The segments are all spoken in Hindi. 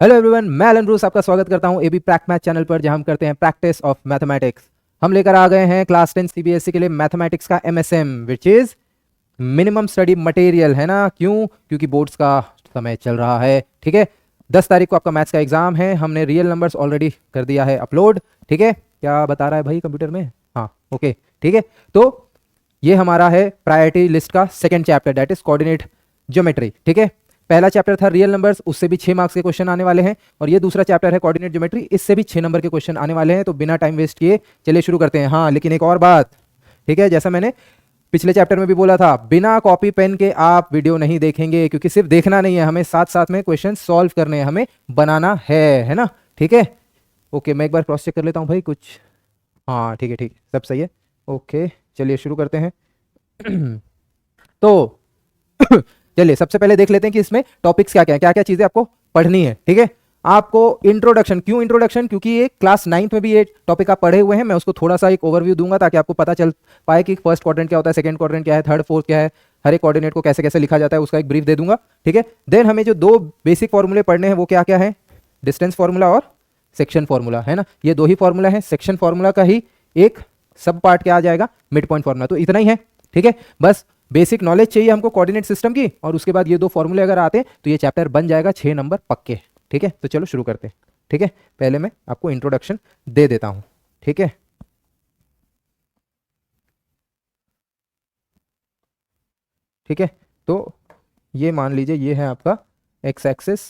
हेलो एवरीवन, मैं एलन ब्रूस आपका स्वागत करता हूं एबी प्रैक मैथ चैनल पर, जहां हम करते हैं प्रैक्टिस ऑफ मैथमेटिक्स। हम लेकर आ गए हैं क्लास 10 सीबीएसई के लिए मैथमेटिक्स का MSM which is minimum study material, है ना। क्यों? क्योंकि बोर्ड्स का समय चल रहा है। ठीक है, 10 तारीख को आपका मैथ्स का एग्जाम है। हमने रियल नंबर्स ऑलरेडी कर दिया है अपलोड। ठीक है, क्या बता रहा है भाई कंप्यूटर में? हाँ, ओके, ठीक है। तो ये हमारा है प्रायोरिटी लिस्ट का second chapter, that is coordinate geometry. ठीक है, पहला चैप्टर था रियल नंबर्स, उससे भी 6 मार्क्स के क्वेश्चन आने वाले हैं, और ये दूसरा चैप्टर है कोऑर्डिनेट ज्योमेट्री, इससे भी 6 नंबर के क्वेश्चन आने वाले हैं। तो बिना टाइम वेस्ट किए चलिए शुरू करते हैं। हाँ, लेकिन एक और बात, ठीक है, जैसा मैंने पिछले चैप्टर में भी बोला था, बिना कॉपी पेन के आप वीडियो नहीं देखेंगे, क्योंकि सिर्फ देखना नहीं है, हमें साथ साथ में क्वेश्चन सॉल्व करने हैं, हमें बनाना है ना। ठीक है, ओके, मैं एक बार क्रॉस चेक कर लेता हूँ भाई कुछ। हाँ, ठीक है, ठीक, सब सही है। ओके, चलिए शुरू करते हैं। तो चलिए सबसे पहले देख लेते हैं कि इसमें टॉपिक्स क्या क्या है, क्या क्या चीजें आपको पढ़नी है। ठीक है, आपको इंट्रोडक्शन, क्यों इंट्रोडक्शन? क्योंकि ये क्लास 9th में भी ये टॉपिक आप पढ़े हुए हैं। मैं उसको थोड़ा सा एक ओवरव्यू दूंगा ताकि आपको पता चल पाए कि फर्स्ट क्वाड्रेंट क्या होता है, सेकंड क्वाड्रेंट क्या है, थर्ड फोर्थ क्या है, हर एक कोऑर्डिनेट को कैसे कैसे लिखा जाता है, उसका एक ब्रीफ दे दूंगा। ठीक है, देन हमें जो दो बेसिक फॉर्मूले पढ़ने हैं वो क्या क्या है, डिस्टेंस फॉर्मूला और सेक्शन फॉर्मूला, है ना। ये दो ही फॉर्मूला है, सेक्शन फॉर्मूला का ही एक सब पार्ट क्या आ जाएगा, मिड पॉइंट फॉर्मूला। तो इतना ही है। ठीक है, बस बेसिक नॉलेज चाहिए हमको कोऑर्डिनेट सिस्टम की, और उसके बाद ये दो फॉर्मूले अगर आते हैं तो ये चैप्टर बन जाएगा 6 नंबर पक्के। ठीक है, तो चलो शुरू करते हैं। ठीक है, पहले मैं आपको इंट्रोडक्शन दे देता हूं। ठीक है, ठीक है, तो ये मान लीजिए ये है आपका एक्स एक्सिस,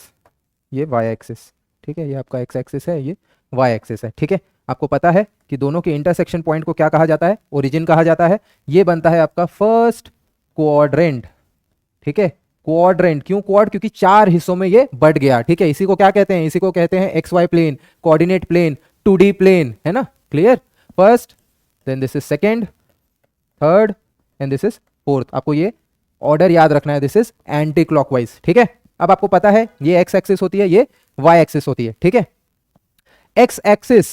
ये वाई एक्सिस। ठीक है, ये आपका एक्स एक्सिस है, ये वाई एक्सिस है। ठीक है, आपको पता है कि दोनों के इंटरसेक्शन पॉइंट को क्या कहा जाता है, ओरिजिन कहा जाता है। ये बनता है आपका फर्स्ट क्वाड्रेंट। ठीक है, क्वाड्रेंट क्यों क्वाड? क्योंकि 4 हिस्सों में ये बढ़ गया। ठीक है, इसी को क्या कहते हैं? इसी को कहते हैं X Y plane, coordinate plane, 2D plane, है ना। Clear? First, then this is second, third, and this is fourth. आपको ये ऑर्डर याद रखना है, दिस इज एंटी क्लॉकवाइज। ठीक है, अब आपको पता है ये एक्स एक्सिस होती है, ये वाई एक्सिस होती है। ठीक है, एक्स एक्सिस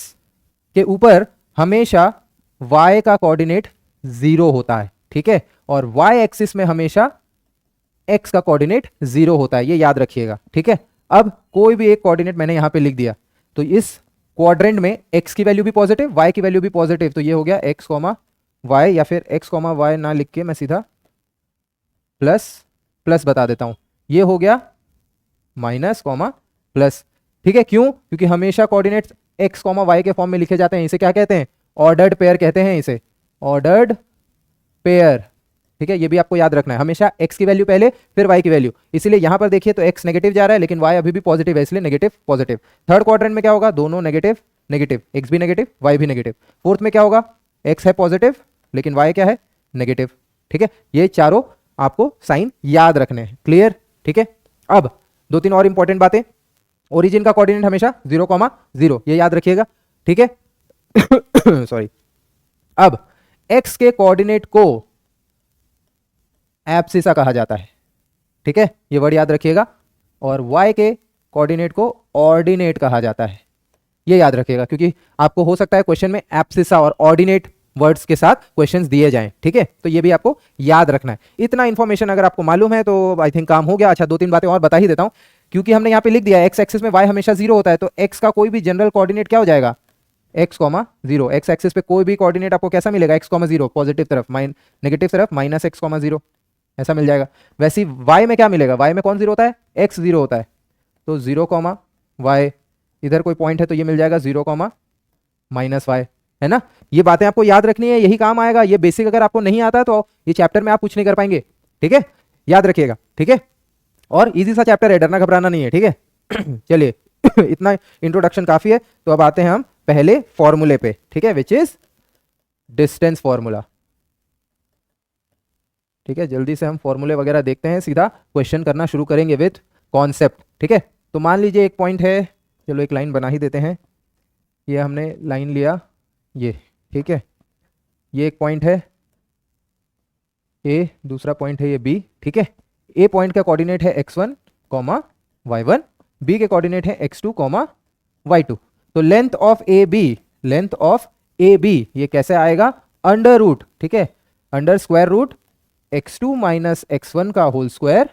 के ऊपर हमेशा y का कोऑर्डिनेट 0 होता है। ठीक है, और y एक्सिस में हमेशा x का कोऑर्डिनेट 0 होता है, ये याद रखिएगा। ठीक है, अब कोई भी एक कोऑर्डिनेट मैंने यहां पे लिख दिया, तो इस क्वाड्रेंट में x की वैल्यू भी पॉजिटिव, y की वैल्यू भी पॉजिटिव, तो ये हो गया x, y, या फिर x, y ना लिख के मैं सीधा प्लस प्लस बता देता हूं, ये हो गया माइनस, प्लस। ठीक है, क्यों? क्योंकि हमेशा कोऑर्डिनेट्स x, y के फॉर्म में लिखे जाते हैं। इसे क्या कहते हैं? ऑर्डर्ड पेयर कहते हैं, इसे ऑर्डर्ड पेयर। ठीक है, ये भी आपको याद रखना है, हमेशा x की वैल्यू पहले फिर y की वैल्यू। इसीलिए यहां पर देखिए तो x नेगेटिव जा रहा है, लेकिन y अभी भी पॉजिटिव है, इसलिए नेगेटिव पॉजिटिव। थर्ड क्वाड्रेंट में क्या होगा? दोनों नेगेटिव नेगेटिव, x भी नेगेटिव, y भी नेगेटिव। फोर्थ में क्या होगा? x है पॉजिटिव, लेकिन y क्या है? नेगेटिव। ठीक है, ये चारों आपको साइन याद रखने हैं। क्लियर? ठीक है, अब 2-3 और इंपॉर्टेंट बातें। ओरिजिन का कोऑर्डिनेट हमेशा 0,0, ये याद रखिएगा। ठीक है, सॉरी। अब x के कोऑर्डिनेट को एब्सिसा कहा जाता है। ठीक है, ये वर्ड याद रखिएगा। और y के कोऑर्डिनेट को ऑर्डिनेट कहा जाता है, ये याद रखिएगा, क्योंकि आपको हो सकता है क्वेश्चन में एब्सिसा और ऑर्डिनेट वर्ड्स के साथ क्वेश्चंस दिए जाएं। ठीक है, तो ये भी आपको याद रखना है। इतना इंफॉर्मेशन अगर आपको मालूम है तो आई थिंक काम हो गया। अच्छा, 2-3 बातें और बता ही देता हूं, क्योंकि हमने यहाँ पे लिख दिया एक्स एक्सिस में y हमेशा 0 होता है, तो x का कोई भी जनरल कोऑर्डिनेट क्या हो जाएगा? x, 0। एक्स एक्सिस पे कोई भी कोऑर्डिनेट आपको कैसा मिलेगा? x, 0, पॉजिटिव तरफ, नेगेटिव तरफ माइनस x, 0, ऐसा मिल जाएगा। वैसे ही y में क्या मिलेगा? y में कौन 0 होता है? x 0 होता है, तो 0, y, इधर कोई पॉइंट है तो ये मिल जाएगा 0, -y, है ना। ये बातें आपको याद रखनी है, यही काम आएगा। ये बेसिक अगर आपको नहीं आता तो ये चैप्टर में आप कुछ नहीं कर पाएंगे। ठीक है, याद रखिएगा। ठीक है, और इजी सा चैप्टर है, डरना घबराना नहीं है। ठीक है, चलिए इतना इंट्रोडक्शन काफी है। तो अब आते हैं हम पहले फॉर्मूले पे। ठीक है, विच इज डिस्टेंस फॉर्मूला। ठीक है, जल्दी से हम फॉर्मूले वगैरह देखते हैं, सीधा क्वेश्चन करना शुरू करेंगे विथ कॉन्सेप्ट। ठीक है, तो मान लीजिए एक पॉइंट है, चलो एक लाइन बना ही देते हैं। ये हमने लाइन लिया, ये, ठीक है, ये एक पॉइंट है ए, दूसरा पॉइंट है ये बी। ठीक है, ए पॉइंट का कोऑर्डिनेट है x1, y1, बी के कोऑर्डिनेट है x2, y2। तो length of A B, length of A B ये कैसे आएगा? अंडर रूट, ठीक है, under square root x2 minus x1 का whole square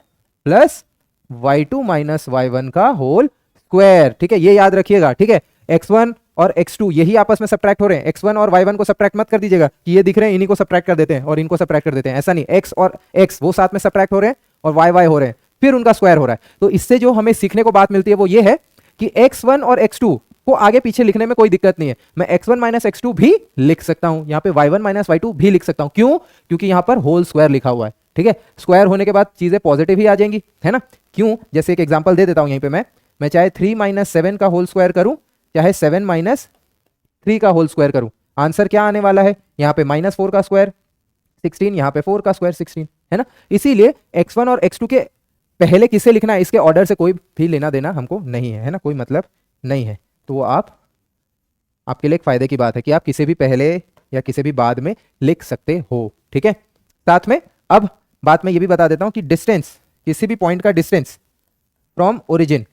plus y2 minus y1 का होल स्क्वायर, ठीक है, ये याद रखिएगा, ठीक है। x1 और x2 यही आपस में सब्ट्रैक्ट हो रहे हैं, x1 और y1 को सब्ट्रैक्ट मत कर दीजिएगा कि ये दिख रहे हैं इन्हीं को सब्ट्रैक्ट कर देते हैं और इनको सब्ट्रैक्ट कर देते हैं, ऐसा नहीं, x और x वो साथ में सब्ट्रैक्ट हो रहे हैं और y हो रहे हैं, फिर उनका स्क्वायर हो रहा है। तो इससे जो हमें सीखने को बात मिलती है वो ये है कि x1 और x2 को आगे पीछे लिखने में कोई दिक्कत नहीं है, मैं x1 माइनस x2 भी लिख सकता हूं, यहां पे y1 माइनस y2 भी लिख सकता हूं, क्यों, क्योंकि यहां पर होल स्क्वायर लिखा हुआ है, ठीक है। स्क्वायर होने के बाद चीजें पॉजिटिव ही आ जाएंगी, है ना, क्यों, जैसे एक एग्जांपल दे देता हूं यहीं पे मैं चाहे 3 माइनस 7 का होल स्क्वायर करूं, चाहे 7 माइनस 3 का होल स्क्वायर करूं, आंसर क्या आने वाला है, यहां पे -4 का स्क्वायर 16, यहां पे 4 का स्क्वायर 16, है ना। इसीलिए x1 और x2 के पहले किसे लिखना है, इसके ऑर्डर से कोई भी लेना देना हमको नहीं है ना, कोई मतलब नहीं है। तो आपके लिए एक फायदे की बात है कि आप किसी भी पहले या किसी भी बाद में लिख सकते हो, ठीक है। साथ में अब बात मैं ये भी बता देता हूं कि डिस्टेंस, किसी भी पॉइंट का डिस्टेंस फ्रॉम ओरिजिन,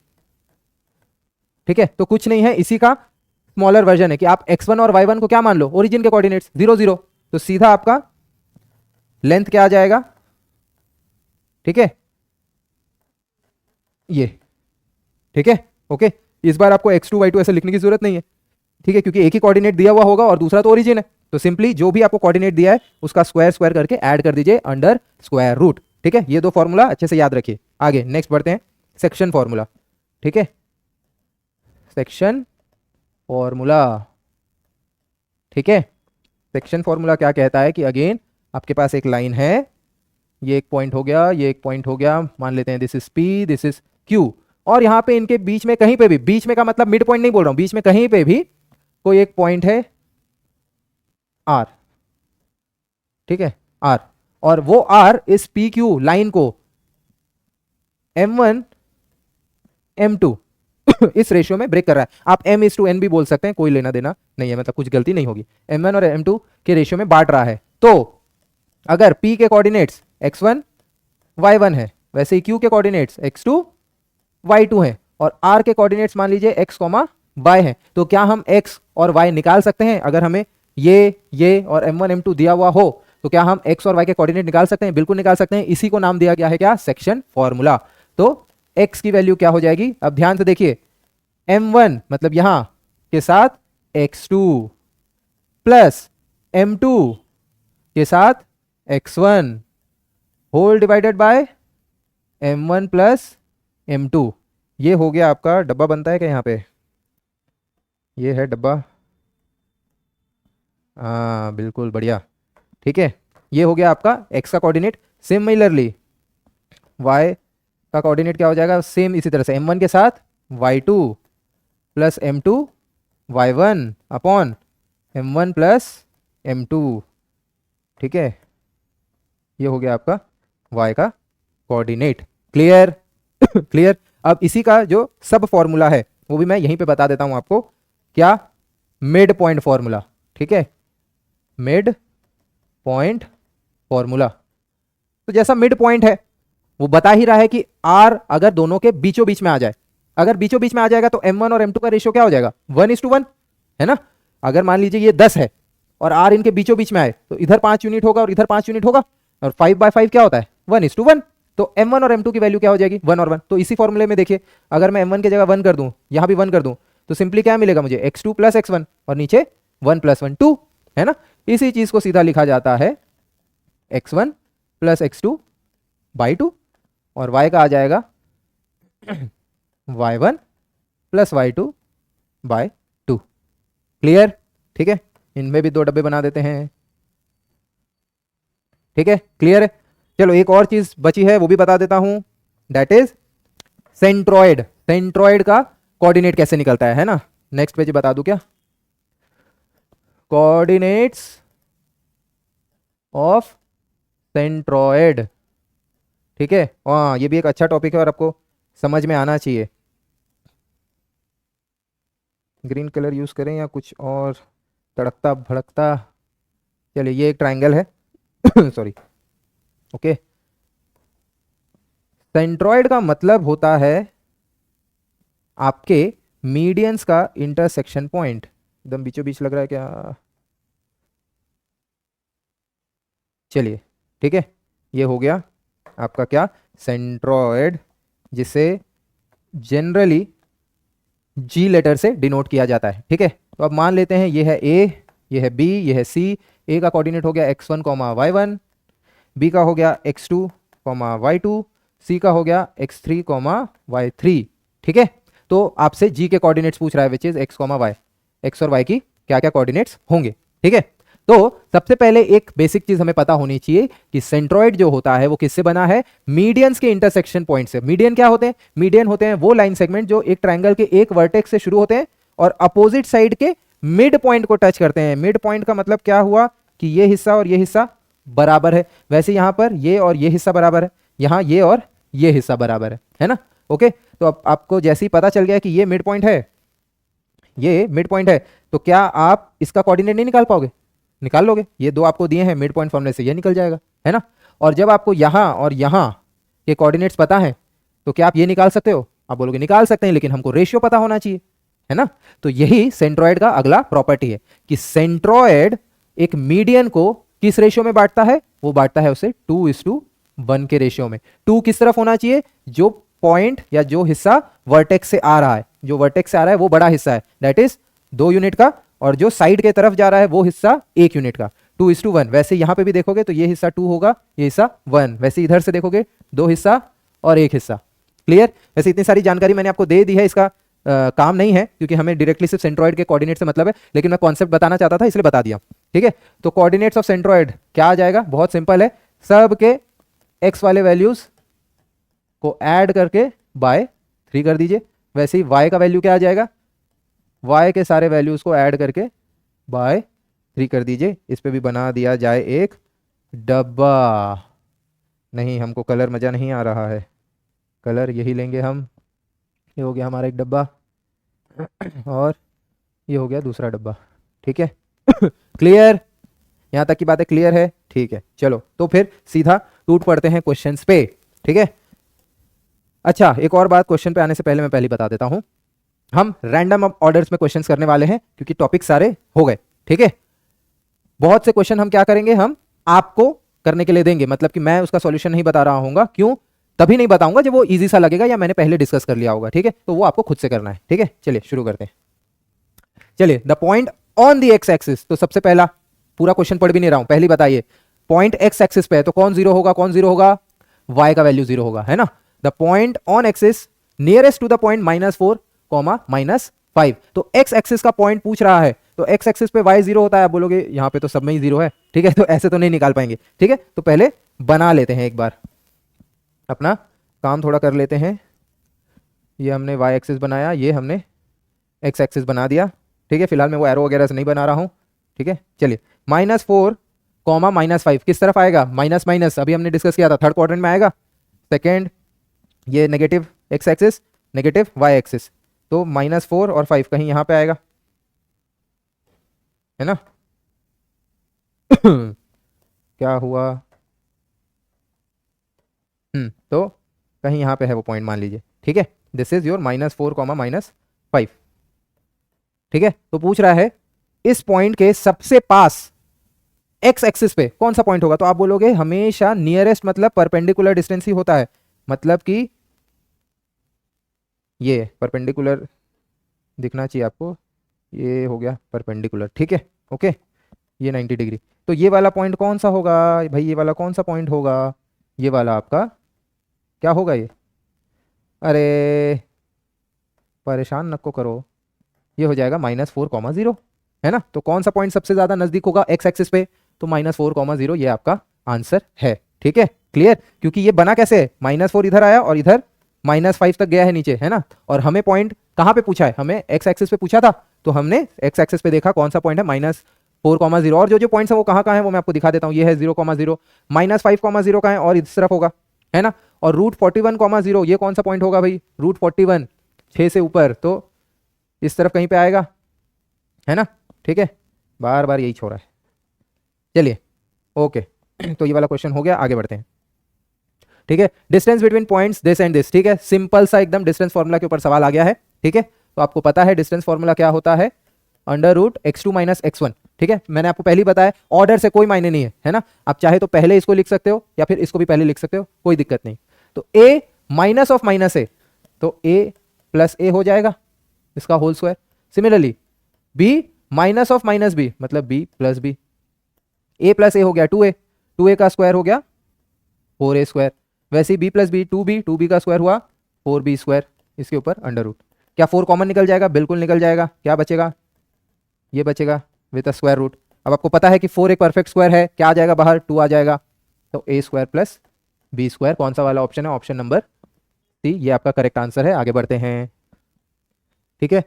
ठीक है, तो कुछ नहीं है, इसी का स्मॉलर वर्जन है कि आप x1 और y1 को क्या मान लो, ओरिजिन के कोऑर्डिनेट्स 0 0, तो सीधा आपका लेंथ क्या आ जाएगा, ठीक है, ये, ठीक है, ओके। इस बार आपको x2 y2 ऐसे लिखने की जरूरत नहीं है, ठीक है, क्योंकि एक ही कोऑर्डिनेट दिया हुआ होगा और दूसरा तो ओरिजिन है, तो सिंपली जो भी आपको कोऑर्डिनेट दिया है उसका स्क्वायर स्क्वायर करके ऐड कर दीजिए अंडर स्क्वायर रूट, ठीक है। ये दो फॉर्मूला अच्छे से याद रखिए। आगे नेक्स्ट बढ़ते हैं, सेक्शन फॉर्मूला, ठीक है, सेक्शन फॉर्मूला, ठीक है। सेक्शन फॉर्मूला क्या कहता है कि अगेन आपके पास एक लाइन है, ये एक पॉइंट हो गया, ये एक पॉइंट हो गया, मान लेते हैं this is P, this is Q, और यहां पे इनके बीच में कहीं पे भी, बीच में का मतलब मिड पॉइंट नहीं बोल रहा हूं, बीच में कहीं पे भी कोई एक पॉइंट है R, ठीक है, R, और वो R इस PQ लाइन को M1 M2 इस रेशियो में ब्रेक कर रहा है। आप M/N भी बोल सकते हैं, कोई लेना देना नहीं है, मतलब कुछ गलती नहीं होगी, M1 और M2 के रेशियो में बांट रहा है। तो अगर P के कोऑर्डिनेट्स x1 y1 है, वैसे ही Q के कोऑर्डिनेट्स x2 y2 है, और R के कोऑर्डिनेट्स मान लीजिए x, y है, तो क्या हम x और y निकाल सकते हैं? अगर हमें ये और M1 M2 दिया हुआ हो तो क्या हम x और y के कोऑर्डिनेट निकाल सकते हैं? बिल्कुल निकाल सकते हैं, इसी को नाम दिया गया है क्या? Section formula. तो x की वैल्यू क्या हो जाएगी? अब ध्यान से देखिए, M1 मतलब यहां के साथ x2 प्लस M2 के साथ x1 whole divided by M1 plus M2। ये हो गया आपका डब्बा, बनता है क्या यहाँ पे? ये है डब्बा, हाँ बिल्कुल बढ़िया, ठीक है। ये हो गया आपका x का कोऑर्डिनेट। सिमिलरली y का कोऑर्डिनेट क्या हो जाएगा? सेम इसी तरह से M1 के साथ y2 plus M2 y1 upon M1 plus M2, ठीक है। ये हो गया आपका y का कोऑर्डिनेट। क्लियर? क्लियर। अब इसी का जो सब फॉर्मूला है वो भी मैं यहीं पे बता देता हूं आपको, क्या? मिड पॉइंट फॉर्मूला, ठीक है, मिड पॉइंट फॉर्मूला। तो जैसा मिड पॉइंट है वो बता ही रहा है कि R अगर दोनों के बीचों बीच में आ जाए, अगर बीचों बीच में आ जाएगा तो M1 और M2 का रेशियो क्या हो जाएगा? 1:1, है ना। अगर मान लीजिए ये 10 है और R इनके बीचों बीच में आए तो इधर 5 यूनिट होगा और इधर 5 यूनिट होगा, और 5/5 क्या होता है? 1:1। तो M1 और M2 की वैल्यू क्या हो जाएगी? 1 और 1। तो इसी फॉर्मूले में देखिए, अगर मैं M1 की जगह 1 कर दूं, यहां भी 1 कर दूं, तो सिंपली क्या मिलेगा मुझे? x2 प्लस x1 और नीचे 1 प्लस 1 2, है ना। इसी चीज को सीधा लिखा जाता है x1 प्लस x2 बाई 2, और y का आ जाएगा y1 plus y2 bye 2। Clear? ठीक है, इनमें भी 2 डब्बे बना देते हैं, ठीक है। क्लियर है? चलो एक और चीज बची है वो भी बता देता हूं, दैट इज सेंट्रॉइड। सेंट्रॉइड का कोऑर्डिनेट कैसे निकलता है ना। नेक्स्ट पेज बता दूं क्या? कोऑर्डिनेट्स ऑफ सेंट्रॉइड, ठीक है। हाँ, ये भी एक अच्छा टॉपिक है और आपको समझ में आना चाहिए। ग्रीन कलर यूज करें या कुछ और तड़कता भड़कता? चलिए, ये एक ट्रायंगल है सॉरी, ओके। सेंट्रॉइड का मतलब होता है आपके मीडियंस का इंटरसेक्शन पॉइंट। एकदम बीचों बीच लग रहा है क्या? चलिए, ठीक है, ये हो गया आपका क्या? सेंट्रॉइड, जिसे जनरली जी लेटर से डिनोट किया जाता है। ठीक है, तो अब मान लेते हैं ये है ए, ये है बी, ये है सी। ए का कोऑर्डिनेट हो गया x1 y1, बी का हो गया x2 y2, सी का हो गया x3 y3। ठीक है, तो आपसे जी के कोऑर्डिनेट्स पूछ रहा है which is x y, x और y की क्या क्या कोऑर्डिनेट्स होंगे। ठीक है, तो सबसे पहले एक बेसिक चीज हमें पता होनी चाहिए कि सेंट्रॉइड जो होता है वो किससे बना है, मीडियंस के इंटरसेक्शन पॉइंट से। मीडियन क्या होते हैं, मीडियन होते हैं वो लाइन सेगमेंट जो एक ट्रायंगल के एक वर्टेक्स से शुरू होते हैं और अपोजिट साइड के मिड पॉइंट को टच करते हैं। मिड पॉइंट का मतलब क्या हुआ कि ये हिस्सा और ये हिस्सा बराबर है, वैसे यहां पर ये और ये हिस्सा बराबर है, यहां ये और ये हिस्सा बराबर है ना। ओके, तो अब आपको जैसे ही पता चल गया कि ये मिड पॉइंट है, ये मिड पॉइंट है, तो क्या आप इसका कोऑर्डिनेट नहीं निकाल पाओगे, निकाल लोगे। ये दो आपको दिए हैं मिड पॉइंट फॉर्मूले से, ये निकल जाएगा, है ना। और जब आपको यहां और यहां के कोऑर्डिनेट्स पता है तो क्या आप ये निकाल सकते हो, आप बोलोगे निकाल सकते हैं, लेकिन हमको रेशियो पता होना चाहिए, है ना। तो यही सेंट्रॉइड का अगला प्रॉपर्टी है कि सेंट्रॉइड एक मीडियन को किस रेशियो में बांटता है, वो बांटता है उसे 2:1 के रेशियो में। 2 किस तरफ होना चाहिए, जो पॉइंट या जो हिस्सा वर्टेक्स से आ रहा है, जो वर्टेक्स से आ रहा है वो बड़ा हिस्सा है, दैट इज 2 यूनिट का, और जो साइड के तरफ जा रहा है वो हिस्सा 1 यूनिट का। 2:1। वैसे यहां पे भी देखोगे तो ये हिस्सा 2 होगा, ये हिस्सा 1। वैसे इधर से देखोगे 2 हिस्सा और 1 हिस्सा। क्लियर। वैसे इतनी सारी जानकारी मैंने आपको दे दी है, इसका काम नहीं है क्योंकि हमें डायरेक्टली सिर्फ सेंट्रॉइड के कोऑर्डिनेट से मतलब है, लेकिन मैं कॉन्सेप्ट बताना चाहता था इसलिए बता दिया। ठीक है, तो कोऑर्डिनेट्स ऑफ सेंट्रॉइड क्या आ जाएगा, बहुत सिंपल है, सब के एक्स वाले वैल्यूज को ऐड करके बाय 3 कर दीजिए। वैसे ही y का वैल्यू क्या आ जाएगा, y के सारे वैल्यूज को ऐड करके बाय 3 कर दीजिए। इस पे भी बना दिया जाए एक डब्बा। नहीं, हमको कलर मजा नहीं आ रहा है, कलर यही लेंगे हम। ये हो गया हमारा एक डब्बा और ये हो गया दूसरा डब्बा। ठीक है क्लियर, यहां तक की बातें क्लियर है। ठीक है, चलो तो फिर सीधा टूट पड़ते हैं क्वेश्चंस पे। ठीक है, अच्छा एक और बात, क्वेश्चन पे आने से पहले मैं पहले बता देता हूं, हम रैंडम ऑर्डर्स में क्वेश्चंस करने वाले हैं क्योंकि टॉपिक सारे हो गए। ठीक है, बहुत से क्वेश्चन हम क्या करेंगे, हम आपको करने के लिए देंगे, मतलब कि मैं उसका सॉल्यूशन नहीं बता रहा हूँ। क्यों, तभी नहीं बताऊंगा जब वो इजी सा लगेगा या मैंने पहले डिस्कस कर लिया होगा। ठीक है, तो वो आपको खुद से करना है। ठीक है, चलिए शुरू करते हैं। चलिए, the point on the x axis, तो सबसे पहला, पूरा क्वेश्चन पढ़ भी नहीं रहा हूं, पहले बताइए पॉइंट एक्स एक्सिस पे है तो कौन जीरो होगा, कौन जीरो होगा, y का वैल्यू 0 होगा, है ना। The point on axis nearest to the point -4, -5, तो एक्स एक्सिस का पॉइंट पूछ रहा है, तो एक्स एक्सिस पे y 0 होता है। आप बोलोगे यहां पे तो सब में ही 0 है। ठीक है, तो ऐसे तो नहीं निकाल पाएंगे। ठीक है, तो पहले बना लेते हैं, एक बार अपना काम थोड़ा कर लेते हैं। ये हमने y एक्सिस बनाया, ये हमने x एक्सिस बना दिया। ठीक है, फिलहाल मैं वो एरो वगैरह से नहीं बना रहा हूं। ठीक है, चलिए -4, -5 किस तरफ आएगा, माइनस माइनस, अभी हमने डिस्कस किया था थर्ड क्वाड्रेंट में आएगा। सेकेंड, ये negative x axis, negative y axis, तो -4 और 5 कहीं यहां पे आएगा, है ना क्या हुआ, तो कहीं यहां पे है वो पॉइंट मान लीजिए। ठीक है, दिस इज योर -4, -5। ठीक है, तो पूछ रहा है इस पॉइंट के सबसे पास एक्स एक्सिस पे कौन सा पॉइंट होगा, तो आप बोलोगे हमेशा नियरेस्ट मतलब परपेंडिकुलर डिस्टेंस ही होता है, मतलब कि ये परपेंडिकुलर दिखना चाहिए आपको, ये हो गया परपेंडिकुलर। ठीक है, ओके, ये 90 डिग्री, तो ये वाला पॉइंट कौन सा होगा भाई, ये वाला कौन सा पॉइंट होगा, ये वाला आपका क्या होगा ये, अरे परेशान नको करो, ये हो जाएगा -4, 0, है ना। तो कौन सा पॉइंट सबसे ज्यादा नजदीक होगा एक्स एक्सिस पे, तो -4, 0, ये आपका आंसर है। ठीक है, क्लियर, क्योंकि ये बना कैसे है, -4 इधर आया और इधर -5 तक गया है नीचे, है ना। और हमें पॉइंट कहाँ पे पूछा है, हमें एक्स एक्सिस पे पूछा था, तो हमने एक्स एक्सिस पे देखा कौन सा पॉइंट है, -4, 0, और जो जो पॉइंट्स है वो कहाँ कहाँ है वो मैं आपको दिखा देता हूँ। ये है 0, 0, -5, 0 का है और इस तरफ होगा, है ना। और √41, 0, ये कौन सा पॉइंट होगा भाई, √41, 6 से ऊपर, तो इस तरफ कहीं पे आएगा, है ना। ठीक है, बार बार यही छोड़ा है। चलिए ओके तो ये वाला क्वेश्चन हो गया, आगे बढ़ते हैं। ठीक है, distance between points this and this. ठीक है, सिंपल सा एकदम डिस्टेंस फॉर्मूला के ऊपर सवाल आ गया है। ठीक है, तो आपको पता है डिस्टेंस फॉर्मूला क्या होता है, √x2 - x1। ठीक है, मैंने आपको पहले ही बताया, ऑर्डर से कोई मायने नहीं है ना। आप चाहे तो पहले इसको लिख सकते हो या फिर इसको भी पहले लिख सकते हो, कोई दिक्कत नहीं। तो a - (-a), तो a + a हो जाएगा, इसका whole square. Similarly b minus of minus b मतलब b plus b, a plus a हो गया 2a, 2a का स्क्वायर हो गया 4a स्क्वायर। वैसे ही b plus b 2b, 2b का स्क्वायर हुआ 4b स्क्वायर, इसके ऊपर अंडर रूट। क्या 4 कॉमन निकल जाएगा? बिल्कुल निकल जाएगा। क्या बचेगा? ये बचेगा विद अ स्क्वायर रूट। अब आपको पता है कि 4 एक परफेक्ट स्क्वायर है, क्या आ जाएगा बाहर? 2 आ जाएगा। तो a square plus b square कौन सा वाला ऑप्शन है? ऑप्शन नंबर सी, ये आपका करेक्ट आंसर है। आगे बढ़ते हैं। ठीक है,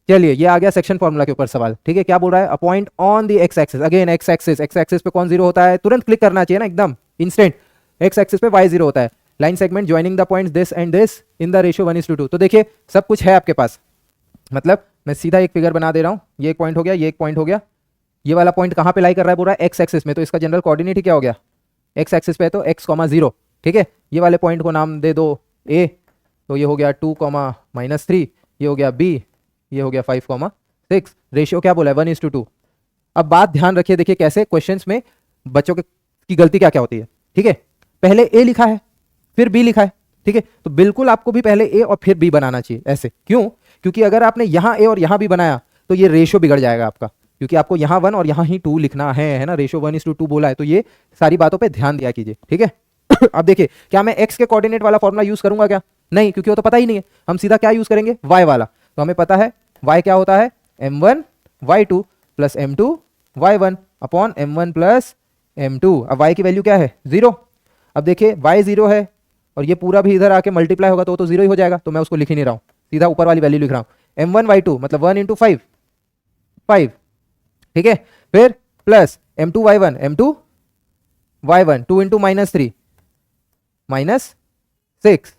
चलिए ये आ गया सेक्शन फॉर्मूला के ऊपर सवाल। ठीक है, क्या बोल रहा है? A point on the x axis, again x axis, x axis पे कौन जीरो होता है? तुरंत क्लिक करना चाहिए ना, एकदम इंस्टेंट। एक्स एक्सिस पे वाई जीरो होता है। Line segment joining the points this and this in the ratio 1:2। तो देखिए सब कुछ है आपके पास, मतलब मैं सीधा एक फिगर बना दे रहा हूं। ये एक पॉइंट हो गया, ये एक पॉइंट हो गया। ये वाला पॉइंट कहां पे लाई कर रहा है? बोल रहा है एक्स एक्सिस में, तो इसका जनरल कोऑर्डिनेट ही क्या हो गया? एक्स एक्सिस पे है तो x, 0। ठीक है, ये वाले पॉइंट को नाम दे दो a, तो ये हो गया 2, -3, ये हो गया b, ये हो गया 5, 6। रेशियो क्या बोला है? 1:2। अब बात ध्यान रखिए, देखिए कैसे क्वेश्चंस में बच्चों की गलती क्या क्या होती है। ठीक है, पहले a लिखा है फिर b लिखा है। ठीक है, तो बिल्कुल आपको भी पहले a और फिर b बनाना चाहिए। ऐसे क्यों? क्योंकि अगर आपने यहां a और यहां b बनाया तो ये रेशियो बिगड़ जाएगा आपका, क्योंकि आपको यहां 1 और यहां ही 2 लिखना है ना। रेशियो 1:2 बोला है, तो ये सारी बातों पे ध्यान दिया कीजिए। ठीक है अब देखिए, क्या मैं x के कोऑर्डिनेट वाला फॉर्मूला यूज करूंगा? क्या नहीं, क्योंकि वो तो पता ही नहीं है। हम सीधा क्या यूज करेंगे? y वाला। तो हमें पता है y क्या होता है? m1 y2 plus m2 y1 upon m1 plus m2। अब y की वैल्यू क्या है? 0। अब देखिए y 0 है और ये पूरा भी इधर आके मल्टीप्लाई होगा तो वो तो 0 ही हो जाएगा, तो मैं उसको लिख ही नहीं रहा हूं, सीधा ऊपर वाली वैल्यू लिख रहा हूं। m1 y2 मतलब 1 × 5, 5। ठीक है, फिर plus m2 y1, m2 y1 2 × -3 -6।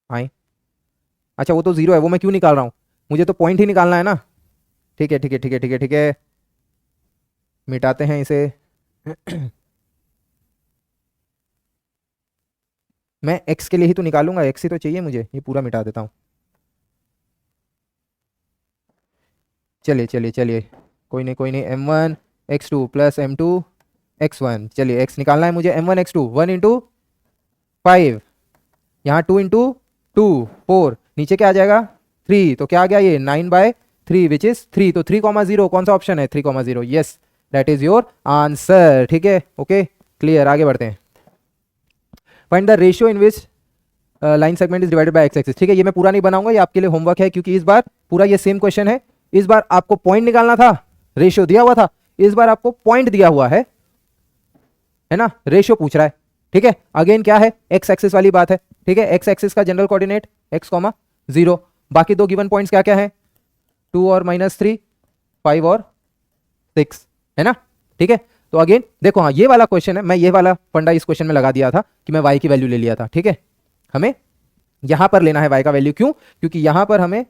आई, अच्छा वो तो 0 है, वो मैं क्यों निकाल रहा हूं? मुझे तो पॉइंट ही निकालना है ना। ठीक है ठीक है ठीक है ठीक है ठीक है, मिटाते हैं इसे मैं x के लिए ही तो निकालूंगा, x ही तो चाहिए मुझे। ये पूरा मिटा देता हूं। चलिए चलिए चलिए, कोई नहीं कोई नहीं। m1 x2 plus m2 x1। चलिए x निकालना है मुझे। m1 x2 1 × 5, यहाँ 2 × 2 4, नीचे क्या आ जाएगा? 3। तो क्या आ गया? ये 9/3 विच इज 3। तो 3, 0 कौन सा ऑप्शन है? 3, 0। Yes, that is your answer. ठीक है, ओके क्लियर। आगे बढ़ते हैं। Find the ratio in which line segment is divided by x axis. ठीक है, ये मैं पूरा नहीं बनाऊंगा, ये आपके लिए होमवर्क है, क्योंकि इस बार पूरा ये सेम क्वेश्चन है। इस बार आपको पॉइंट निकालना था, रेशियो दिया हुआ था। इस बार आपको पॉइंट दिया हुआ है ना, रेशियो पूछ रहा है। ठीक है, अगेन क्या है? एक्स एक्सिस वाली बात है। ठीक है, एक्स एक्सिस का जनरल कोऑर्डिनेट x, 0। बाकी दो गिवन पॉइंट्स क्या क्या है? 2 और -3, 5 और 6, है ना। ठीक है, तो अगेन देखो, हाँ ये वाला क्वेश्चन है, मैं ये वाला फंडा इस क्वेश्चन में लगा दिया था कि मैं y की वैल्यू ले लिया था। ठीक है, हमें यहां पर लेना है y का वैल्यू। क्यों? क्योंकि यहां पर हमें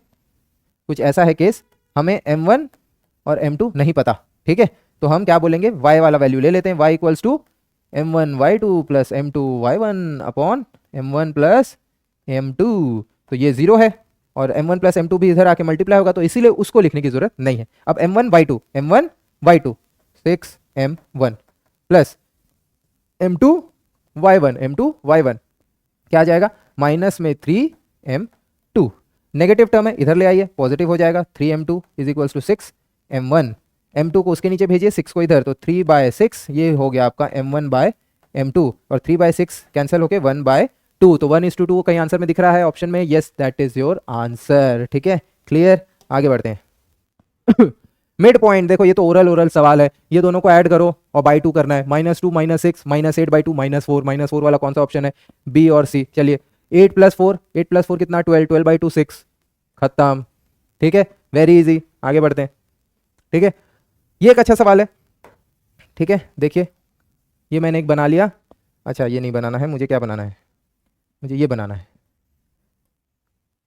कुछ ऐसा है केस, हमें m1 और m2 नहीं पता। ठीक है, तो हम क्या बोलेंगे? y वाला वैल्यू ले लेते हैं। y equals to m1 y2 plus m2 y1 upon m1 plus m2। तो ये 0 है और m1 प्लस m2 भी इधर आके मल्टीप्लाई होगा, तो इसीलिए उसको लिखने की जरूरत नहीं है। अब m1 y2 6m1 plus m2 y1 क्या आ जाएगा? माइनस में 3m2। नेगेटिव टर्म है, इधर ले आइए, पॉजिटिव हो जाएगा। 3m2 is equals to 6m1। m2 को उसके नीचे भेजिए, 6 को इधर, तो 3/6 ये हो गया आपका m1/m2, और 3/6 कैंसिल होके 1/2। तो 1:2 कहीं आंसर में दिख रहा है ऑप्शन में। Yes, that is your answer. ठीक है, क्लियर। आगे बढ़ते हैं मिड पॉइंट देखो, ये तो ओरल सवाल है। ये दोनों को ऐड करो और बाई 2 करना है। -2 -6 -8/2 -4। -4 वाला कौन सा ऑप्शन है? बी और सी। चलिए 8 + 4, 8 + 4 कितना? 12, 12/2 6, खत्म। ठीक है, वेरी इजी। आगे बढ़ते हैं। ठीक है, ये एक अच्छा सवाल है। ठीक है, देखिए ये मैंने एक बना लिया। अच्छा ये नहीं बनाना है मुझे, क्या बनाना है? मुझे ये बनाना है।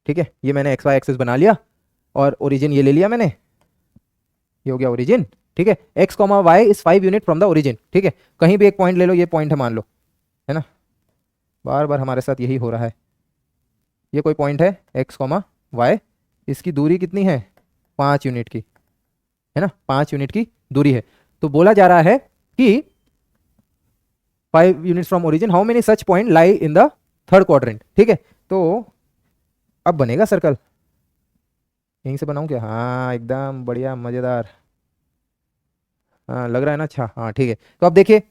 ठीक है, ये मैंने XY एक्सिस बना लिया और ओरिजिन ये ले लिया मैंने, ये हो गया ओरिजिन। ठीक है, x, y is 5 unit from the origin. ठीक है, कहीं भी एक पॉइंट ले लो, ये पॉइंट है मान लो, है ना। बार बार हमारे साथ यही हो रहा है। ये कोई पॉइंट है x, y, इसकी दूरी कितनी है? 5 यूनिट की, है ना, 5 यूनिट की दूरी है। तो बोला जा रहा है कि 5 units from origin, how many such point lie in the third quadrant, ठीक है। तो अब बनेगा सर्कल, यहीं से बनाऊं क्या? हाँ एकदम बढ़िया मजेदार, हाँ लग रहा है ना, अच्छा हाँ ठीक है। तो अब देखिए,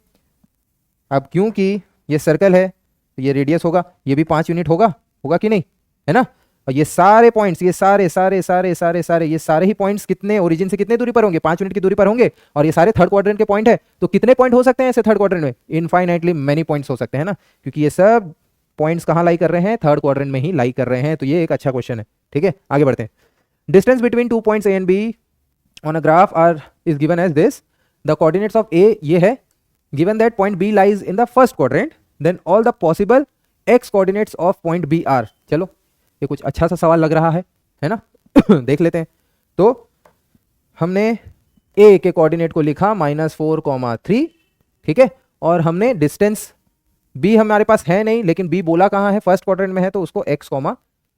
अब क्योंकि ये सर्कल है तो ये रेडियस होगा, ये भी 5 यूनिट होगा, होगा कि नहीं, है ना। और ये सारे पॉइंट्स, ये सारे सारे सारे सारे सारे ये सारे ही पॉइंट्स कितने ओरिजिन से कितने दूरी पर होंगे? 5 यूनिट की दूरी पर होंगे, और ये सारे थर्ड क्वाड्रेंट के पॉइंट है। तो कितने पॉइंट हो सकते हैं ऐसे थर्ड क्वाड्रेंट में? इनफाइनाइटली मेनी पॉइंट्स हो सकते हैं ना, क्योंकि ये सब पॉइंट्स कहाँ लाई कर रहे हैं? थर्ड क्वाड्रेंट में ही लाई कर रहे हैं। तो ये एक अच्छा क्वेश्चन है, ठीक है। आगे बढ़ते हैं। Distance between 2 points A and B on a graph are is given as this, the coordinates of A ये है, given that point B lies in the first quadrant, then all the possible x coordinates of point B are, चलो ये कुछ अच्छा सा सवाल लग रहा है ना। देख लेते हैं। तो हमने A के कोऑर्डिनेट को लिखा -4,3, ठीक है, और हमने डिस्टेंस B हमारे पास है नहीं, लेकिन B बोला कहाँ है? फर्स्ट क्वाड्रेंट में है, तो उसको x,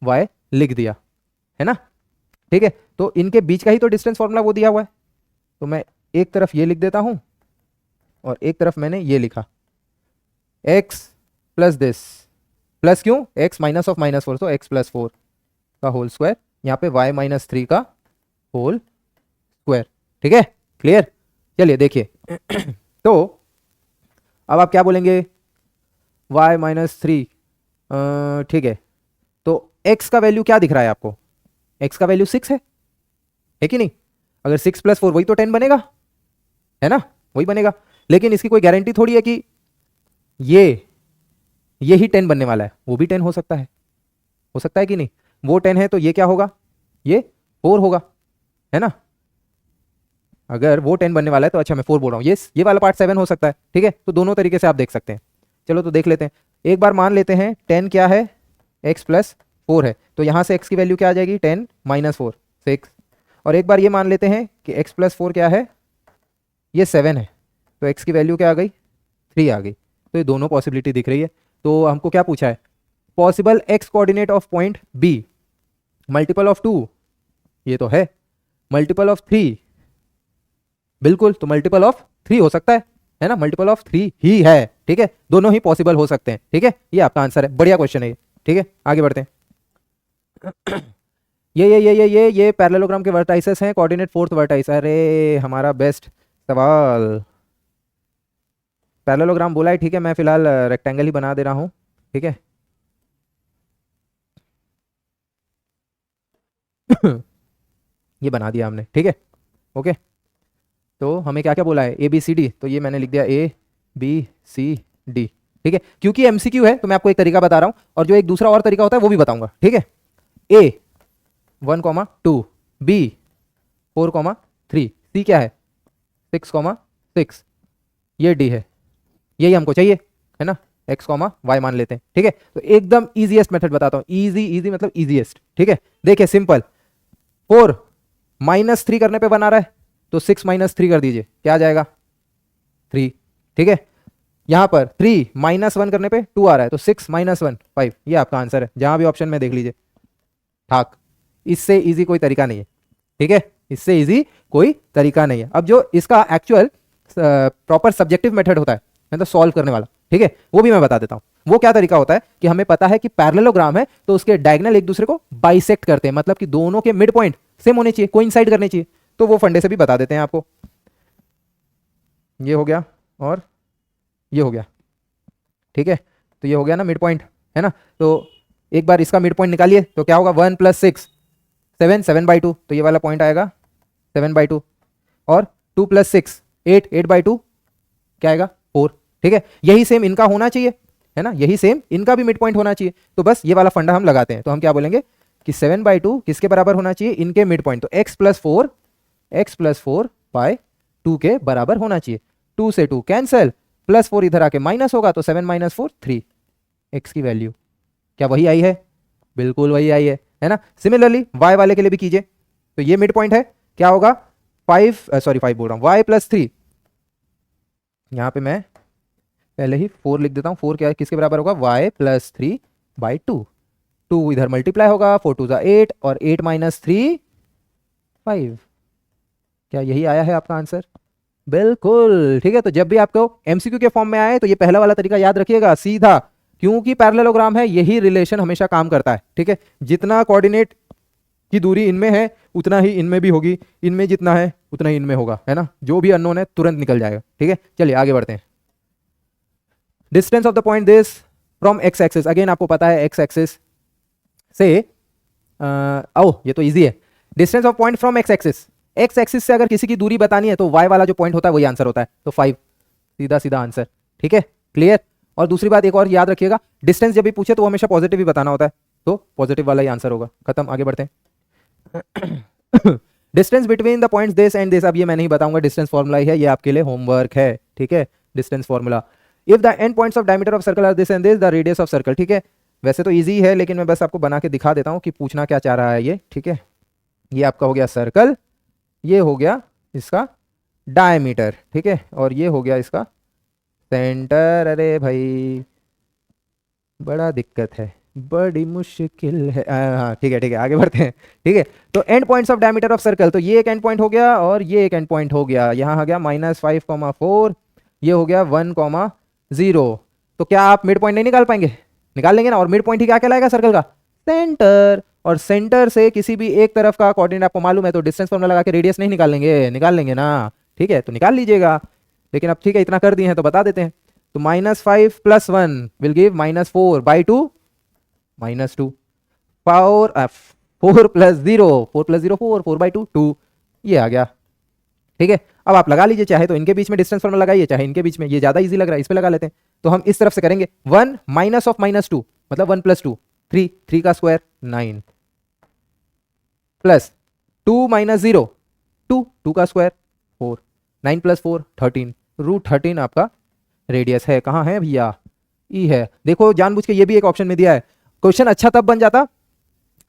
y लिख दिया, है ना, ठीक है। तो इनके बीच का ही तो डिस्टेंस फॉर्मूला वो दिया हुआ है, तो मैं एक तरफ ये लिख देता हूं और एक तरफ मैंने ये लिखा x प्लस दिस, प्लस क्यों? x माइनस ऑफ -4, तो x प्लस 4 का होल स्क्वायर, यहाँ पे y माइनस 3 का होल स्क्वायर, ठीक है, क्लियर। चलिए देखिए। तो अब आप क्या बोलेंगे? y माइनस 3, ठीक है। तो x का वैल्यू क्या दिख रहा है आपको? x का वैल्यू 6 है कि नहीं? अगर 6 प्लस 4 वही तो 10 बनेगा, है ना, वही बनेगा। लेकिन इसकी कोई गारंटी थोड़ी है कि ये ही 10 बनने वाला है, वो भी 10 हो सकता है कि नहीं? वो 10 है तो ये क्या होगा? ये 4 होगा, है ना। अगर वो 10 बनने वाला है तो, अच्छा मैं 4 बोल रहा हूँ, ये वाला पार्ट 7 हो सकता है, ठीक है। तो दोनों तरीके से आप देख सकते हैं। चलो तो देख लेते हैं। एक बार मान लेते हैं 10 क्या है? x प्लस 4 है, तो यहाँ से x की वैल्यू क्या आ जाएगी? 10 माइनस 4, 6। और एक बार ये मान लेते हैं कि x प्लस 4 क्या है? ये 7 है, तो x की वैल्यू क्या आ गई? 3 आ गई। तो ये दोनों पॉसिबिलिटी दिख रही है। तो हमको क्या पूछा है? Possible x coordinate of point B, multiple of 2, ये तो है, मल्टीपल ऑफ 3, बिल्कुल, तो मल्टीपल ऑफ 3 हो सकता है ना, मल्टीपल ऑफ 3 ही है, ठीक है। दोनों ही पॉसिबल हो सकते हैं, ठीक है। ये आपका आंसर है, बढ़िया क्वेश्चन है ये, ठीक है। आगे बढ़ते हैं। ये पैरेललोग्राम के वर्टाइसेस हैं, कोऑर्डिनेट फोर्थ वर्टाइस। अरे हमारा बेस्ट सवाल, पैरेललोग्राम बोला है, ठीक है। मैं फिलहाल रेक्टेंगल ही बना दे रहा हूं, ठीक है। ये बना दिया हमने, ठीक है, ओके। तो हमें क्या क्या बोला है? ABCD, तो ये मैंने लिख दिया ABCD, ठीक है। क्योंकि MCQ है तो मैं आपको एक तरीका बता रहा हूं, और जो एक दूसरा और तरीका होता है वो भी बताऊंगा, ठीक है। A 1,2, B 4,3, C क्या है? 6,6, ये D है, यही हमको चाहिए, है ना। x, y मान लेते हैं, ठीक है। तो एकदम इजीएस्ट मेथड बताता हूं, इजी मतलब इजीएस्ट, ठीक है। देखिए सिंपल, 4 -3 करने पे बना रहा है, तो 6 - 3 कर दीजिए, क्या आ जाएगा? 3, ठीक है। यहां पर 3 -1 करने पे 2 आ रहा है, तो 6 - 1 5, ये आपका आंसर है। जहां भी ऑप्शन में देख लीजिए, ठाक। इससे इजी कोई तरीका नहीं है, ठीक है, इससे इजी कोई तरीका नहीं है। अब जो इसका एक्चुअल प्रॉपर सब्जेक्टिव मेथड होता है, मतलब सॉल्व करने वाला, ठीक है, वो भी मैं बता देता हूं। वो क्या तरीका होता है कि हमें पता है कि पैरेललोग्राम है तो उसके डायगोनल एक दूसरे को बाइसेक्ट करते हैं, मतलब कि दोनों के मिड पॉइंट सेम होने चाहिए, कोइंसाइड करने चाहिए। तो वो फंडे से भी बता देते हैं आपको। ये हो गया और ये हो गया, ठीक है। तो ये हो गया ना मिड पॉइंट, है ना। तो एक बार इसका मिड पॉइंट निकालिए, तो क्या होगा? 1 + 6 7, 7/2, तो ये वाला पॉइंट आएगा 7/2, और 2 + 6 8, 8/2 क्या आएगा? 4, ठीक है। यही सेम इनका होना चाहिए, है ना, यही सेम इनका भी मिड पॉइंट होना चाहिए। तो बस ये वाला फंडा हम लगाते हैं। तो हम क्या बोलेंगे कि 7/2 किसके बराबर होना चाहिए? इनके मिड पॉइंट। तो x + 4/2 के बराबर होना चाहिए। 2 से 2 कैंसिल, +4 इधर आके माइनस होगा, तो 7 - 4 3, x की वैल्यू क्या वही आई है? बिल्कुल वही आई है ना। सिमिलरली y वाले के लिए भी कीजिए। तो ये मिड पॉइंट है, क्या होगा? 5 बोल रहा हूं, y + 3, यहां पे मैं पहले ही 4 लिख देता हूं। 4 क्या है, किसके बराबर होगा? y + 3/2, 2 इधर मल्टीप्लाई होगा, 4 2 8, और 8 - 3 5। क्या यही आया है आपका आंसर? बिल्कुल, ठीक है। तो जब भी आपको MCQ के फॉर्म में आए तो ये पहला वाला तरीका याद रखिएगा, सीधा क्योंकि पैरेललोग्राम है, यही रिलेशन हमेशा काम करता है। ठीक है, जितना कोऑर्डिनेट की दूरी इनमें है उतना ही इनमें भी होगी, इनमें जितना है उतना ही इनमें होगा, है ना। जो भी अननोन है तुरंत निकल जाएगा। ठीक है, चलिए आगे बढ़ते हैं। Distance of the point this from x axis, again आपको पता है एक्स एक्सिस से ये तो इजी है। Distance of point from x axis, x axis से अगर किसी की दूरी बतानी है तो वाई वाला जो पॉइंट होता है वही आंसर होता है, तो 5, सीधा सीधा आंसर। ठीक है, क्लियर। और दूसरी बात एक और याद रखिएगा, डिस्टेंस जब भी पूछे तो हमेशा पॉजिटिव ही बताना होता है, तो पॉजिटिव वाला ही आंसर होगा। खत्म, आगे बढ़ते हैं। Distance between the points this and this, अब ये मैं नहीं बताऊंगा, डिस्टेंस फॉर्मूला ही है, ये आपके लिए होमवर्क है। ठीक है, distance formula, if the end points of diameter of circle are this and this, the radius of circle. ठीक है, वैसे तो इजी है लेकिन मैं बस आपको बना के दिखा देता हूं कि पूछना क्या चाह रहा है ये। ठीक है, ये आपका हो गया सर्कल, ये हो गया इसका डायमीटर। ठीक है, और ये हो गया इसका सेंटर। अरे भाई बड़ा दिक्कत है, बड़ी मुश्किल है। हाँ ठीक है, आगे बढ़ते हैं। ठीक है, तो and points of diameter of circle, तो ये एक एंड पॉइंट हो गया और ये एक एंड पॉइंट हो गया। यहाँ आ गया -5,4, ये हो गया 1,0। तो क्या आप मिड पॉइंट नहीं निकाल पाएंगे? निकाल लेंगे ना। और मिड पॉइंट ही क्या कहलाएगा सर्कल का? सेंटर। और सेंटर से किसी भी एक तरफ का कोऑर्डिनेट आपको मालूम है तो डिस्टेंस फॉर्मूला लगा के रेडियस नहीं निकाल लेंगे? निकाल लेंगे ना। ठीक है, तो निकाल लीजिएगा। लेकिन अब ठीक है, इतना कर दिए हैं तो बता देते हैं। तो -5 + 1 विल गिव -4/2 -2। 4 + 0 4/2 2, ये आ गया। ठीक है, अब आप लगा लीजिए, चाहे तो इनके बीच में डिस्टेंस फॉर्मूला लगाइए, चाहे इनके बीच में, ये ज्यादा इजी लग रहा है, इस पे लगा लेते हैं। तो हम इस तरफ से करेंगे 1 -2 मतलब 1 + 2 3, 3 का स्क्वायर 9, प्लस 2 - 0 2, 2 का स्क्वायर 4, 9 + 4 13, √13 आपका रेडियस है। कहाँ है भैया? ई है। देखो जानबूझ के ये भी एक ऑप्शन में दिया है। क्वेश्चन अच्छा तब बन जाता,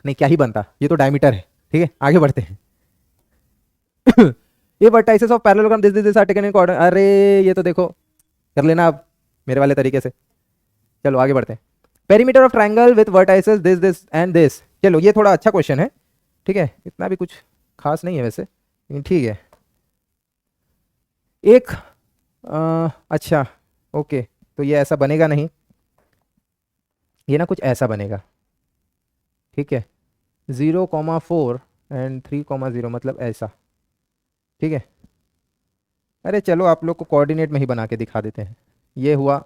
नहीं क्या ही बनता, ये तो डायमीटर है। ठीक है, आगे बढ़ते हैं। ये vertices of parallelogram this are taken in coordinate. अरे ये तो देखो कर लेना आप मेरे वाले तरीके से। चलो आगे बढ़ते हैं। Perimeter of triangle with vertices this and this. चलो ये थोड़ा अच्छा क्वेश्चन है। ठीक है, इतना भी कुछ खास नहीं है वैसे, लेकिन ठीक है। एक अच्छा ओके, तो ये ऐसा बनेगा नहीं, ये ना कुछ ऐसा बनेगा। ठीक है, 0,4 एंड 3,0 मतलब ऐसा। ठीक है, अरे चलो आप लोग को कोऑर्डिनेट में ही बना के दिखा देते हैं। ये हुआ,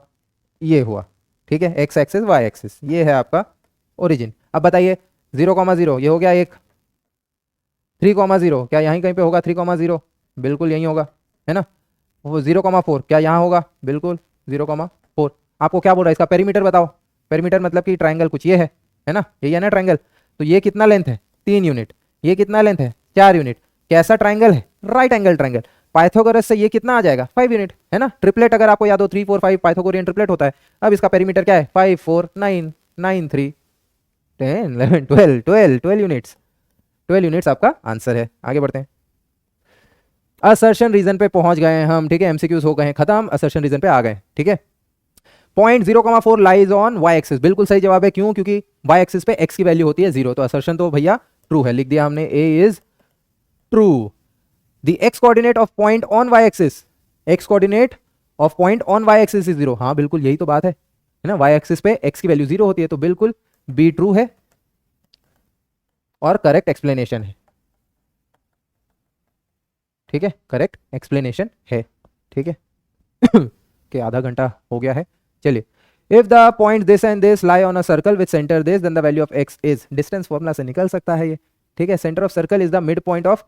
ये हुआ। ठीक है, एक्स एक्सिस वाई एक्सिस, ये है आपका ओरिजिन। अब बताइए 0,0 ये हो गया एक, 3,0 क्या यहीं कहीं पे होगा? 3,0 बिल्कुल यहीं होगा, है ना। वो 0,4 क्या यहाँ होगा? बिल्कुल 0,4। आपको क्या बोल रहा है? इसका पेरीमीटर बताओ। पेरीमीटर मतलब कि ट्राइंगल कुछ ये है ना, यही है ना ट्राइंगल। तो ये कितना लेंथ है? 3 यूनिट। ये कितना लेंथ है? 4 यूनिट। कैसा ट्राइंगल है? Right angle triangle. पाइथागोरस से ये कितना आ जाएगा? 5 यूनिट, है ना। ट्रिपलेट अगर आपको याद हो 3 4 5 पाइथागोरियन ट्रिपलेट होता है। अब इसका पेरीमीटर क्या है? 5 4 9 9 3 10 11 12 12 12 यूनिट्स। 12 यूनिट्स आपका आंसर है। आगे बढ़ते हैं। असर्शन रीजन पे पहुंच गए हैं हम। ठीक है, एमसीक्यूज हो गए हैं खत्म, असर्शन रीजन पे आ गए। ठीक है, point 0,4 lies on Y axis, बिल्कुल सही जवाब है। क्यों? क्योंकि वाई एक्सिस पे एक्स की वैल्यू होती है 0, तो असर्शन तो भैया ट्रू है, लिख दिया हमने, A is true. The x coordinate of point on Y axis, x coordinate of point on Y axis is 0। हाँ बिल्कुल यही तो बात है ना, वाई एक्सिस पे एक्स की वैल्यू 0 होती है, तो बिल्कुल बी ट्रू है और करेक्ट एक्सप्लेनेशन है। ठीक है, करेक्ट एक्सप्लेनेशन है। ठीक है कि आधा घंटा हो गया है। चलिए, if the point this and this lie on a circle with centre this then the value of X is, distance formula से निकल सकता है ये। ठीक है, centre of circle is the mid point of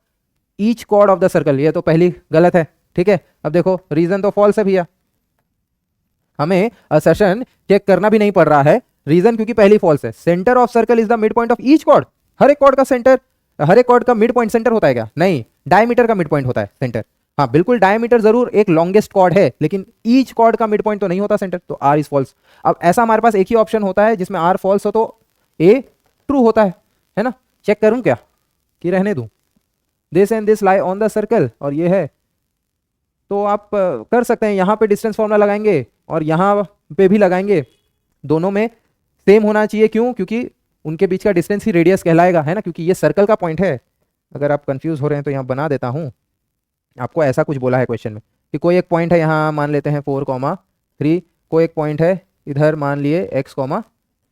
each chord of the circle, ये तो पहली गलत है। ठीक है, अब देखो रीजन तो फॉल्स है भैया, हमें असर्शन चेक करना भी नहीं पड़ रहा है रीजन, क्योंकि पहली फॉल्स है। Centre of circle is the mid point of each chord, हर एक कॉर्ड का सेंटर, हर एक कॉर्ड का मिड पॉइंट सेंटर होता है क्या? नहीं, डायमीटर का मिड पॉइंट होता है सेंटर। हाँ बिल्कुल, डायमीटर जरूर एक लॉन्गेस्ट कॉर्ड है, लेकिन ईच कॉर्ड का मिड पॉइंट तो नहीं होता सेंटर, तो आर इज फॉल्स। अब ऐसा हमारे पास एक ही ऑप्शन होता है जिसमें आर फॉल्स हो तो ए ट्रू होता है ना। चेक करूं क्या कि रहने दूं? This and this lie on the circle, और ये है, तो आप कर सकते हैं, यहां पे डिस्टेंस फॉर्मूला लगाएंगे और यहां पे भी लगाएंगे, दोनों में सेम होना चाहिए। क्यों? क्योंकि उनके बीच का डिस्टेंस ही रेडियस कहलाएगा, है ना, क्योंकि ये सर्कल का पॉइंट है। अगर आप कंफ्यूज हो रहे हैं तो यहां बना देता हूं, आपको ऐसा कुछ बोला है क्वेश्चन में कि कोई एक पॉइंट है यहाँ, मान लेते हैं 4,3, कोई एक पॉइंट है इधर मान लिए x,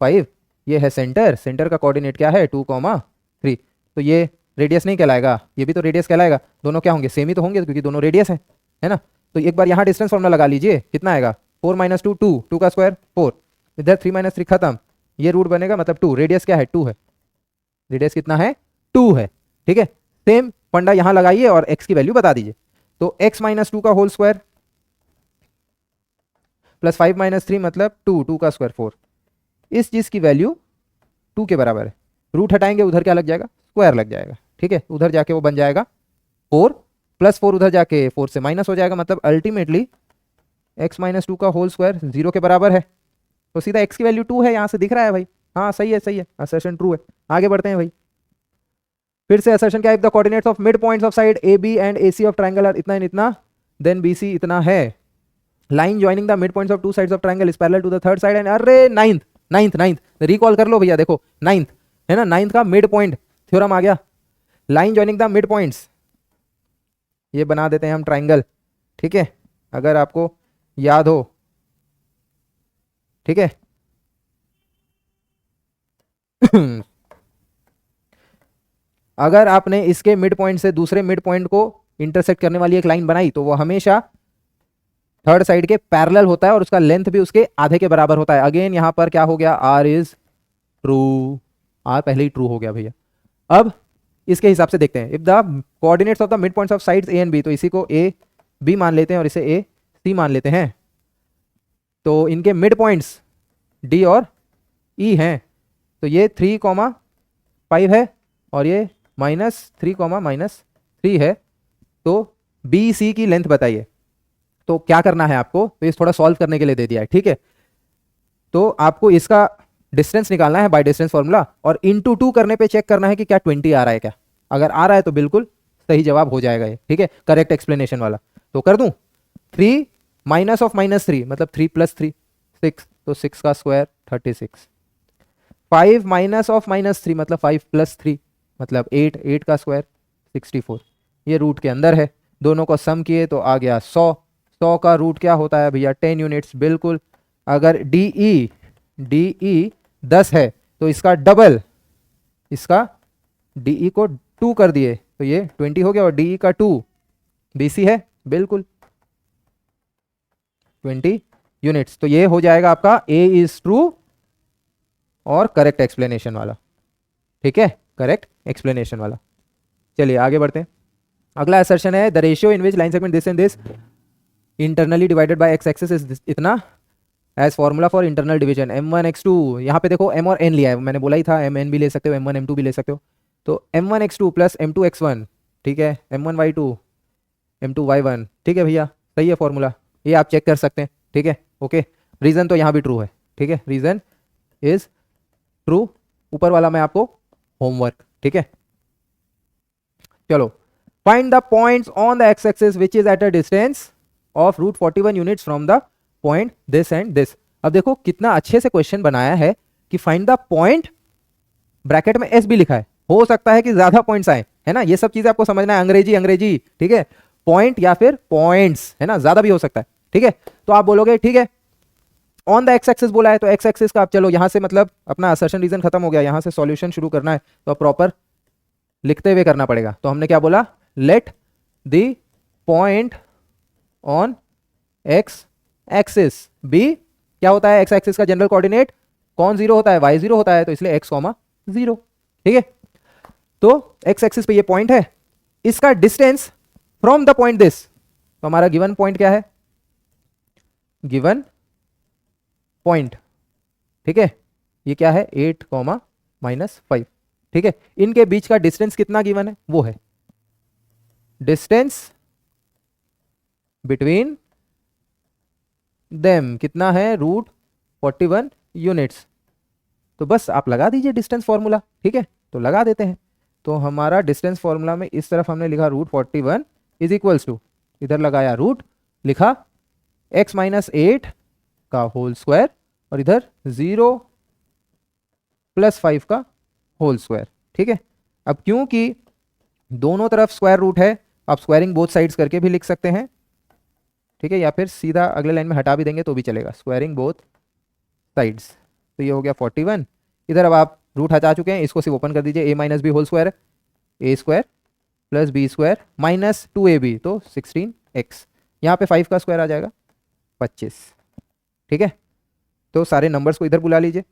5, ये है सेंटर, सेंटर का कोऑर्डिनेट क्या है 2, 3, तो ये रेडियस नहीं कहलाएगा, ये भी तो रेडियस कहलाएगा, दोनों क्या होंगे सेम ही तो होंगे क्योंकि दोनों रेडियस है ना। तो एक बार यहाँ डिस्टेंस फॉर्मूला लगा लीजिए, कितना आएगा 4 - 2 2, 2 का स्क्वायर 4, इधर 3 - 3 खत्म, ये रूट बनेगा मतलब 2, रेडियस क्या है 2 है, रेडियस कितना है 2 है, ठीक है। सेम फंडा यहाँ लगाइए और x की वैल्यू बता दीजिए, तो x - 2 का होल स्क्वायर प्लस 5 - 3 मतलब 2, 2 का स्क्वायर 4, इस चीज की वैल्यू 2 के बराबर है, रूट हटाएंगे उधर क्या लग जाएगा स्क्वायर लग जाएगा, ठीक है, उधर जाके वो बन जाएगा 4 प्लस 4 उधर जाके 4 से माइनस हो जाएगा, मतलब अल्टीमेटली x - 2 का होल स्क्वायर 0 के बराबर है, तो सीधा x की वैल्यू 2 है, यहां से दिख रहा है भाई, हाँ सही है, असर्शन ट्रू है। आगे बढ़ते हैं भाई, फिर से असर्शन क्या है, if the coordinates of mid points of side A B and A C of triangle are इतना एंड इतना, देन बी सी इतना है, line joining the mid points of two sides of triangle is parallel to the third side and, अरे नाइन्थ रिकॉल कर लो भैया, देखो नाइन्थ है ना, नाइन्थ का मिड पॉइंट थ्योरम आ गया, line joining the mid points, ये बना देते हैं हम ट्रायंगल, ठीक है, अगर आपको याद हो, ठीक है। अगर आपने इसके मिड पॉइंट से दूसरे मिड पॉइंट को इंटरसेक्ट करने वाली एक लाइन बनाई तो वो हमेशा थर्ड साइड के पैरेलल होता है और उसका लेंथ भी उसके आधे के बराबर होता है। अगेन यहां पर क्या हो गया, आर इज ट्रू, आर पहले ही ट्रू हो गया भैया। अब इसके हिसाब से देखते हैं, if the coordinates of the mid points of sides A and B, तो इसी को ए बी मान लेते हैं और इसे ए सी मान लेते हैं, तो इनके मिड पॉइंट्स डी और ई हैं, तो ये 3, 5 है और ये -3, -3 है, तो बी सी की लेंथ बताइए। तो क्या करना है आपको, तो ये थोड़ा सॉल्व करने के लिए दे दिया है, ठीक है, तो आपको इसका डिस्टेंस निकालना है बाय डिस्टेंस फॉर्मूला और इंटू 2 करने पे चेक करना है कि क्या 20 आ रहा है क्या, अगर आ रहा है तो बिल्कुल सही जवाब हो जाएगा ये, ठीक है, करेक्ट एक्सप्लेनेशन वाला। तो कर दूं 3 माइनस ऑफ -3 मतलब 3 + 3 6, तो 6 का स्क्वायर 36, 5 माइनस ऑफ -3 मतलब 5 + 3 मतलब 8, 8 का स्क्वायर 64, ये रूट के अंदर है, दोनों को सम किए तो आ गया 100, 100 का रूट क्या होता है भैया 10 यूनिट्स, बिल्कुल। अगर डी ई 10 है तो इसका डबल, इसका डी ई को 2 कर दिए तो ये 20 हो गया, और डी ई का 2 बी सी है बिल्कुल 20 यूनिट्स, तो ये हो जाएगा आपका ए इज ट्रू और करेक्ट एक्सप्लेनेशन वाला, ठीक है, करेक्ट एक्सप्लेनेशन वाला। चलिए आगे बढ़ते हैं, अगला असर्शन है the ratio in which line segment this and this internally divided by x axis is इतना as formula for internal division m1 x2, यहाँ पे देखो m और n लिया है, मैंने बोला ही था mn भी ले सकते हो, m1 m2 भी ले सकते हो, तो m1 x2 plus m2 x1, ठीक है, m1 y2 m2 y1, ठीक है भैया, सही है फॉर्मूला, ये आप चेक कर सकते हैं, ठीक है, ओके। रीजन तो यहाँ भी ट्रू है, ठीक है, रीजन इज ट्रू, ऊपर वाला मैं आपको होमवर्क, ठीक है। चलो, find the points on the x axis which is eight a distance of √41 units from the point this and this. अब देखो कितना अच्छे से क्वेश्चन बनाया है कि फाइंड द पॉइंट, ब्रैकेट में एस भी लिखा है, हो सकता है कि ज्यादा पॉइंट्स आए, है ना, ये सब चीजें आपको समझना है, अंग्रेजी, ठीक है, पॉइंट या फिर पॉइंट्स, है ना, ज्यादा भी हो सकता है, ठीक है। तो आप बोलोगे ठीक है ऑन द एक्स एक्सिस बोला है तो एक्स एक्सिस का आप चलो यहां से मतलब अपना असर्शन रीजन खत्म हो गया, यहां से सॉल्यूशन शुरू करना है तो प्रॉपर लिखते हुए करना पड़ेगा। तो हमने क्या बोला, let the point on X axis B, क्या होता है एक्स एक्सिस का जनरल कोऑर्डिनेट कौन 0 होता है, y 0 होता है, तो इसलिए x, 0, ठीक है। तो एक्स एक्सिस पे ये पॉइंट है, इसका distance from the point this, तो हमारा गिवन पॉइंट क्या है, गिवन पॉइंट, ठीक है, ये क्या है 8, -5, ठीक है, इनके बीच का डिस्टेंस कितना गिवन है, वो है डिस्टेंस बिटवीन देम कितना है √41 यूनिट्स, तो बस आप लगा दीजिए डिस्टेंस फॉर्मूला, ठीक है, तो लगा देते हैं। तो हमारा डिस्टेंस फॉर्मूला में इस तरफ हमने लिखा √41 इज इक्वल्स टू, इधर लगाया रूट, लिखा x - 8 का होल स्क्वायर और इधर 0 + 5 का होल स्क्वायर, ठीक है। अब क्योंकि दोनों तरफ स्क्वायर रूट है, आप स्क्वायरिंग बोथ साइड्स करके भी लिख सकते हैं, ठीक है, या फिर सीधा अगले लाइन में हटा भी देंगे तो भी चलेगा, स्क्वायरिंग बोथ साइड्स। तो ये हो गया 41। इधर अब आप रूट हटा चुके हैं, इसको सिर्फ ओपन कर दीजिए, a minus b whole square है, a square plus B square minus 2ab, तो 16x। यहाँ पे 5 का स्क्वायर आ जाएगा 25। ठीक है, तो सारे नंबर्स को इधर बुला लीजिए।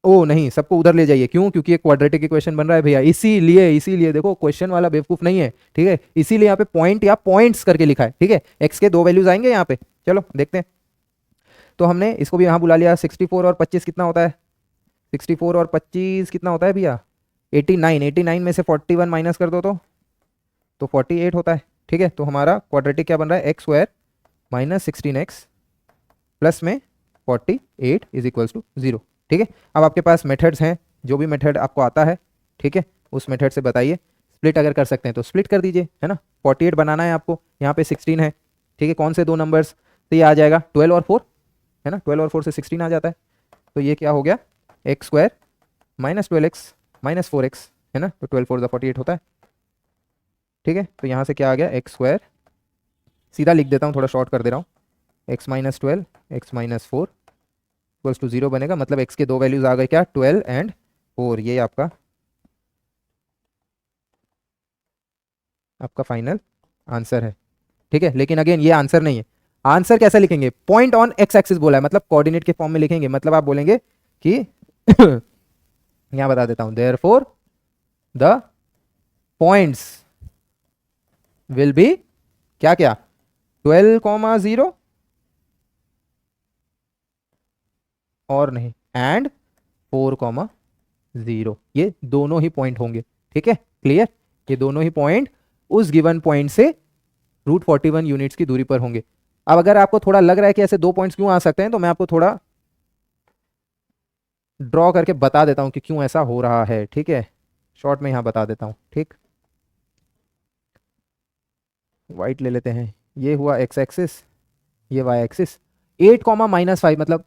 ओ नहीं, सबको उधर ले जाइए, क्यों? क्योंकि एक क्वाड्रेटिक इक्वेशन बन रहा है भैया, इसीलिए देखो क्वेश्चन वाला बेवकूफ नहीं है, ठीक है, इसीलिए यहाँ पे पॉइंट या पॉइंट्स करके लिखा है। ठीक है, एक्स के 2 वैल्यूज आएंगे यहाँ पे, चलो देखते हैं। तो हमने इसको भी यहाँ बुला लिया। 64 और 25 कितना होता है? 64 और 25 कितना होता है भैया? 89। 89 में से 41 माइनस कर दो तो 48 होता है। ठीक है, तो हमारा क्वाड्रेटिक क्या बन रहा है? X square minus 16x plus में 48 इज इक्वल्स टू 0। ठीक है, अब आपके पास मेथड्स हैं, जो भी मेथड आपको आता है, ठीक है, उस मेथड से बताइए। स्प्लिट अगर कर सकते हैं तो स्प्लिट कर दीजिए, है ना। 48 बनाना है आपको, यहाँ पे 16 है, ठीक है, कौन से दो नंबर्स? तो ये आ जाएगा 12 और 4, है ना, 12 और 4 से 16 आ जाता है। तो ये क्या हो गया? X square minus 12x minus 4x, है ना, तो 12 4 48 होता है। ठीक है, तो यहाँ से क्या आ गया? एक्स स्क्वायर, सीधा लिख देता हूँ, थोड़ा शॉर्ट कर दे रहा हूँ, X minus 12 X minus 4 equals to 0 बनेगा। मतलब एक्स के दो वैल्यूज आ गए, क्या? 12 एंड 4। ये आपका फाइनल आंसर है। ठीक है, लेकिन अगेन ये आंसर नहीं है। आंसर कैसा लिखेंगे? पॉइंट ऑन एक्स एक्सिस बोला है, मतलब कोऑर्डिनेट के फॉर्म में लिखेंगे। मतलब आप बोलेंगे कि यहां बता देता हूं, therefore the points will be क्या क्या? 12,0 और नहीं एंड 4,0, ये दोनों ही पॉइंट होंगे। ठीक है, क्लियर? ये दोनों ही पॉइंट उस गिवन पॉइंट से √41 यूनिट्स की दूरी पर होंगे। अब अगर आपको थोड़ा लग रहा है कि ऐसे दो पॉइंट्स क्यों आ सकते हैं, तो मैं आपको थोड़ा ड्रॉ करके बता देता हूं कि क्यों ऐसा हो रहा है। ठीक है, शॉर्ट में यहां बता देता हूं। ठीक, वाइट ले लेते हैं। ये हुआ एक्स एक्सिस, ये वाई एक्सिस। 8,-5 मतलब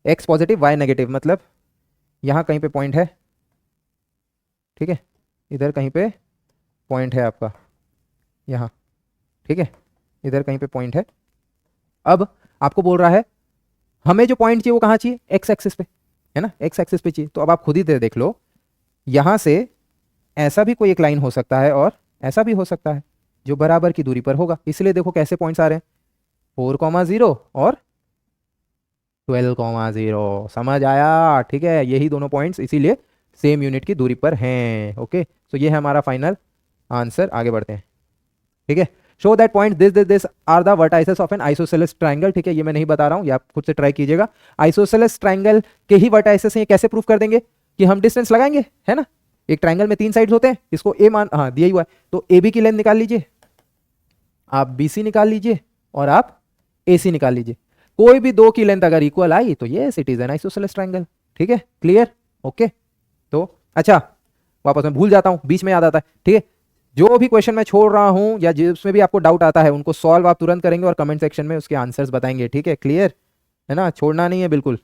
एक्स पॉजिटिव वाई नेगेटिव, मतलब यहां कहीं पे पॉइंट है। ठीक है, इधर कहीं पे पॉइंट है आपका, यहाँ। ठीक है, इधर कहीं पे पॉइंट है। अब आपको बोल रहा है हमें जो पॉइंट चाहिए वो कहाँ चाहिए? एक्स एक्सिस पे, है ना, एक्स एक्सिस पे चाहिए। तो अब आप खुद ही देख लो, यहां से ऐसा भी कोई एक लाइन हो सकता है और ऐसा भी हो सकता है जो बराबर की दूरी पर होगा। इसलिए देखो कैसे पॉइंट्स आ रहे हैं, 4,0 और 12,0। समझ आया? ठीक है, यही दोनों पॉइंट्स इसीलिए सेम यूनिट की दूरी पर हैं। ओके, तो ये है हमारा फाइनल आंसर। आगे बढ़ते हैं। ठीक है, show that point this are the vertices of an isosceles triangle. ठीक है, ये मैं नहीं बता रहा हूं, ये आप खुद से ट्राई कीजिएगा। आइसोसेलेस ट्राइंगल के ही वर्टाइसेस हैं। ये कैसे प्रूफ कर देंगे? कि हम डिस्टेंस लगाएंगे, है ना। एक ट्राइंगल में 3 साइड्स होते हैं, इसको ए मान, हाँ दिया ही हुआ है, तो ए बी की लेंथ निकाल लीजिए, आप बी सी निकाल लीजिए और आप ए सी निकाल लीजिए। कोई भी दो की लेंथ अगर इक्वल आई तो ये it is an isosceles triangle. ठीक है, क्लियर? ओके, तो अच्छा, वापस मैं भूल जाता हूं, बीच में याद आता है। ठीक है, जो भी क्वेश्चन मैं छोड़ रहा हूं या जिसमें भी आपको डाउट आता है, उनको सॉल्व आप तुरंत करेंगे और कमेंट सेक्शन में उसके आंसर्स बताएंगे। ठीक है, क्लियर है ना, छोड़ना नहीं है बिल्कुल।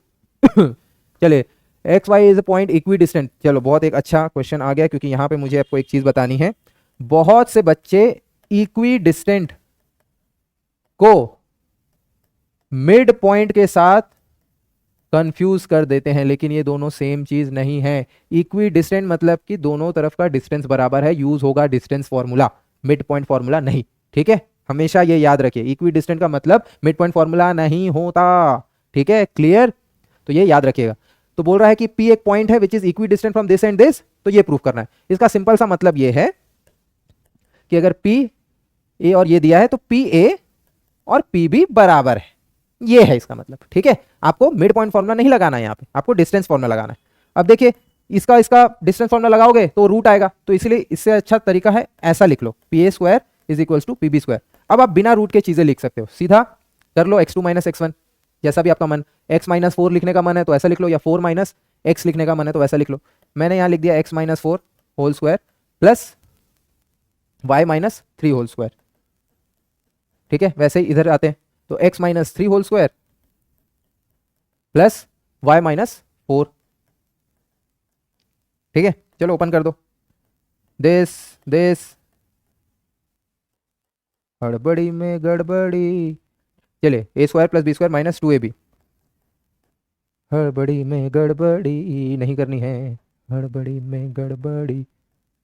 चलिए, X Y is a point equidistant. चलो, बहुत एक अच्छा क्वेश्चन आ गया, क्योंकि यहां पे मुझे आपको एक चीज बतानी है। बहुत से बच्चे इक्वी डिस्टेंट को मिड पॉइंट के साथ कंफ्यूज कर देते हैं, लेकिन ये दोनों सेम चीज नहीं है। इक्वी डिस्टेंट मतलब कि दोनों तरफ का डिस्टेंस बराबर है, यूज होगा distance formula, mid point formula नहीं। ठीक है, हमेशा ये याद रखिए, इक्वी डिस्टेंट का मतलब मिड पॉइंट फॉर्मूला नहीं होता। ठीक है, क्लियर? तो ये याद रखिएगा। तो बोल रहा है कि P एक पॉइंट है विच is equidistant from this and this, तो ये प्रूफ करना है। इसका सिंपल सा मतलब ये है कि अगर P A और ये दिया है तो P A और P B बराबर है, ये है इसका मतलब। ठीक है, आपको मिड पॉइंट फॉर्मूला नहीं लगाना है, यहाँ पे आपको डिस्टेंस फॉर्मूला लगाना है। अब देखिए, इसका डिस्टेंस फॉर्मूला लगाओगे तो रूट आएगा, तो इसलिए इससे अच्छा तरीका है ऐसा लिख लो, P A square is equals to P B square. अब आप बिना रूट के चीजें लिख सकते हो, सीधा कर लो x2 माइनस x1, जैसा भी आपका मन। x माइनस 4 लिखने का मन है तो ऐसा लिख लो, या 4 माइनस x लिखने का मन है तो वैसा लिख लो। मैंने यहाँ लिख दिया x minus 4 whole square plus y minus 3 whole square. ठीक है, वैसे ही इधर आते हैं, तो x minus 3 whole square plus y minus 4। ठीक है, चलो ओपन कर दो। दिस गड़बड़ी में गड़बड़ी। चलिए, a square plus B square minus 2ab हड़बड़ी में गड़बड़ी नहीं करनी है, हड़बड़ी में गड़बड़ी।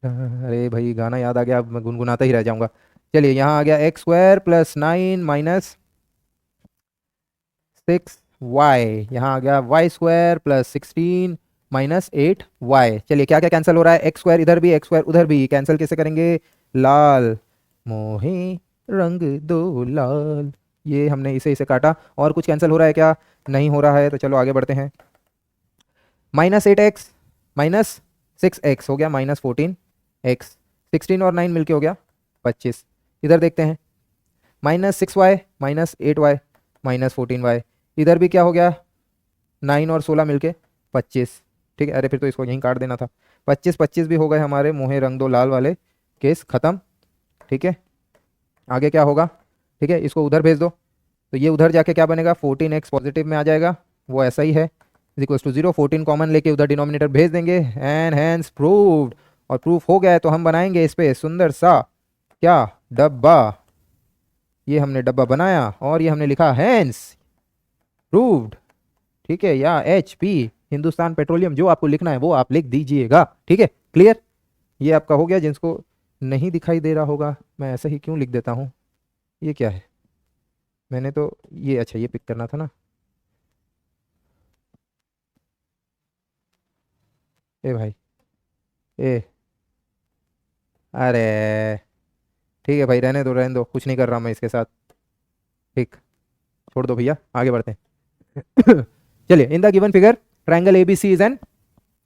अरे भाई गाना याद आ गया, अब मैं गुनगुनाता ही रह जाऊंगा। चलिए यहाँ आ गया x square plus 9 minus 6y, यहाँ आ गया Y square plus 16 minus 8y। चलिए क्या क्या कैंसिल हो रहा है, एक्स स्क्वायर इधर भी एक्स स्क्वायर उधर भी, कैंसिल कैसे करेंगे, लाल मोहे रंग दो लाल, ये हमने इसे इसे काटा। और कुछ कैंसिल हो रहा है क्या, नहीं हो रहा है, तो चलो आगे बढ़ते हैं। माइनस 8x माइनस 6x हो गया माइनस 14x, 16 और 9 मिलके हो गया 25। इधर देखते हैं, minus 6y minus 8y minus 14y, इधर भी क्या हो गया, 9 और 16 मिलके 25। ठीक है, अरे फिर तो इसको यहीं काट देना था। 25 25 भी हो गए हमारे मोहे रंग दो लाल वाले केस खत्म। ठीक है, आगे क्या होगा, ठीक है इसको उधर भेज दो, तो ये उधर जाके क्या बनेगा, 14x पॉजिटिव में आ जाएगा, वो ऐसा ही है, इज इक्वल्स टू 0, 14 कॉमन लेके उधर डिनोमिनेटर भेज देंगे, एंड हैंस प्रूव्ड। और प्रूफ हो गया है तो हम बनाएंगे इस पे सुंदर सा क्या, डब्बा। ये हमने डब्बा बनाया और ये हमने लिखा हैंस प्रूव्ड। ठीक है, या HP हिंदुस्तान पेट्रोलियम, जो आपको लिखना है वो आप लिख दीजिएगा। ठीक है, क्लियर, ये आपका हो गया। जिसको नहीं दिखाई दे रहा होगा, मैं ऐसा ही क्यों लिख देता हूँ, ये क्या है, मैंने तो ये, अच्छा ये पिक करना था ना, ए भाई ए, अरे ठीक है भाई, रहने दो रहने दो, कुछ नहीं कर रहा मैं इसके साथ, ठीक, छोड़ दो भैया, आगे बढ़ते हैं। चलिए, इन the given figure triangle ABC is an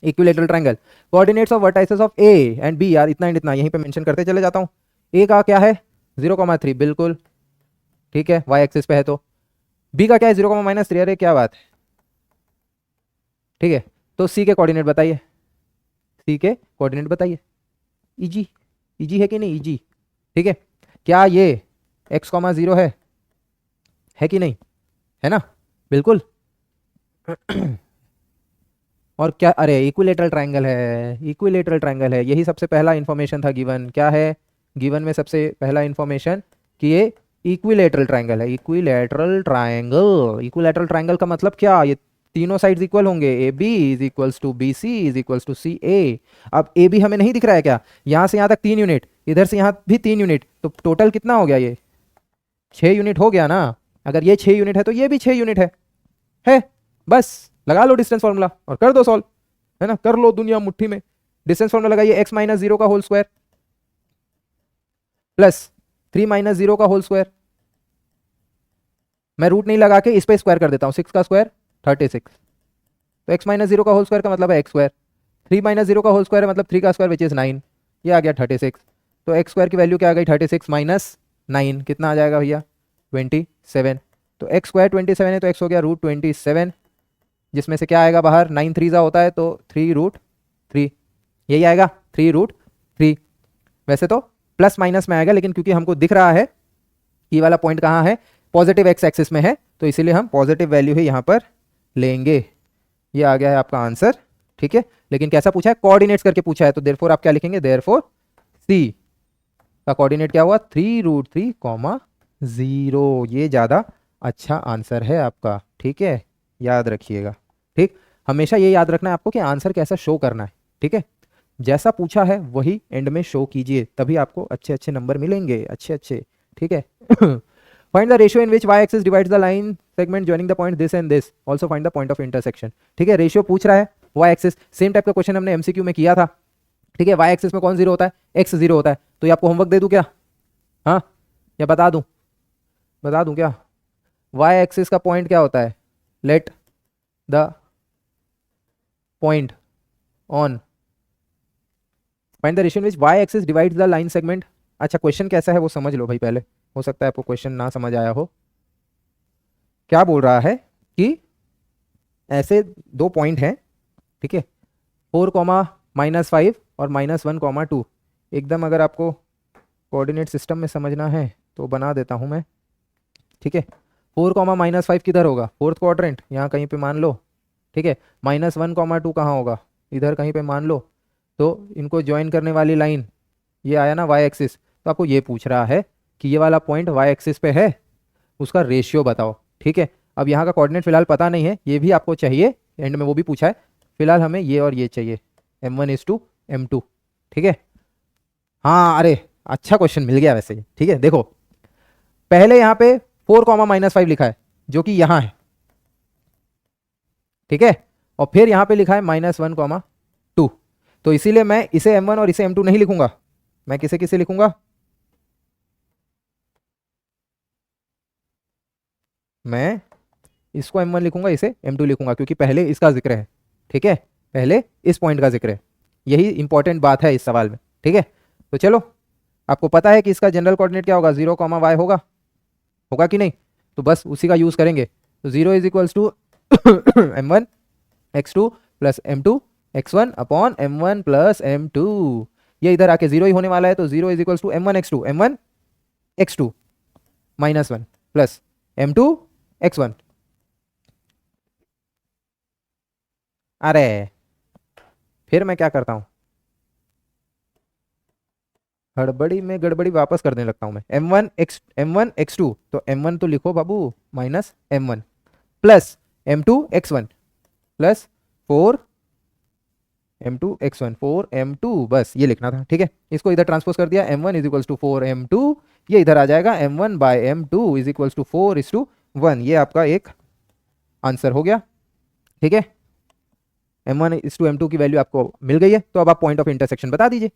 equilateral triangle, coordinates of vertices of A and B यार इतना एंड इतना यहीं पे मेंशन करते चले जाता हूँ। A का क्या है 0,3 बिल्कुल ठीक है, y एक्सिस पे है, तो B का क्या है 0,-3, अरे क्या बात है। ठीक है, तो C के कोऑर्डिनेट बताइए, C के कोऑर्डिनेट बताइए, इजी इजी है कि नहीं, इजी। ठीक है, क्या ये x,0 है कि नहीं, है ना, बिल्कुल। और क्या, अरे इक्विलेटरल ट्रायंगल है, इक्विलेटरल ट्रायंगल है, यही सबसे पहला इंफॉर्मेशन था गिवन, क्या है गिवन में सबसे पहला इंफॉर्मेशन कि ये इक्विलेटरल ट्रायंगल है, इक्विलेटरल ट्रायंगल। इक्विलेटरल ट्रायंगल का मतलब क्या, ये तीनों साइड्स इक्वल होंगे, A B is equals to B C is equals to C A. अब ए बी हमें नहीं दिख रहा है क्या, यहाँ से यहाँ तक 3 यूनिट, इधर से यहाँ भी 3 यूनिट, तो टोटल कितना हो गया, ये 6 यूनिट हो गया ना। अगर ये 6 यूनिट है तो ये भी 6 यूनिट है बस लगा लो डिस्टेंस फॉर्मूला और कर दो सॉल्व, है ना, कर लो दुनिया मुट्ठी में। डिस्टेंस फॉर्मूला लगाइए, x माइनस 0 का होल स्क्वायर प्लस 3 माइनस 0 का होल स्क्वायर, मैं रूट नहीं लगा के इस पे स्क्वायर कर देता हूँ, 6 का स्क्वायर 36, तो x माइनस 0 का होल स्क्वायर का मतलब है x स्क्वायर, 3 माइनस 0 का होल स्क्वायर है मतलब 3 का स्क्वायर विच इज 9, ये आ गया 36। तो x स्क्वायर की वैल्यू क्या आ गई 36 माइनस 9 कितना आ जाएगा भैया 27। तो x स्क्वायर 27 है तो x हो गया √27, जिसमें से क्या आएगा बाहर, 9 3 होता है तो 3√3, यही आएगा 3√3। वैसे तो प्लस माइनस में आएगा, लेकिन क्योंकि हमको दिख रहा है कि वाला पॉइंट कहाँ है, पॉजिटिव x एक्सिस में है, तो इसीलिए हम पॉजिटिव वैल्यू ही यहाँ पर लेंगे। ये आ गया है आपका आंसर। ठीक है, लेकिन कैसा पूछा है, कोऑर्डिनेट्स करके पूछा है, तो देयरफॉर आप क्या लिखेंगे, देयरफॉर C का कोऑर्डिनेट क्या हुआ 3√3, 0, ये ज़्यादा अच्छा आंसर है आपका। ठीक है, याद रखिएगा। ठीक, हमेशा ये याद रखना है आपको कि आंसर कैसा शो करना है। ठीक है, जैसा पूछा है वही एंड में शो कीजिए, तभी आपको अच्छे अच्छे नंबर मिलेंगे, अच्छे अच्छे। ठीक है, find the ratio in which y axis divides the line segment joining the point this and this, also find the point of intersection. ठीक है, रेशियो पूछ रहा है y एक्सिस, सेम टाइप का क्वेश्चन हमने MCQ में किया था। ठीक है, y एक्सिस में कौन 0 होता है, x 0 होता है, तो ये आपको होमवर्क दे दूं क्या, हाँ या बता दूं क्या, y एक्सिस का पॉइंट क्या होता है, late the point on find the ratio in which y axis divides the line segment. अच्छा क्वेश्चन कैसा है वो समझ लो भाई पहले, हो सकता है आपको क्वेश्चन ना समझ आया हो। क्या बोल रहा है कि ऐसे दो पॉइंट हैं, ठीक है, 4,-5 और -1,2। एकदम अगर आपको कोऑर्डिनेट सिस्टम में समझना है तो बना देता हूं मैं। ठीक है, 4,-5 किधर होगा, फोर्थ क्वाड्रेंट, यहाँ कहीं पे मान लो। ठीक है, -1,2 कहाँ होगा, इधर कहीं पे मान लो। तो इनको ज्वाइन करने वाली लाइन ये आया ना y एक्सिस, तो आपको ये पूछ रहा है कि ये वाला पॉइंट y एक्सिस पे है, उसका रेशियो बताओ। ठीक है, अब यहाँ का कोऑर्डिनेट फिलहाल पता नहीं है, ये भी आपको चाहिए एंड में वो भी पूछा है। फिलहाल हमें ये और ये चाहिए, m1:m2, ठीक है। हाँ अरे अच्छा क्वेश्चन मिल गया वैसे, ठीक है। देखो पहले यहाँ पे 4, -5 लिखा है जो कि यहाँ है, ठीक है, और फिर यहाँ पे लिखा है -1, 2। तो इसीलिए मैं इसे m1 और इसे m2 नहीं लिखूंगा, मैं किसे किसे लिखूंगा, मैं इसको m1 लिखूंगा, इसे m2 लिखूंगा, क्योंकि पहले इसका जिक्र है, ठीक है, पहले इस पॉइंट का जिक्र है। यही इंपॉर्टेंट बात है इस सवाल में, ठीक है। तो चलो आपको पता है कि इसका जनरल कोऑर्डिनेट क्या होगा, 0, y होगा, होगा कि नहीं, तो बस उसी का यूज करेंगे। तो 0 = m1x2 + m2x1 m1 + m2, ये इधर आके 0 ही होने वाला है। तो 0 = m1x2 m1x2 -1 + m2x1। अरे फिर मैं क्या करता हूं, हड़बड़ी में गड़बड़ी वापस करने लगता हूं मैं। m1x2, तो m1 तो लिखो बाबू -m1 + m2x1 + 4m2x1 4m2, बस ये लिखना था, ठीक है। इसको इधर ट्रांसपोज कर दिया, m1 = 4m2, ये इधर आ जाएगा m1/m2 = 4:1। ये आपका एक आंसर हो गया, ठीक है। m1:m2 की वैल्यू आपको मिल गई है। तो अब आप पॉइंट ऑफ इंटरसेक्शन बता दीजिए,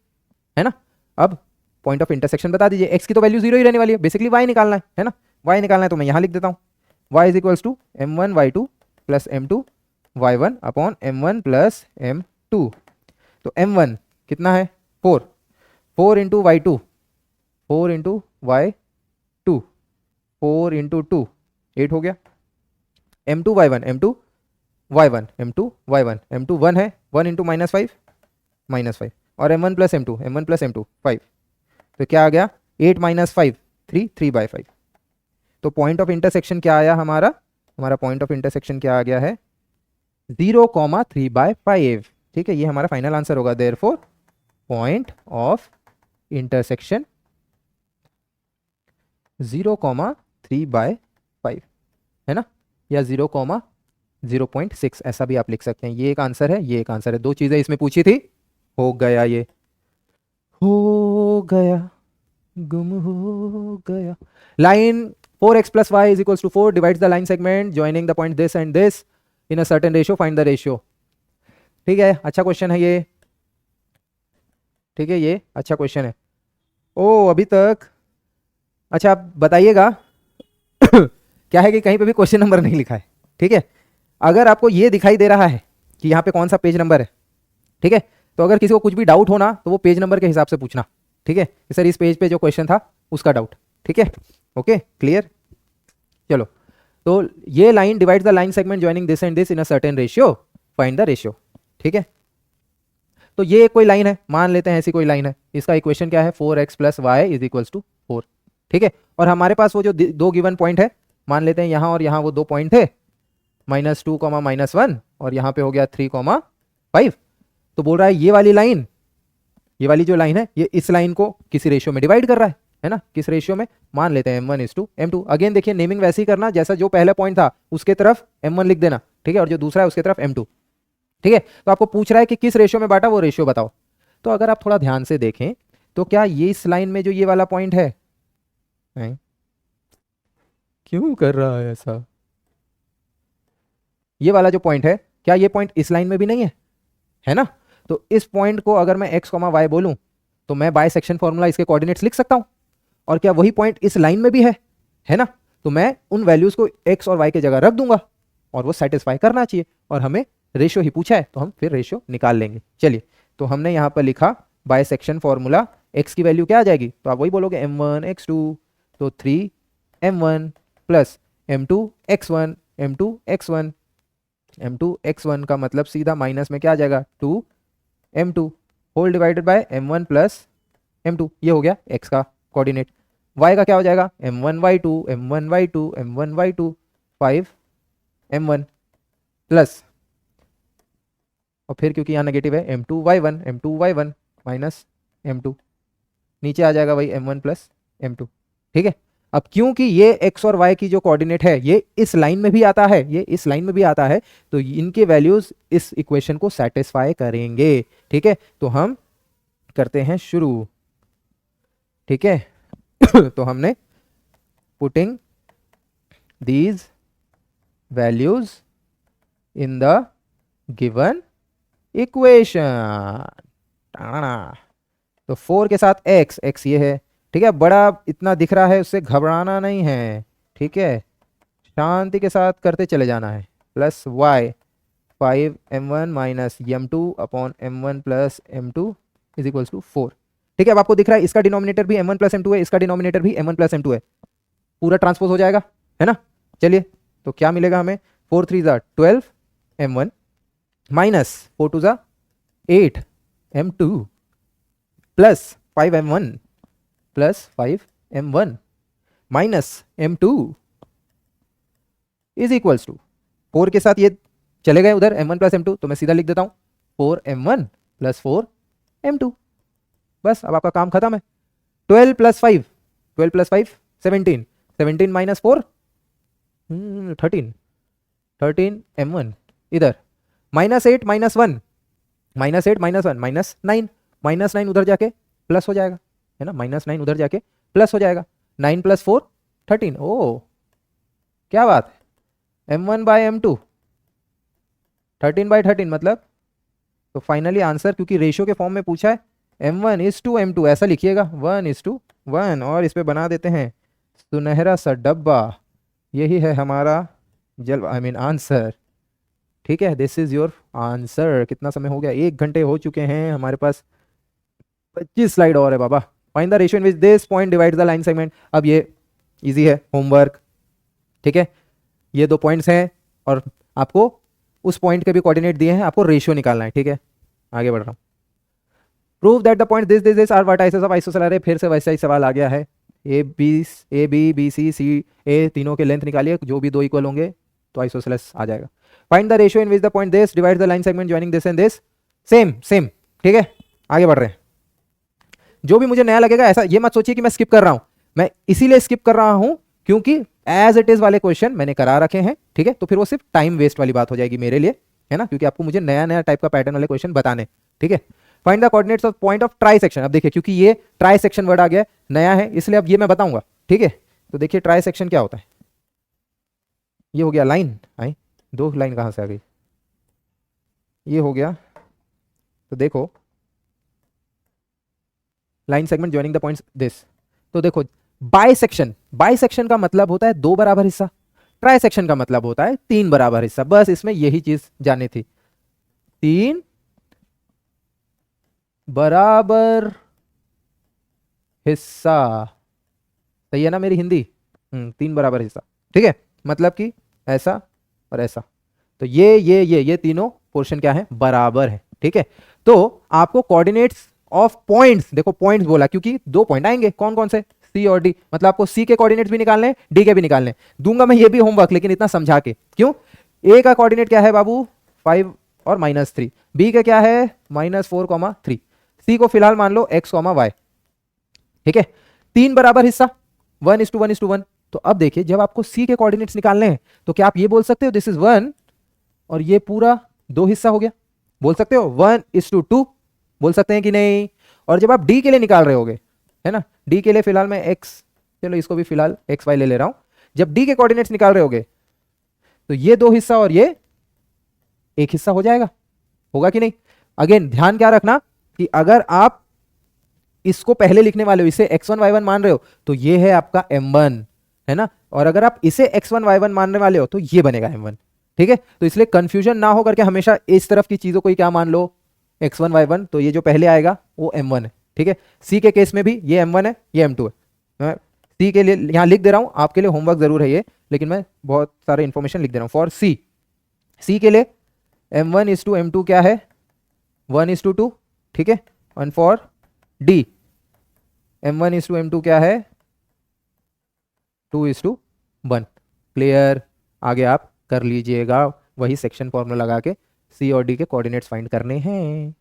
है ना। अब पॉइंट ऑफ इंटरसेक्शन बता दीजिए। x की तो वैल्यू 0 ही रहने वाली है, बेसिकली y निकालना है ना, y निकालना है। तो मैं यहाँ लिख देता हूँ, y = m1y2 + m2y1 m1 + m2। तो m1 कितना है, 4, 4 × y2, 4 × y2, 4 × 2 8 हो गया, m2y1 m2y1 m2y1 m2 1 है, 1 × -5 -5, और m1 + m2 m1 + m2 5। तो क्या आ गया, 8 - 5 3 3/5। तो पॉइंट ऑफ इंटरसेक्शन क्या आया हमारा, हमारा पॉइंट ऑफ इंटरसेक्शन क्या आ गया है, 0, 3/5, ठीक है। ये हमारा फाइनल आंसर होगा। देयरफॉर पॉइंट ऑफ इंटरसेक्शन 0, 3/5, है ना, या 0,06, ऐसा भी आप लिख सकते हैं। ये एक आंसर है, ये एक आंसर है, दो चीजें इसमें पूछी थी, हो गया, ये हो गया, गुम हो गया। Line 4x + y = 4 divides the line segment joining the point this and this in a certain ratio, find the ratio। ठीक है, अच्छा क्वेश्चन है ये, ठीक है, ये अच्छा क्वेश्चन है। ओ अभी तक, अच्छा आप बताइएगा क्या है कि कहीं पे भी क्वेश्चन नंबर नहीं लिखा है, ठीक है। अगर आपको ये दिखाई दे रहा है कि यहाँ पे कौन सा पेज नंबर है, ठीक है, तो अगर किसी को कुछ भी डाउट होना तो वो पेज नंबर के हिसाब से पूछना, ठीक है। सर इस पेज पे जो क्वेश्चन था उसका डाउट, ठीक है, ओके क्लियर। चलो, तो ये line divides the line segment joining this and this in a certain ratio, find the ratio, ठीक है। तो ये कोई लाइन है, मान लेते हैं ऐसी कोई लाइन है, इसका इक्वेशन क्या है, 4x + y = 4, ठीक है। और हमारे पास वो जो दो गिवन पॉइंट है, मान लेते हैं यहाँ और यहाँ वो दो पॉइंट थे, -2, -1, और यहाँ पे हो गया 3, 5। तो बोल रहा है ये वाली लाइन, ये वाली जो लाइन है, ये इस लाइन को किसी रेशियो में डिवाइड कर रहा है ना, किस रेशियो में, मान लेते हैं m1:m2। अगेन देखिए नेमिंग वैसे ही करना जैसा जो पहला पॉइंट था उसके तरफ m1 लिख देना, ठीक है, और जो दूसरा है उसके तरफ m2, ठीक है। तो आपको पूछ रहा है कि किस रेशियो में बांटा, वो रेशियो बताओ। तो अगर आप थोड़ा ध्यान से देखें तो क्या ये इस लाइन में जो ये वाला पॉइंट है, क्यों कर रहा है ऐसा, ये वाला जो पॉइंट है, क्या ये पॉइंट इस लाइन में भी नहीं है ना। तो इस पॉइंट को अगर मैं x, y बोलूं तो मैं बाय सेक्शन फॉर्मूला इसके कोऑर्डिनेट्स लिख सकता हूं। और क्या वही पॉइंट इस लाइन में भी है ना, तो मैं उन वैल्यूज को x और y के जगह रख दूंगा और वो सेटिस्फाई करना चाहिए। और हमें रेशियो ही पूछा है तो हम फिर रेशियो निकाल लेंगे। चलिए, तो हमने यहां पर लिखा बाय सेक्शन फॉर्मूला, x की वैल्यू क्या आ जाएगी, तो आप वही बोलोगे m1x2, तो 3m1 + m2x1 m2x1 m2x1 का मतलब सीधा माइनस में क्या आ जाएगा, 2m2 whole divided by m1 + m2, ये हो गया x का कोऑर्डिनेट। y का क्या हो जाएगा, m1y2 m1y2 m1y2 5m1 plus, और फिर क्योंकि यहाँ नेगेटिव है m2y1 -m2, नीचे आ जाएगा वही m1 + m2, ठीक है। अब क्योंकि ये x और y की जो कोऑर्डिनेट है ये इस लाइन में भी आता है, ये इस लाइन में भी आता है, तो इनके वैल्यूज इस इक्वेशन को सेटिस्फाई करेंगे। ठीक है, तो हम करते हैं शुरू। ठीक है तो हमने putting these values in the given equation. तो 4 के साथ x ये है। ठीक है, बड़ा इतना दिख रहा है उससे घबराना नहीं है। ठीक है, शांति के साथ करते चले जाना है। Plus y 5m1 minus m2 upon m1 plus m2 is equals to 4। ठीक है, अब आपको दिख रहा है इसका डिनोमिनेटर भी m1 प्लस m2 है, इसका डिनोमिनेटर भी m1 प्लस m2 है, पूरा ट्रांसपोज हो जाएगा, है ना। चलिए, तो क्या मिलेगा हमें, 4 3 ज़ा 12 m1 माइनस 4 2 ज़ा 8 m2 plus 5m1 plus 5m1 minus m2 is equals to 4 के साथ ये चले गए उधर m1 प्लस m2, तो मैं सीधा लिख देता हूं 4m1 प्लस 4m2। बस अब आपका काम खत्म है। 12 प्लस 5 12 प्लस 5 17 17 माइनस 4 13 13m1 इधर minus 8 minus 1 minus 8 minus 1 minus 9 minus 9 उधर जाके प्लस हो जाएगा, है ना, माइनस 9 उधर जाके प्लस हो जाएगा। 9 प्लस 4 13। ओ क्या बात है, m1 बाय m2 13 बाय 13 मतलब, तो फाइनली आंसर, क्योंकि रेशियो के फॉर्म में पूछा है, m1 इज टू m2 ऐसा लिखिएगा, 1 इज टू 1, और इस पे बना देते हैं सुनहरा सा डब्बा। यही है हमारा जल आंसर। ठीक है, दिस इज योर आंसर। कितना समय हो गया, 1 घंटे हो चुके हैं, हमारे पास 25 स्लाइड और है बाबा। Find the ratio in which this point divides the line segment. अब ये इजी है, होमवर्क। ठीक है, ये 2 पॉइंट्स हैं और आपको उस पॉइंट के भी कोऑर्डिनेट दिए हैं, आपको रेशियो निकालना है। ठीक है, आगे बढ़ रहा हूँ। Prove that the point this are vertices of isosceles अरे, फिर से वैसा ही सवाल आ गया है। ए बी सी सी ए तीनों के लेंथ निकालिए, जो भी 2 इक्वल होंगे तो आइसोसेलेस आ जाएगा। Find the ratio in which the point this divides the line segment joining this and this. Same same. ठीक है, आगे बढ़ रहे हैं। जो भी मुझे नया लगेगा, ऐसा ये मत सोचिए कि मैं स्किप कर रहा हूं, मैं इसीलिए स्किप कर रहा हूं क्योंकि एज इट इज वाले क्वेश्चन मैंने करा रखे हैं। ठीक है, तो फिर वो सिर्फ टाइम वेस्ट वाली बात हो जाएगी मेरे लिए, है ना, क्योंकि आपको मुझे नया नया टाइप का पैटर्न वाले क्वेश्चन बताने। ठीक है, find the coordinates of point of try section. अब देखिए, क्योंकि ये ट्राई सेक्शन वर्ड आ गया, नया है, इसलिए अब ये मैं बताऊंगा। ठीक है, तो देखिए ट्राई सेक्शन क्या होता है। ये हो गया लाइन, आई 2 लाइन कहां से आ गई, ये हो गया, तो देखो line segment joining the points this. तो देखो बाइसेक्शन का मतलब होता है 2 बराबर हिस्सा, ट्राई सेक्शन का मतलब होता है 3 बराबर हिस्सा। बस इसमें यही चीज जाननी थी, 3 बराबर हिस्सा। सही है ना मेरी हिंदी, 3 बराबर हिस्सा। ठीक है, मतलब कि ऐसा और ऐसा, तो ये तीनों पोर्शन क्या है, बराबर है। ठीक है, तो आपको कोऑर्डिनेट्स ऑफ पॉइंट्स, देखो पॉइंट्स बोला क्योंकि 2 पॉइंट आएंगे, कौन कौन से, सी और डी, मतलब आपको सी के कोऑर्डिनेट्स भी निकालने हैं, डी के भी निकालने हैं। दूंगा मैं ये भी होमवर्क, लेकिन इतना समझा के, क्यों, ए का कोऑर्डिनेट क्या है बाबू 5 और -3, बी का क्या है -4, 3, सी को फिलहाल मान लो x, y। ठीक है, 3 बराबर हिस्सा, 1:1:1। तो अब देखिए, जब आपको सी के कोऑर्डिनेट्स निकालने हैं तो क्या आप ये बोल सकते हो दिस इज 1 और ये पूरा 2 हिस्सा हो गया, बोल सकते हो 1:2, बोल सकते हैं कि नहीं। और जब आप डी के लिए निकाल रहे होगे, है ना, डी के लिए फिलहाल मैं x, चलो इसको भी फिलहाल xy ले रहा हूं। जब डी के कोऑर्डिनेट्स निकाल रहे होगे तो ये 2 हिस्सा और ये 1 हिस्सा हो जाएगा, होगा कि नहीं। अगेन ध्यान क्या रखना कि अगर आप इसको पहले लिखने वाले हो, इसे x1 y1 मान रहे हो, तो ये है आपका m1, है ना, और अगर आप इसे x1 y1 मानने वाले हो तो ये बनेगा m1। ठीक है, तो इसलिए कंफ्यूजन ना हो करके हमेशा इस तरफ की चीजों को ही क्या मान लो, x1 y1, तो ये जो पहले आएगा वो m1 है। ठीक है, सी के केस में भी ये m1 है, ये m2 है। मैं सी के लिए यहां लिख दे रहा हूं, आपके लिए होमवर्क जरूर है ये, लेकिन मैं बहुत सारे इंफॉर्मेशन लिख दे रहा हूं। फॉर सी के लिए m1:m2 क्या है 1:2। ठीक है, और फॉर डी m1:m2 क्या है 2:1। क्लियर, आगे आप कर लीजिएगा, वही सेक्शन फॉर्मूला लगा के सी और डी के कोऑर्डिनेट्स फाइंड करने हैं।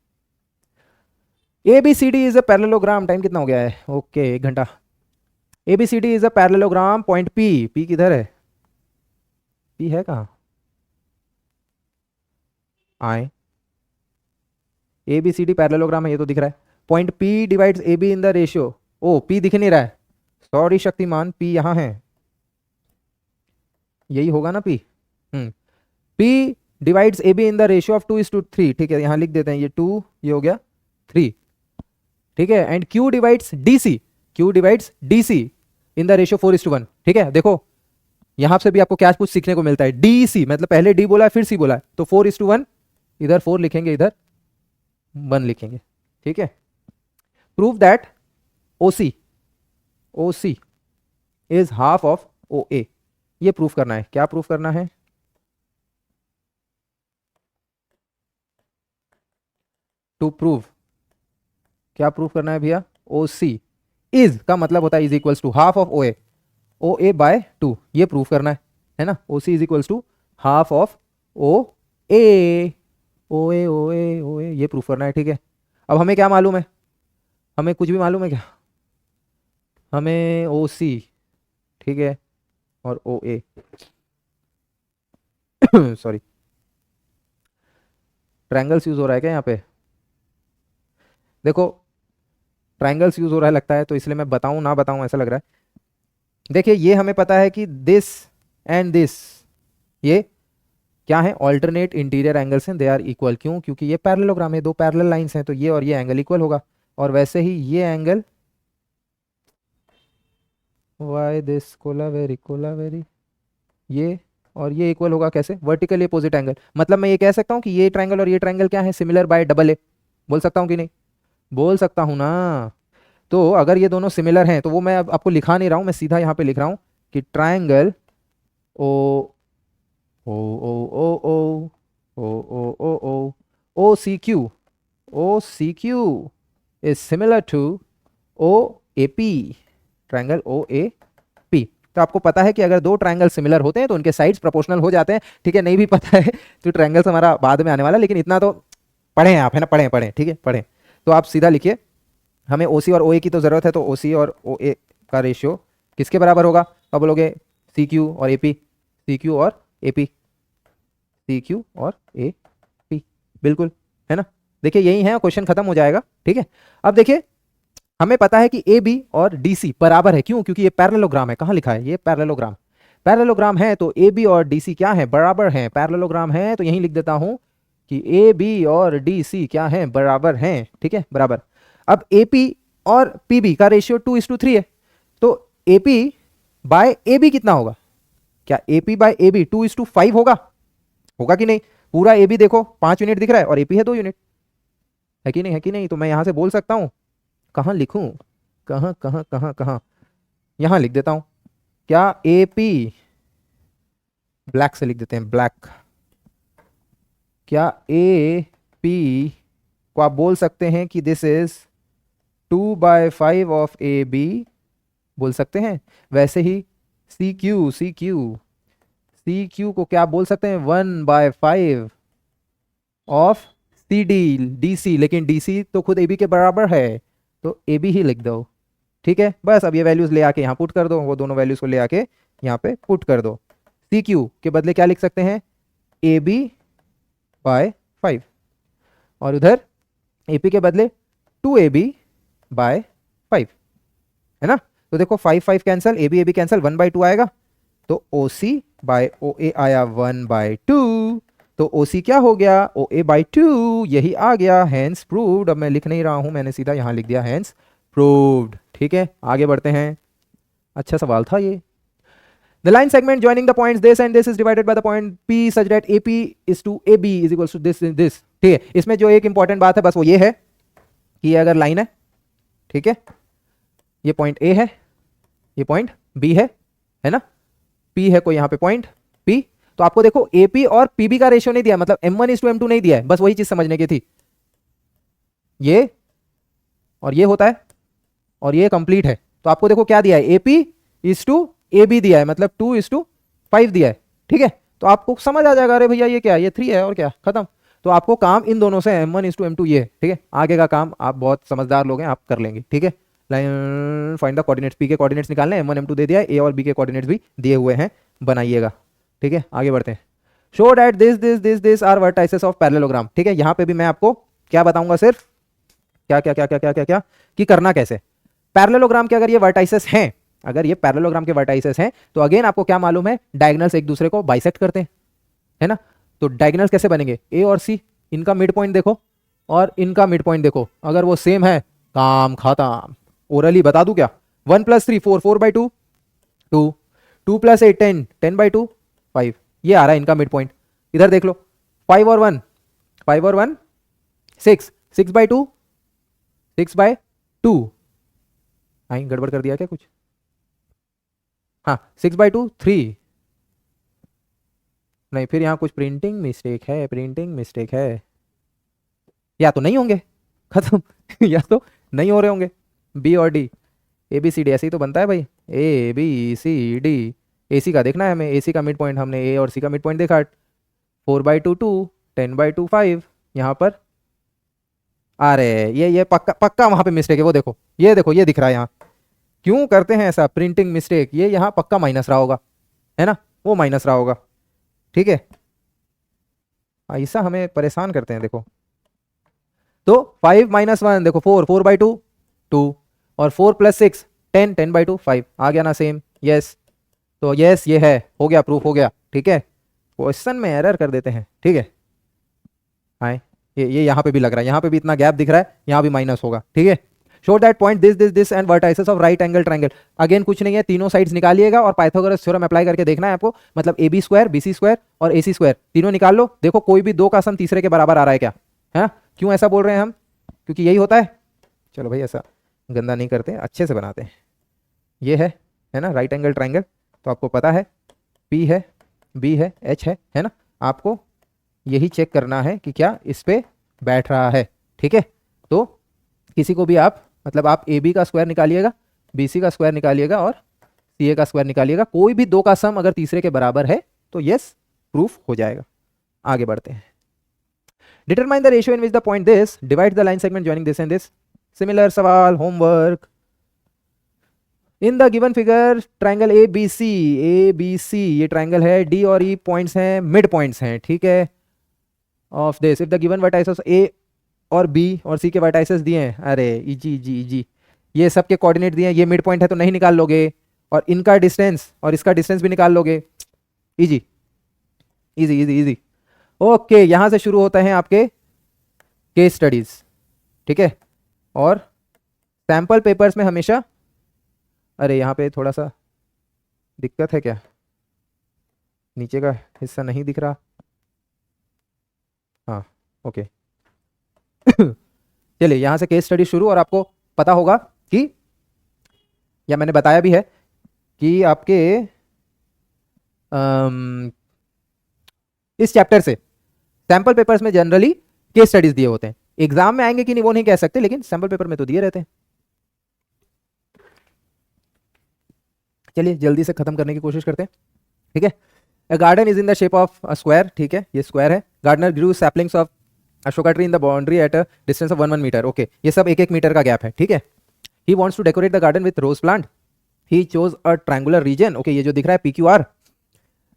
ABCD is a parallelogram. Time कितना हो गया है, ओके 1 घंटा। ABCD is a parallelogram point P किधर है? P है कहाँ? आए ABCD पैरेललोग्राम है, ये तो दिख रहा है। Point P divides AB in the ratio, O P दिख नहीं रहा है, सॉरी शक्तिमान, P यहाँ है, यही होगा ना P। P divides AB in the ratio of 2:3, ठीक है, यहाँ लिख देते हैं, ये 2, ये हो गया 3, ठीक है। And Q divides DC in the ratio 4:1, ठीक है। देखो यहां से भी आपको क्या कुछ सीखने को मिलता है, DC मतलब पहले D बोला है फिर C बोला है, तो 4:1, इधर 4 लिखेंगे, इधर 1 लिखेंगे, ठीक है। Prove that OC is half of OA, ये प्रूफ करना है। क्या प्रूफ करना है? टू प्रूव, क्या प्रूफ करना है भैया? OC इज का मतलब होता है is equals to half of OA by 2, ये प्रूफ करना है ना। OC is equals to half of OA, ये प्रूफ करना है, ठीक है। अब हमें क्या मालूम है? हमें कुछ भी मालूम है क्या? हमें OC, ठीक है, और OA सॉरी, ट्रायंगल्स यूज हो रहा है क्या यहाँ पे? देखो ट्रायंगल्स यूज हो रहा है लगता है, तो इसलिए मैं बताऊं ना बताऊं ऐसा लग रहा है। देखिए ये हमें पता है कि दिस एंड दिस, ये क्या है? ऑल्टरनेट इंटीरियर एंगल्स हैं, दे आर इक्वल। क्यों? क्योंकि ये पैरेललोग्राम है, दो पैरेलल लाइंस हैं, तो ये और ये एंगल इक्वल होगा। और वैसे ही ये एंगल, वाई दिस कोलावेरी, ये और ये इक्वल होगा कैसे? Vertically opposite angle. मतलब मैं ये कह सकता हूँ कि ये ट्रायंगल और ये ट्रायंगल क्या है? सिमिलर बाय AA, बोल सकता हूँ कि नहीं? बोल सकता हूँ ना। तो अगर ये दोनों सिमिलर हैं तो वो मैं अब आपको लिखा नहीं रहा हूँ, मैं सीधा यहाँ पे लिख रहा हूँ कि triangle OCQ is similar to OAP, triangle OAP। तो आपको पता है कि अगर दो ट्रायंगल सिमिलर होते हैं तो उनके साइड्स प्रोपोर्शनल हो जाते हैं, ठीक है। नहीं भी पता है तो ट्रायंगल्स हमारा बाद में आने वाला, लेकिन इतना तो पढ़े हैं आप, है ना? पढ़े, ठीक है, पढ़े। तो आप सीधा लिखिए, हमें OC और OA की तो जरूरत है, तो OC और OA का रेशियो किसके बराबर होगा? अब बोलोगे CQ और AP, CQ और AP, CQ और AP, बिल्कुल, है ना? देखिए यही है, क्वेश्चन खत्म हो जाएगा, ठीक है। अब देखिए हमें पता है कि AB और DC बराबर है। क्यों? क्योंकि ये पैरेललोग्राम है। कहाँ लिखा है? ये पैरेललोग्राम है, तो AB और DC क्या है? बराबर हैं। पैरेललोग्राम है तो यहीं लिख देता हूं कि AB और DC क्या है? बराबर हैं, ठीक है, बराबर। अब AP और PB का रेशियो 2:3 है, तो AP बाय AB कितना होगा? क्या AP बाय AB 2:5 होगा कि नहीं? पूरा AB देखो 5 यूनिट दिख रहा है और AP है 2 यूनिट, है कि नहीं? है कि नहीं? तो मैं यहां से बोल सकता हूं, कहां लिखूं, कहां, यहां लिख देता हूं। क्या AP, ब्लैक से लिख देते हैं, ब्लैक, क्या AP को आप बोल सकते हैं कि दिस इज 2/5 ऑफ AB, बोल सकते हैं। वैसे ही CQ को क्या बोल सकते हैं? 1/5 ऑफ DC, लेकिन DC तो खुद AB के बराबर है, तो AB ही लिख दो, ठीक है। बस अब ये वैल्यूज ले आके यहाँ पुट कर दो, वो दोनों वैल्यूज को ले आके यहाँ पे पुट कर दो। CQ के बदले क्या लिख सकते हैं? AB/5, और उधर AP के बदले 2AB/5, है ना? तो देखो 5 कैंसल, AB कैंसल, 1/2 आएगा, तो OC/OA आया 1/2, तो OC क्या हो गया? OA/2, यही आ गया, हैंस प्रूव्ड। अब मैं लिख नहीं रहा हूं, मैंने सीधा यहां लिख दिया हैंस प्रूव्ड, ठीक है। आगे बढ़ते हैं, अच्छा सवाल था ये। The line segment joining the points this and this is divided by the point P such that AP is to AB is equals to this and this, ठीक है। इसमें जो एक इंपॉर्टेंट बात है बस वो ये है कि ये अगर लाइन है, ठीक है, ये पॉइंट A है, ये पॉइंट B है ना? P है कोई यहाँ पे पॉइंट P, तो आपको देखो AP और PB का रेशियो नहीं दिया, मतलब M1:M2 नहीं दिया है, बस वही चीज समझने की थी। ये और ये होता है और ये कंप्लीट है, तो आपको देखो क्या दिया है? AP/AB दिया है, मतलब 2:5 दिया है, ठीक है। तो आपको समझ आ जाएगा, अरे भैया ये क्या है? ये 3 है और क्या, खत्म। तो आपको काम इन दोनों से M1:M2 ये है, ठीक है। आगे का काम आप बहुत समझदार लोग हैं, आप कर लेंगे, ठीक है। Line find the coordinates, P के कोऑर्डिनेट्स निकालने हैं, m1 m2 दे दिया है, ए और बी के कोऑर्डिनेट्स भी दिए हुए हैं, बनाइएगा। ठीक है, आगे बढ़ते हैं। Show that this are vertices of parallelogram. ठीक है, यहाँ पे भी मैं आपको क्या बताऊंगा, सिर्फ क्या क्या क्या क्या क्या क्या क्या कि करना कैसे। पैरेललोग्राम के अगर ये वर्टाइसेस हैं, अगर ये पैरेललोग्राम के वर्टाइसेस हैं, तो अगेन आपको क्या मालूम है, डायगोनल्स एक दूसरे को बाइसेक्ट करते हैं, है ना। तो डायगोनल्स कैसे बनेंगे, ए और सी, इनका मिड पॉइंट देखो और इनका मिड पॉइंट देखो, अगर वो सेम है काम खत्म। ओरली बता दूं क्या, 1 + 3 4, 4/2 2, 2 + 8 10, 10/2 5, ये आ रहा है इनका मिड पॉइंट। इधर देख लो, 5 और 1, 5 और 1 6, 6/2 6/2, आई गड़बड़ कर दिया क्या कुछ, हाँ 6/2 3, नहीं फिर यहाँ कुछ प्रिंटिंग मिस्टेक है, प्रिंटिंग मिस्टेक है, या तो नहीं होंगे खत्म या तो नहीं हो रहे होंगे। बी और D, A B C D ऐसे ही तो बनता है भाई, ए बी सी डी, ए सी का देखना है हमें, ए सी का मिड पॉइंट हमने ए और सी का मिड पॉइंट देखा, 4/2 2, 10/2 5, यहाँ पर अरे ये पक्का पक्का वहाँ पे मिस्टेक है, वो देखो, ये देखो ये दिख रहा है यहाँ, क्यों करते हैं ऐसा प्रिंटिंग मिस्टेक, ये यहाँ पक्का माइनस रहा होगा, है ना, वो माइनस रहा होगा। ठीक है, ऐसा हमें परेशान करते हैं देखो। तो 5 - 1 देखो 4, 4/2 2, और 4 + 6 10, 10/2 5, आ गया ना सेम, यस। तो यस ये है, हो गया, प्रूफ हो गया। ठीक है, क्वेश्चन में एरर कर देते हैं। ठीक है, आए ये यहाँ पे भी लग रहा है, यहाँ पे भी इतना गैप दिख रहा है, यहाँ भी माइनस होगा। ठीक है, show that point this and vertices of right angle triangle. Again कुछ नहीं है, तीनों साइड्स निकालिएगा और पाइथागोरस थ्योरम अप्लाई करके देखना है आपको, मतलब AB² BC² और AC² तीनों निकाल लो, देखो कोई भी दो का सम तीसरे के बराबर आ रहा है क्या, है। क्यों ऐसा बोल रहे हैं हम, क्योंकि यही होता है। चलो भाई ऐसा गंदा नहीं करते, अच्छे से बनाते हैं। ये है ना राइट एंगल ट्रायंगल, तो आपको पता है P है, B है, H है ना। आपको यही चेक करना है कि क्या इस पे बैठ रहा है। ठीक है, तो किसी को भी आप मतलब आप AB का स्क्वायर निकालिएगा, BC का स्क्वायर निकालिएगा और CA का स्क्वायर निकालिएगा, कोई भी दो का सम अगर तीसरे के बराबर है तो यस प्रूफ हो जाएगा। आगे बढ़ते हैं। Determine the ratio in which the point this divide the line segment joining this and this. Similar सवाल, homework. In the given figure triangle ABC ये ट्राइंगल है, D और E पॉइंट्स हैं, मिड पॉइंट्स हैं। ठीक है, of this if the given vertices A और B और C के वर्टाइसेस दिए हैं, अरे इजी, ये सब के कोऑर्डिनेट दिए हैं, ये मिड पॉइंट है तो नहीं निकाल लोगे, और इनका डिस्टेंस और इसका डिस्टेंस भी निकाल लोगे, easy easy easy easy. Okay, यहां से शुरू होता है आपके केस स्टडीज। ठीक है, और सैंपल पेपर्स में हमेशा, अरे यहाँ पे थोड़ा सा दिक्कत है क्या, नीचे का हिस्सा नहीं दिख रहा, हाँ ओके चलिए यहाँ से केस स्टडी शुरू, और आपको पता होगा कि, या मैंने बताया भी है कि आपके इस चैप्टर से सैंपल पेपर्स में जनरली केस स्टडीज दिए होते हैं। एग्जाम में आएंगे कि नहीं वो नहीं कह सकते, लेकिन सैंपल पेपर में तो दिए रहते हैं। चलिए जल्दी से खत्म करने की कोशिश करते हैं। ठीक है, a garden is in the shape of a square. ठीक है, ये स्क्वायर है। Gardener grew saplings of Ashoka tree in the boundary at a distance of 1 metre. Okay, ये सब 1 मीटर का गैप है। ठीक है, he wants to decorate the garden with rose plant, he chose a triangular region. Okay, ये जो दिख रहा है PQR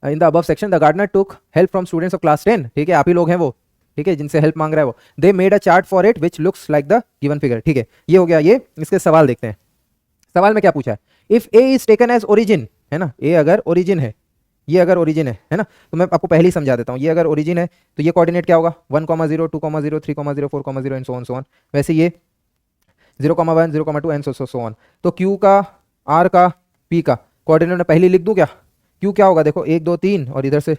in the above section, the gardener took help from students of class 10। ठीक है, आप ही लोग हैं वो, ठीक है, जिनसे हेल्प मांग रहा है वो। They made a chart for it which looks like the given figure. ठीक है, ये हो गया ये। इसके सवाल देखते हैं। सवाल में क्या पूछा है, if A is taken as origin, है ना, ए अगर ओरिजिन है, ये अगर ओरिजिन है ना, तो मैं आपको पहले ही समझा देता हूँ। ये अगर ओरिजिन है तो ये कोऑर्डिनेट क्या होगा, 1,0, 2,0, 3,0, 4,0 एंड सो ऑन। वैसे ये 0,1, 0,2 एंड सो ऑन। तो Q का, R का, P का कोऑर्डिनेट में पहले लिख दूं क्या। Q क्या होगा, देखो 1 2 3 और इधर से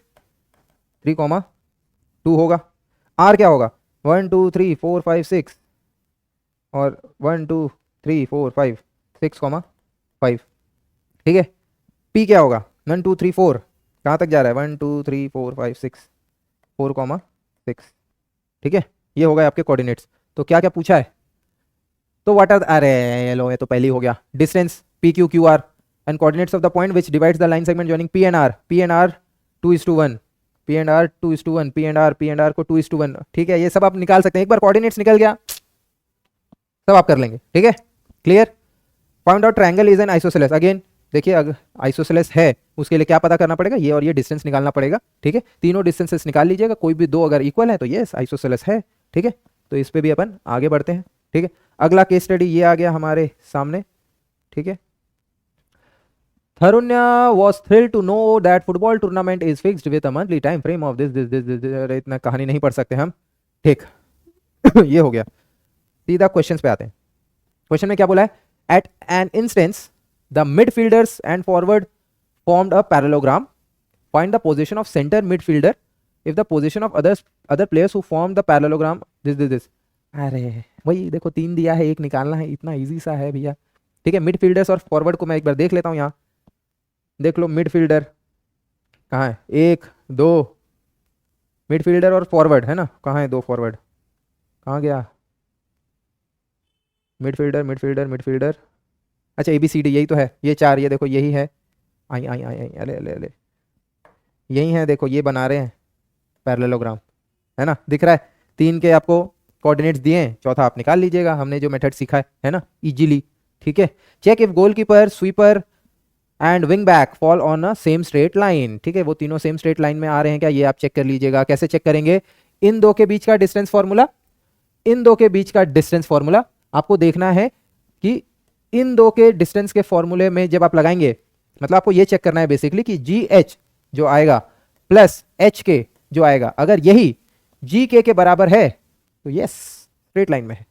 3,2 होगा। R क्या होगा, 1 2 3 4 5 6 और 1 2 3 4 5 6,5। ठीक है, P क्या होगा, 1 2 3 4, कहाँ तक जा रहा है, 1 2 3 4 5 6 4,6। ठीक है, ये हो गए आपके कोऑर्डिनेट्स। तो क्या क्या पूछा है, तो व्हाट आर, अरे लो ये तो पहले ही हो गया, distance PQ QR and coordinates of the point which divides the line segment joining P and R 2:1, P and R 2:1, P and R को 2:1। ठीक है, ये सब आप निकाल सकते हैं। एक बार कोऑर्डिनेट्स निकल गया सब आप कर लेंगे। ठीक है, clear. Find out triangle is an isosceles. Again देखिए, अगर आइसोसेलेस है उसके लिए क्या पता करना पड़ेगा, ये और ये डिस्टेंस निकालना पड़ेगा। ठीक है, तीनों डिस्टेंसेस निकाल लीजिएगा, कोई भी दो अगर इक्वल है तो यस आइसोसेलेस है। ठीक है, तो इस पे भी अपन आगे बढ़ते हैं। ठीक है, अगला केस स्टडी ये आ गया हमारे सामने। ठीक है, Tharunya was thrilled to know that football tournament is fixed with a monthly time frame of this। अरे इतना कहानी नहीं पढ़ सकते हम। ठीक ये हो गया, सीधा क्वेश्चंस पे आते हैं। क्वेश्चन में क्या बोला है, at an instance the midfielders and forward formed a parallelogram, find the position of center midfielder if the position of other players who form the parallelogram this। अरे वही देखो, तीन दिया है, एक निकालना है, इतना इजी सा है भैया। ठीक है, मिडफील्डर्स और फॉरवर्ड को मैं एक बार देख लेता हूँ। यहाँ देख लो, मिडफील्डर कहाँ है, एक दो मिडफील्डर और फॉरवर्ड है ना, कहाँ है दो फॉरवर्ड, कहाँ गया मिडफील्डर मिडफील्डर मिडफील्डर, अच्छा ABCD यही तो है, ये चार, ये देखो यही है, आई आई आई आई अले अले अले यही है, देखो ये बना रहे हैं पैरेललोग्राम, है ना, दिख रहा है। तीन के आपको कोऑर्डिनेट्स दिए हैं, चौथा आप निकाल लीजिएगा, हमने जो मेथड सीखा है ना, इजीली। ठीक है, check if goalkeeper, sweeper and wing back fall on a same straight line. ठीक है, वो तीनों सेम स्ट्रेट लाइन में आ रहे हैं क्या, ये आप चेक कर लीजिएगा। कैसे चेक करेंगे, इन दो के बीच का डिस्टेंस फॉर्मूला, इन दो के बीच का डिस्टेंस फॉर्मूला आपको देखना है कि इन दो के डिस्टेंस के फॉर्मूले में जब आप लगाएंगे, मतलब आपको ये चेक करना है बेसिकली कि GH जो आएगा प्लस HK जो आएगा, अगर यही GK के बराबर है तो यस स्ट्रेट लाइन में है।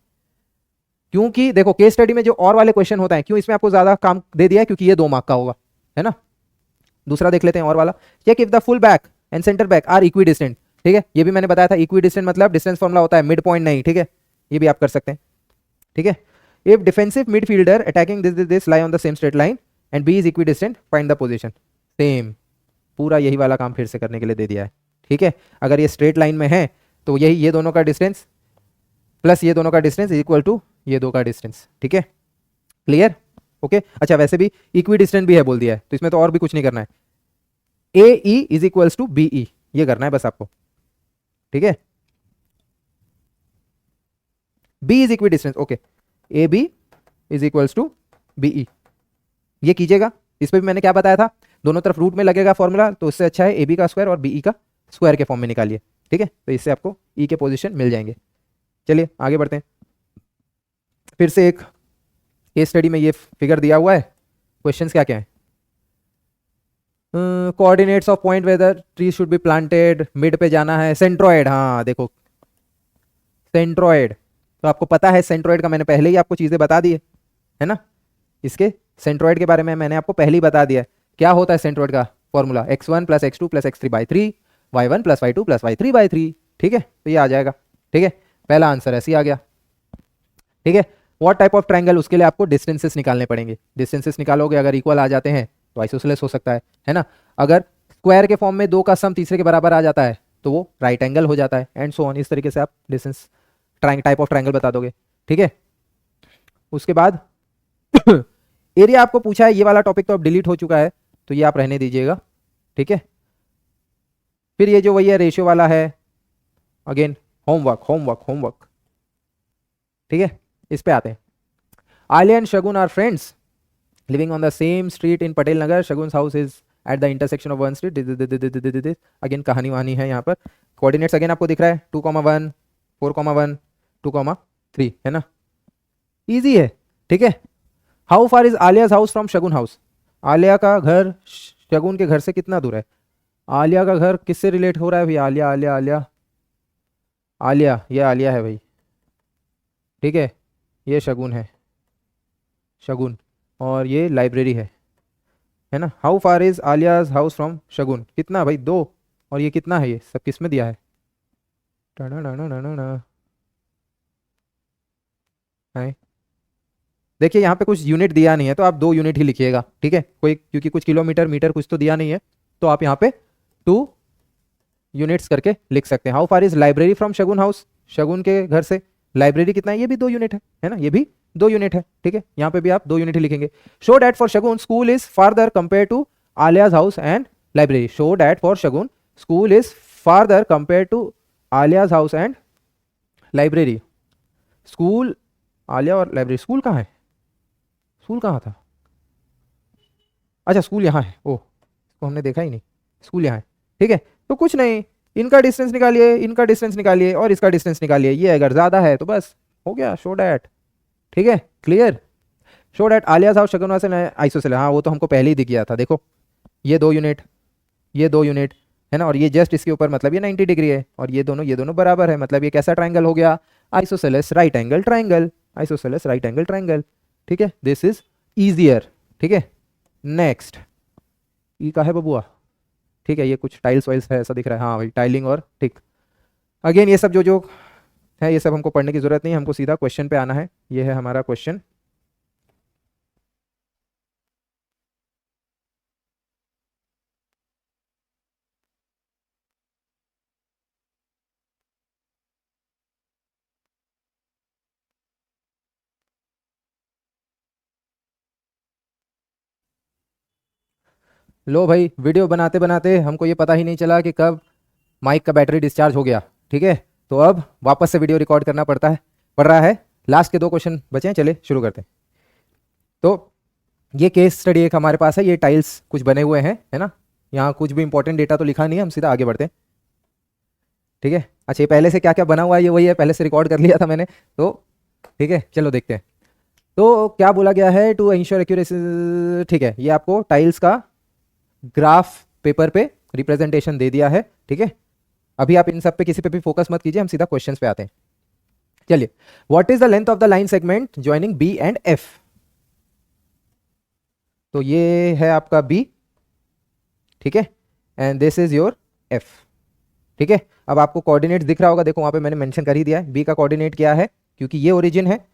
क्योंकि देखो केस स्टडी में जो और वाले क्वेश्चन होता है, क्यों इसमें आपको ज्यादा काम दे दिया है, क्योंकि ये 2 मार्क का होगा, है ना। दूसरा देख लेते हैं और वाला, check if the full back and centre back are equidistant. ठीक है, ये भी मैंने बताया था, इक्वी डिस्टेंट मतलब डिस्टेंस फॉर्मूला होता है, मिड पॉइंट नहीं। ठीक है, ये भी आप कर सकते हैं। ठीक है, if defensive midfielder attacking this lie on the same straight line and B is equidistant, find the position. Same पूरा यही वाला काम फिर से करने के लिए दे दिया है। ठीक है, अगर ये स्ट्रेट लाइन में है तो यही ये दोनों का डिस्टेंस प्लस ये दोनों का डिस्टेंस इक्वल टू ये दो का डिस्टेंस। ठीक है, क्लियर, ओके। अच्छा, वैसे भी इक्वी डिस्टेंट भी है बोल दिया है, तो इसमें तो और भी कुछ नहीं करना है, AE is equals to BE, ये करना है बस आपको। ठीक है, B is equidistance, okay, AB is equals to BE, ये कीजिएगा। इस पे भी मैंने क्या बताया था, दोनों तरफ रूट में लगेगा फॉर्मूला, तो उससे अच्छा है AB का स्क्वायर और BE का स्क्वायर के फॉर्म में निकालिए। ठीक है, तो इससे आपको E के पोजीशन मिल जाएंगे। चलिए आगे बढ़ते हैं। फिर से एक केस स्टडी में ये फिगर दिया हुआ है, क्वेश्चंस क्या क्या है, coordinates of point whether tree should be planted, mid पे जाना है, सेंट्रोइड, हाँ देखो सेंट्रोइड, तो आपको पता है सेंट्रोइड का, मैंने पहले ही आपको चीजें बता दी है ना, इसके सेंट्रोइड के बारे में मैंने आपको पहले ही बता दिया। क्या होता है सेंट्रोइड का formula, x1 plus x2 plus x3/3, y1 plus y2 plus y3/3। ठीक है, तो ये आ जाएगा। ठीक है, पहला आंसर ऐसे ही आ गया। ठीक है, व्हाट टाइप ऑफ ट्रायंगल, उसके लिए आपको डिस्टेंसेस निकालने पड़ेंगे, डिस्टेंसेस निकालोगे, अगर इक्वल आ जाते हैं तो आइसोसेलेस हो सकता है ना। अगर स्क्वायर के फॉर्म में दो का सम तीसरे के बराबर आ जाता है तो वो राइट एंगल हो जाता है, एंड सो ऑन। इस तरीके से आप डिस्टेंस टाइप ऑफ ट्रायंगल बता दोगे। ठीक है, उसके बाद एरिया आपको पूछा है, ये वाला टॉपिक तो अब डिलीट हो चुका है, तो ये आप रहने दीजिएगा। ठीक है, फिर ये जो वही है रेशियो वाला है, अगेन होमवर्क होमवर्क होमवर्क। ठीक है, इस पे आते हैं। Alia and Shagun are friends living on the same street in Patel Nagar, Shagun's house is at the intersection of one street. Again कहानी वहानी है यहाँ पर। कोऑर्डिनेट्स अगेन आपको दिख रहा है 2,1 4,1 2,3 है ना, इजी है। ठीक है, how far is Alia's house from Shagun house, Alia का घर शगुन के घर से कितना दूर है। आलिया का घर किससे रिलेट हो रहा है भाई, आलिया आलिया आलिया आलिया, ये आलिया है भाई। ठीक है, ये शगुन है, शगुन, और ये लाइब्रेरी है ना। How far is Alia's house from Shagun, कितना भाई 2, और ये कितना है, ये सब किस में दिया है, देखिए यहाँ पे कुछ यूनिट दिया नहीं है, तो आप 2 यूनिट ही लिखिएगा। ठीक है, कोई क्योंकि कुछ किलोमीटर मीटर कुछ तो दिया नहीं है, तो आप यहाँ पे 2 यूनिट्स करके लिख सकते हैं। How far is library from Shagun house, Shagun के घर से लाइब्रेरी कितना है, ये भी 2 यूनिट है ना, ये भी 2 यूनिट है। ठीक है, यहाँ पे भी आप 2 यूनिट ही लिखेंगे। Show that for Shagun school is farther compare to Alia's house and library, show that for Shagun school is farther compare to Alia's house and library. School, Alia और लाइब्रेरी, स्कूल कहाँ है, स्कूल कहाँ था? अच्छा स्कूल यहाँ है, ओह इसको हमने देखा ही नहीं, स्कूल यहाँ है। ठीक है, तो कुछ नहीं, इनका डिस्टेंस निकालिए, इनका डिस्टेंस निकालिए और इसका डिस्टेंस निकालिए, ये अगर ज़्यादा है तो बस हो गया, शो डैट। ठीक है, क्लियर। शो डैट आलिया साहब शगुन से आइसोसेलेस, हाँ वो तो हमको पहले ही दिख गया था। देखो ये 2 यूनिट, ये 2 यूनिट है ना, और ये जस्ट इसके ऊपर, मतलब ये 90 डिग्री है, और ये दोनों बराबर है, मतलब ये कैसा ट्राइंगल हो गया? Isosceles right angle triangle, isosceles right angle triangle. ठीक है, दिस इज ईजियर। ठीक है, नेक्स्ट ई का है बबुआ। ठीक है, ये कुछ टाइल्स वाइल्स है ऐसा दिख रहा है, हाँ भाई टाइलिंग और टिक। अगेन ये सब जो जो है ये सब हमको पढ़ने की जरूरत नहीं, हमको सीधा क्वेश्चन पे आना है। ये है हमारा क्वेश्चन। लो भाई, वीडियो बनाते बनाते हमको ये पता ही नहीं चला कि कब माइक का बैटरी डिस्चार्ज हो गया। ठीक है, तो अब वापस से वीडियो रिकॉर्ड करना पड़ रहा है। लास्ट के 2 क्वेश्चन बचे हैं, चले शुरू करते हैं। तो ये केस स्टडी एक हमारे पास है, ये टाइल्स कुछ बने हुए हैं, है ना, यहाँ कुछ भी इंपॉर्टेंट डेटा तो लिखा नहीं है, हम सीधा आगे बढ़ते हैं। ठीक है, अच्छा ये पहले से क्या क्या बना हुआ है, ये वही है, पहले से रिकॉर्ड कर लिया था मैंने, तो ठीक है चलो देखते हैं। तो क्या बोला गया है, टू इंश्योर एक्यूरेसी। ठीक है, ये आपको टाइल्स का ग्राफ पेपर पे रिप्रेजेंटेशन दे दिया है। ठीक है, अभी आप इन सब पे किसी पे भी फोकस मत कीजिए, हम सीधा क्वेश्चंस पे आते हैं। चलिए, what is the length of the line segment joining B and F? तो ये है आपका बी, ठीक है, and this is your F. ठीक है, अब आपको कोऑर्डिनेट दिख रहा होगा, देखो वहां पे मैंने मेंशन कर ही दिया है, बी का कोऑर्डिनेट क्या है, क्योंकि ये ओरिजिन है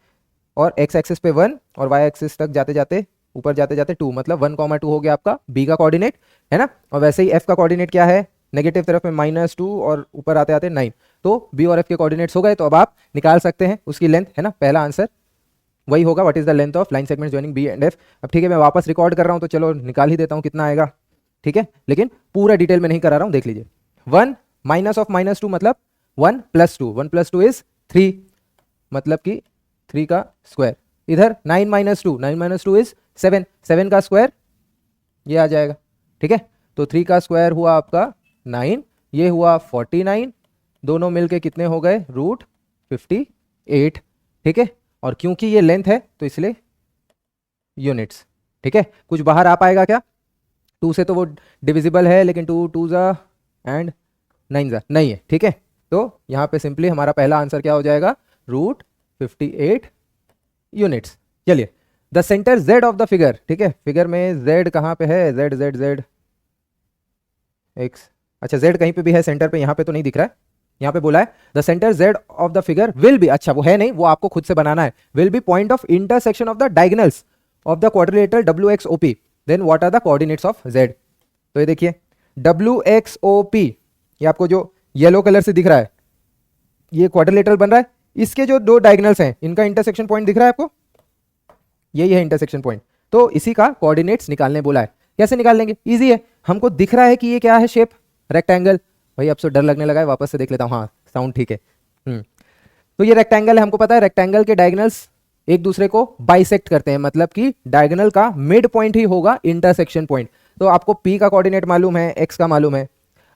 और एक्स एक्सिस पे 1 और वाई एक्सिस तक जाते जाते ऊपर जाते जाते 2, मतलब 1, 2 हो गया आपका बी का कोऑर्डिनेट, है ना। और वैसे ही एफ का कोऑर्डिनेट क्या है, नेगेटिव तरफ में -2 और ऊपर आते आते 9। तो बी और एफ के कोऑर्डिनेट्स हो गए, तो अब आप निकाल सकते हैं उसकी लेंथ, है ना। पहला आंसर वही होगा, what is the length of line segment joining B and F. अब ठीक है, मैं वापस रिकॉर्ड कर रहा हूं, तो चलो निकाल ही देता हूं कितना आएगा। ठीक है, लेकिन पूरा डिटेल में नहीं करा रहा हूं, देख लीजिए। 1 माइनस ऑफ -2 मतलब 1 + 2, 1 + 2 इज 3, मतलब कि 3 का स्क्वायर। इधर 9 - 2, 9 - 2 इज 7, 7 का स्क्वायर ये आ जाएगा। ठीक है, तो 3 का स्क्वायर हुआ आपका 9, ये हुआ 49, दोनों मिलके कितने हो गए, √58। ठीक है, और क्योंकि ये लेंथ है तो इसलिए यूनिट्स। ठीक है, कुछ बाहर आ पाएगा क्या? 2 से तो वो डिविजिबल है, लेकिन 2 2 ज़ा एंड 9 ज़ा नहीं है। ठीक है, तो यहाँ पे सिंपली हमारा पहला आंसर क्या हो जाएगा, √58 यूनिट्स। चलिए, the centre z of the figure. ठीक है, फिगर में z कहाँ पे है, z z z x, अच्छा z कहीं पे भी है सेंटर पे, यहाँ पे तो नहीं दिख रहा है। यहाँ पे बोला है the centre z of the figure will be, अच्छा वो है नहीं, वो आपको खुद से बनाना है, will be point of intersection of the diagonals of the quadrilateral WXOP, then what are the coordinates of z। तो ये देखिए WXOP, ये आपको जो येलो कलर से दिख रहा है, ये क्वाड्रिलेटरल बन रहा है, इसके जो 2 डायगोनल्स हैं इनका इंटरसेक्शन पॉइंट दिख रहा है आपको, यही है इंटरसेक्शन पॉइंट। तो इसी का कोऑर्डिनेट्स निकालने बोला है। कैसे निकाल लेंगे, इजी है, हमको दिख रहा है कि ये क्या है, शेप रेक्टेंगल। भाई अब तो डर लगने लगा है, वापस से देख लेता हूँ, हाँ साउंड ठीक है। तो ये रेक्टेंगल है, हमको पता है रेक्टेंगल के डायगोनल्स एक दूसरे को बाइसेक्ट करते हैं, मतलब कि डायगोनल का मिड पॉइंट ही होगा इंटरसेक्शन पॉइंट। तो आपको P का कोऑर्डिनेट मालूम है, X का मालूम है,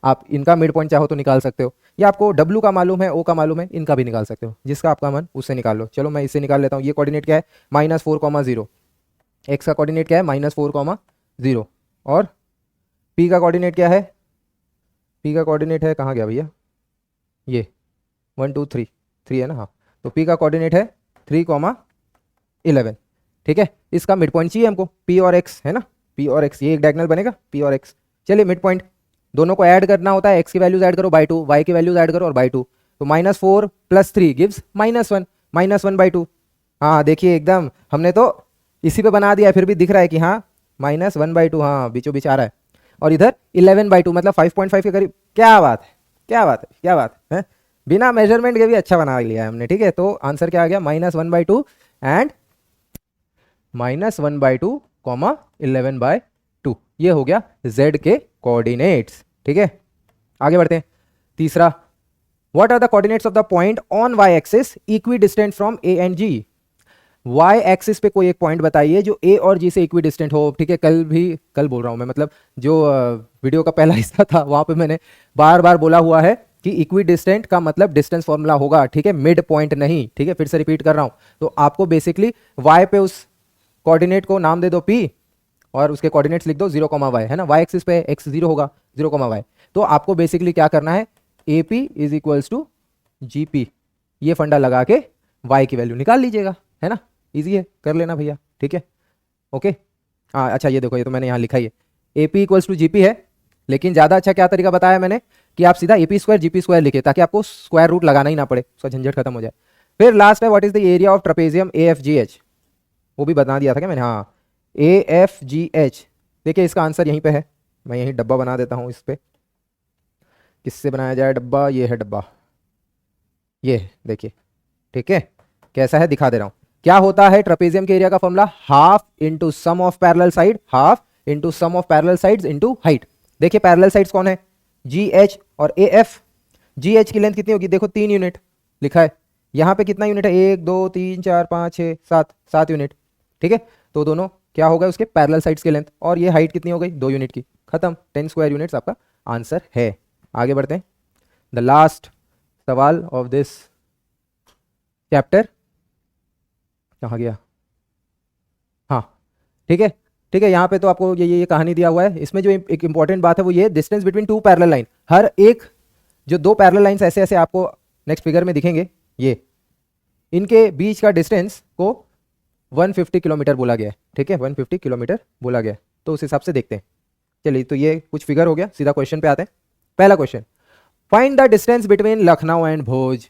आप इनका मिड पॉइंट चाहो तो निकाल सकते हो, या आपको W का मालूम है, O का मालूम है, इनका भी निकाल सकते हो, जिसका आपका मन उससे निकाल लो। चलो मैं इससे निकाल लेता हूँ। ये कोऑर्डिनेट क्या है, -4, 0। X का कोऑर्डिनेट क्या है, -4, 0। और P का कोऑर्डिनेट क्या है, P का कोऑर्डिनेट है, कहाँ गया भैया, ये 1 2 3 3 है ना, हाँ। तो P का कोऑर्डिनेट है 3, 11। ठीक है, इसका मिड पॉइंट चाहिए हमको, P और X है ना, P और X, ये एक डायगोनल बनेगा P और X। चलिए मिड पॉइंट, दोनों को ऐड करना होता है, X की वैल्यूज ऐड करो /2, Y की वैल्यूज ऐड करो और /2। तो -4 + 3 गिव्स -1, -1/2। हाँ देखिए एकदम हमने तो इसी पे बना दिया है, फिर भी दिख रहा है कि हाँ -1/2, हाँ बीचों बीच आ रहा है। और इधर 11/2 मतलब 5.5 के करीब। क्या बात है, क्या बात है, क्या बात है, बिना मेजरमेंट के भी अच्छा बना लिया है हमने। ठीक है, तो आंसर क्या आ गया, -1/2 एंड -1/2, 11/2। ये हो गया z के कोऑर्डिनेट्स। ठीक है, आगे बढ़ते हैं। तीसरा, what are the coordinates of the point on y axis equidistant from A and G। Y axis पे कोई एक पॉइंट बताइए जो ए और जी से इक्वी डिस्टेंट हो। ठीक है, कल बोल रहा हूँ मैं, मतलब जो वीडियो का पहला हिस्सा था वहां पे मैंने बार बार बोला हुआ है कि इक्वी डिस्टेंट का मतलब डिस्टेंस फॉर्मूला होगा, ठीक है, मिड पॉइंट नहीं। ठीक है, फिर से रिपीट कर रहा हूं। तो आपको बेसिकली वाई पे उस कोऑर्डिनेट को नाम दे दो पी और उसके कोऑर्डिनेट्स लिख दो 0, है ना। वाई एक्सिस पे एक्स 0 होगा, 0, तो आपको बेसिकली क्या करना है, A P is equals to G P, ये फंडा लगा के वाई की वैल्यू निकाल लीजिएगा, है ना। इजी है, कर लेना भैया, ठीक है, ओके। हाँ अच्छा, ये देखो, ये तो मैंने यहाँ लिखा ही है, A P equals to G P है, लेकिन ज़्यादा अच्छा क्या तरीका बताया मैंने कि आप सीधा A P square G P square लिखे, ताकि आपको स्क्वायर रूट लगाना ही ना पड़े, उसका झंझट खत्म हो जाए। फिर लास्ट है what is the area of trapezium A F G H, वो भी बता दिया था क्या मैंने, हाँ, ए एफ जी एच। देखिए इसका आंसर यहीं पे है, मैं यहीं डब्बा बना देता हूँ इस पर, किससे बनाया जाए डब्बा, ये है डब्बा, ये देखिए, ठीक है, कैसा है दिखा दे रहा हूं। क्या होता है ट्रेपेजियम के एरिया का formula, half into sum of parallel side, half into sum of parallel sides into height. देखिए पैरेलल साइड्स कौन है, जी एच और ए एफ। जी एच की लेंथ कितनी होगी, देखो 3 यूनिट लिखा है, यहाँ पे कितना यूनिट है, 1 2 3 4 5 6 7, 7 यूनिट, ठीक है। तो दोनों क्या हो गए उसके पैरेलल साइड्स के लेंथ, और ये हाइट कितनी हो गई, 2 यूनिट की, खत्म, 10 स्क्वायर यूनिट्स आपका आंसर है। आगे बढ़ते हैं, द लास्ट सवाल ऑफ दिस चैप्टर, कहाँ गया, हाँ, ठीक है, ठीक है। यहाँ पे तो आपको ये कहानी दिया हुआ है, इसमें जो एक इंपॉर्टेंट बात है वो ये, distance between two parallel line, हर एक जो दो पैरेलल लाइंस ऐसे ऐसे आपको नेक्स्ट फिगर में दिखेंगे, ये इनके बीच का डिस्टेंस को 150 किलोमीटर बोला गया है, ठीक है, 150 किलोमीटर बोला गया है। तो उस हिसाब से देखते हैं, चलिए, तो ये कुछ फिगर हो गया, सीधा क्वेश्चन पे आते हैं। पहला question, find the distance between Lucknow and Bhoj.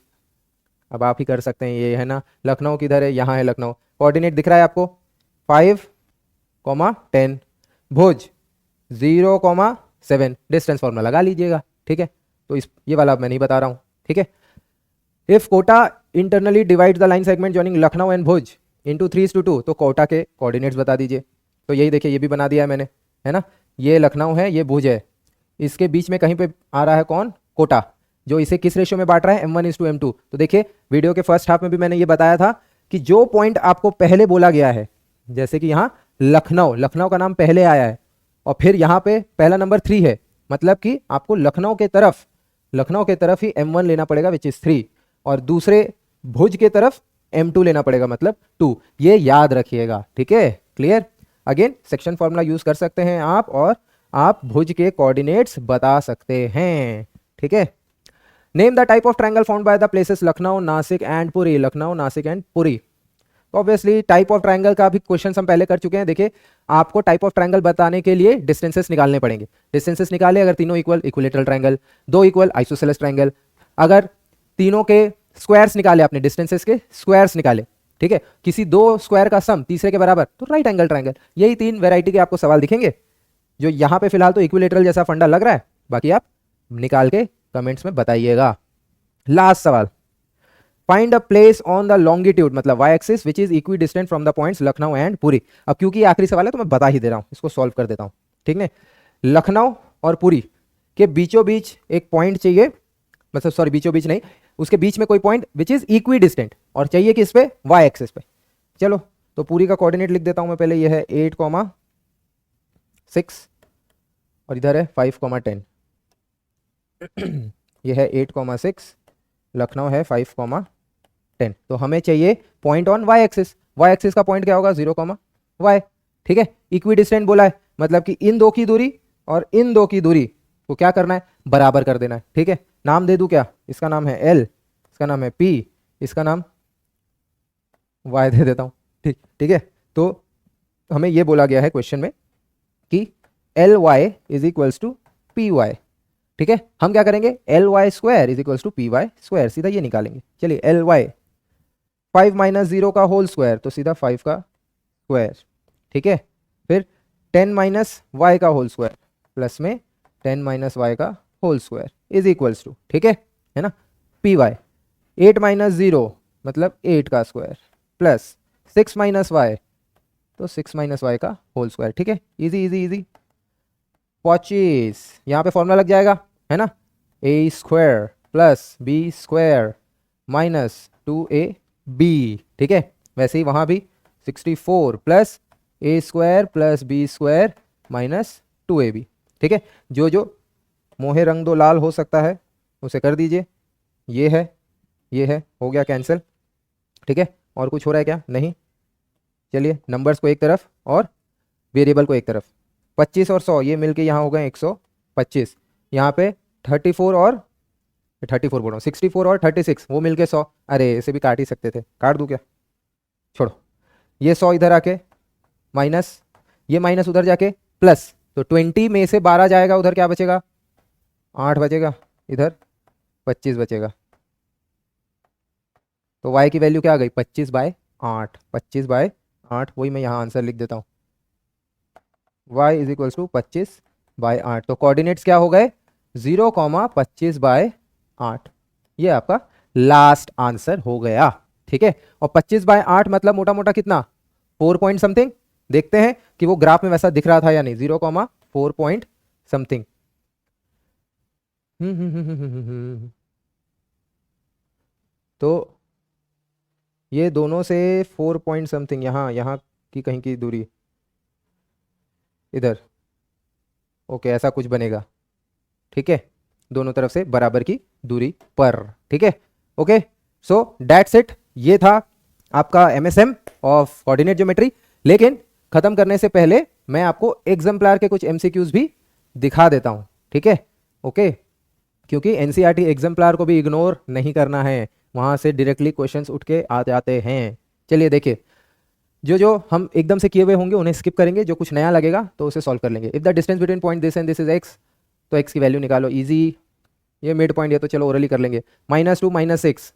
अब आप ही कर सकते हैं, ये है ना, लखनऊ किधर है, यहाँ है लखनऊ, कोऑर्डिनेट दिख रहा है आपको 5, 10, भुज 0, 7, डिस्टेंस फॉर्मूला लगा लीजिएगा, ठीक है। तो ये वाला मैं नहीं बता रहा हूँ, ठीक है। If Kota internally divide the line segment joining Lucknow and Bhuj into 3:2, तो कोटा के कोऑर्डिनेट्स बता दीजिए। तो यही देखिए, ये भी बना दिया है मैंने, है ना, ये लखनऊ है, ये भुज है, इसके बीच में कहीं पे आ रहा है कौन, कोटा, जो इसे किस रेशियो में बांट रहा है, M1:M2। तो देखिए वीडियो के फर्स्ट हाफ में भी मैंने ये बताया था कि जो पॉइंट आपको पहले बोला गया है, जैसे कि यहाँ लखनऊ, लखनऊ का नाम पहले आया है, और फिर यहाँ पे पहला नंबर 3 है, मतलब कि आपको लखनऊ के तरफ ही M1 लेना पड़ेगा विच इज 3, और दूसरे भुज के तरफ M2 लेना पड़ेगा मतलब 2, ये याद रखिएगा, ठीक है, clear. Again section formula use कर सकते हैं आप, और आप भुज के कोऑर्डिनेट्स बता सकते हैं, ठीक है। Name the type of triangle found by the places Lucknow, Nashik and Puri, Lucknow, Nashik and Puri. Obviously type of triangle का भी क्वेश्चन हम पहले कर चुके हैं। देखिए आपको टाइप ऑफ ट्रायंगल बताने के लिए डिस्टेंसेस निकालने पड़ेंगे, डिस्टेंसेस निकाले, अगर तीनों इक्वल, इक्विलेटरल ट्रायंगल, दो इक्वल, आइसोसेलेस ट्रायंगल, अगर तीनों के स्क्वायर्स निकाले आपने, डिस्टेंसेस के स्क्वायर्स निकाले, ठीक है, किसी दो स्क्वायर का सम तीसरे के बराबर, तो राइट एंगल ट्रायंगल। यही 3 वैरायटी के आपको सवाल दिखेंगे, जो यहाँ पे फिलहाल तो इक्विलेटरल जैसा फंडा लग रहा है, बाकी आप निकाल के कमेंट्स में बताइएगा। लास्ट सवाल, find a place on the longitude, मतलब Y axis which is equidistant from the points Lucknow and Puri. अब क्योंकि ये आखिरी सवाल है तो मैं बता ही दे रहा हूं, इसको सॉल्व कर देता हूं, ठीक है। लखनऊ और पुरी के बीचों बीच एक पॉइंट चाहिए, मतलब सॉरी बीचों बीच नहीं, उसके बीच में कोई point which is equi distant, और चाहिए किस पे, वाई एक्सिस पे। चलो तो पूरी का कोऑर्डिनेट लिख देता हूं मैं पहले, ये है 8,6 और इधर है 5,10 ये है 8,6, लखनऊ है 5,10। तो हमें चाहिए point on Y axis, Y axis का पॉइंट क्या होगा, 0,y, ठीक है। इक्वी डिस्टेंट बोला है, मतलब कि इन दो की दूरी और इन दो की दूरी को क्या करना है, बराबर कर देना है, ठीक है। नाम दे दूं क्या, इसका नाम है L, इसका नाम है P, इसका नाम Y दे देता हूं, ठीक, ठीक है। तो हमें यह बोला गया है क्वेश्चन में कि Ly is equals to Py, ठीक है। हम क्या करेंगे, Ly square is equals to Py square, सीधा ये निकालेंगे। चलिए Ly 5 - 0 का होल स्क्वायर, तो सीधा 5 का स्क्वायर, ठीक है। फिर 10 - y का होल स्क्वायर प्लस में 10 - y का whole square is equals to, ठीक है ना, Py 8 - 0 मतलब 8 का स्क्वायर प्लस 6 - y, तो 6 - y का होल स्क्वायर, ठीक है। इजी इजी इजी, 25, यहाँ पे फॉर्मूला लग जाएगा, है ना, a square plus b square minus 2ab, ठीक है। वैसे ही वहाँ भी 64 plus A square plus B square minus 2ab। ठीक है, जो जो मोहे रंग दो लाल हो सकता है उसे कर दीजिए। ये है, ये है, हो गया कैंसिल। ठीक है, और कुछ हो रहा है क्या? नहीं। चलिए नंबर्स को एक तरफ और वेरिएबल को एक तरफ। 25 और 100 ये मिलके यहाँ हो गए 125। यहाँ पे 34 और 34 बोल रहा हूँ, 64 और 36 वो मिलके 100। अरे इसे भी काट ही सकते थे, काट दूँ क्या? छोड़ो। ये 100 इधर आके माइनस, ये माइनस उधर जाके प्लस, तो 20 में से 12 जाएगा, उधर क्या बचेगा? 8 बचेगा, इधर 25 बचेगा। तो y की वैल्यू क्या आ गई? 25/8। 25/8, वही मैं यहाँ आंसर लिख देता हूँ, y इज इक्वल्स टू 25/8। तो कोऑर्डिनेट्स क्या हो गए? 0,25/8। ये आपका लास्ट आंसर हो गया। ठीक है, और 25/8 मतलब मोटा मोटा कितना? 4 पॉइंट समथिंग। देखते हैं कि वो ग्राफ में वैसा दिख रहा था या नहीं। 0,4 पॉइंट समथिंग। तो ये दोनों से 4 पॉइंट समथिंग, यहाँ यहाँ की कहीं की दूरी इधर। ओके, ऐसा कुछ बनेगा। ठीक है, दोनों तरफ से बराबर की दूरी पर। ठीक है, ओके, सो दैट्स इट। ये था आपका एमएसएम ऑफ कोऑर्डिनेट ज्योमेट्री। लेकिन खत्म करने से पहले मैं आपको एग्जाम्पलर के कुछ एमसीक्यूज भी दिखा देता हूं। ठीक है, ओके, क्योंकि एनसीईआरटी एग्जाम्पलर को भी इग्नोर नहीं करना है, वहां से डायरेक्टली क्वेश्चंस उठ के आ जाते हैं। चलिए देखिए, जो जो हम एकदम से किए हुए होंगे उन्हें स्किप करेंगे, जो कुछ नया लगेगा तो उसे सॉल्व कर लेंगे। If the distance between point this and this is x, तो एक्स की वैल्यू निकालो, इजी। ये मिड पॉइंट है तो चलो ओरली कर लेंगे। -2 -6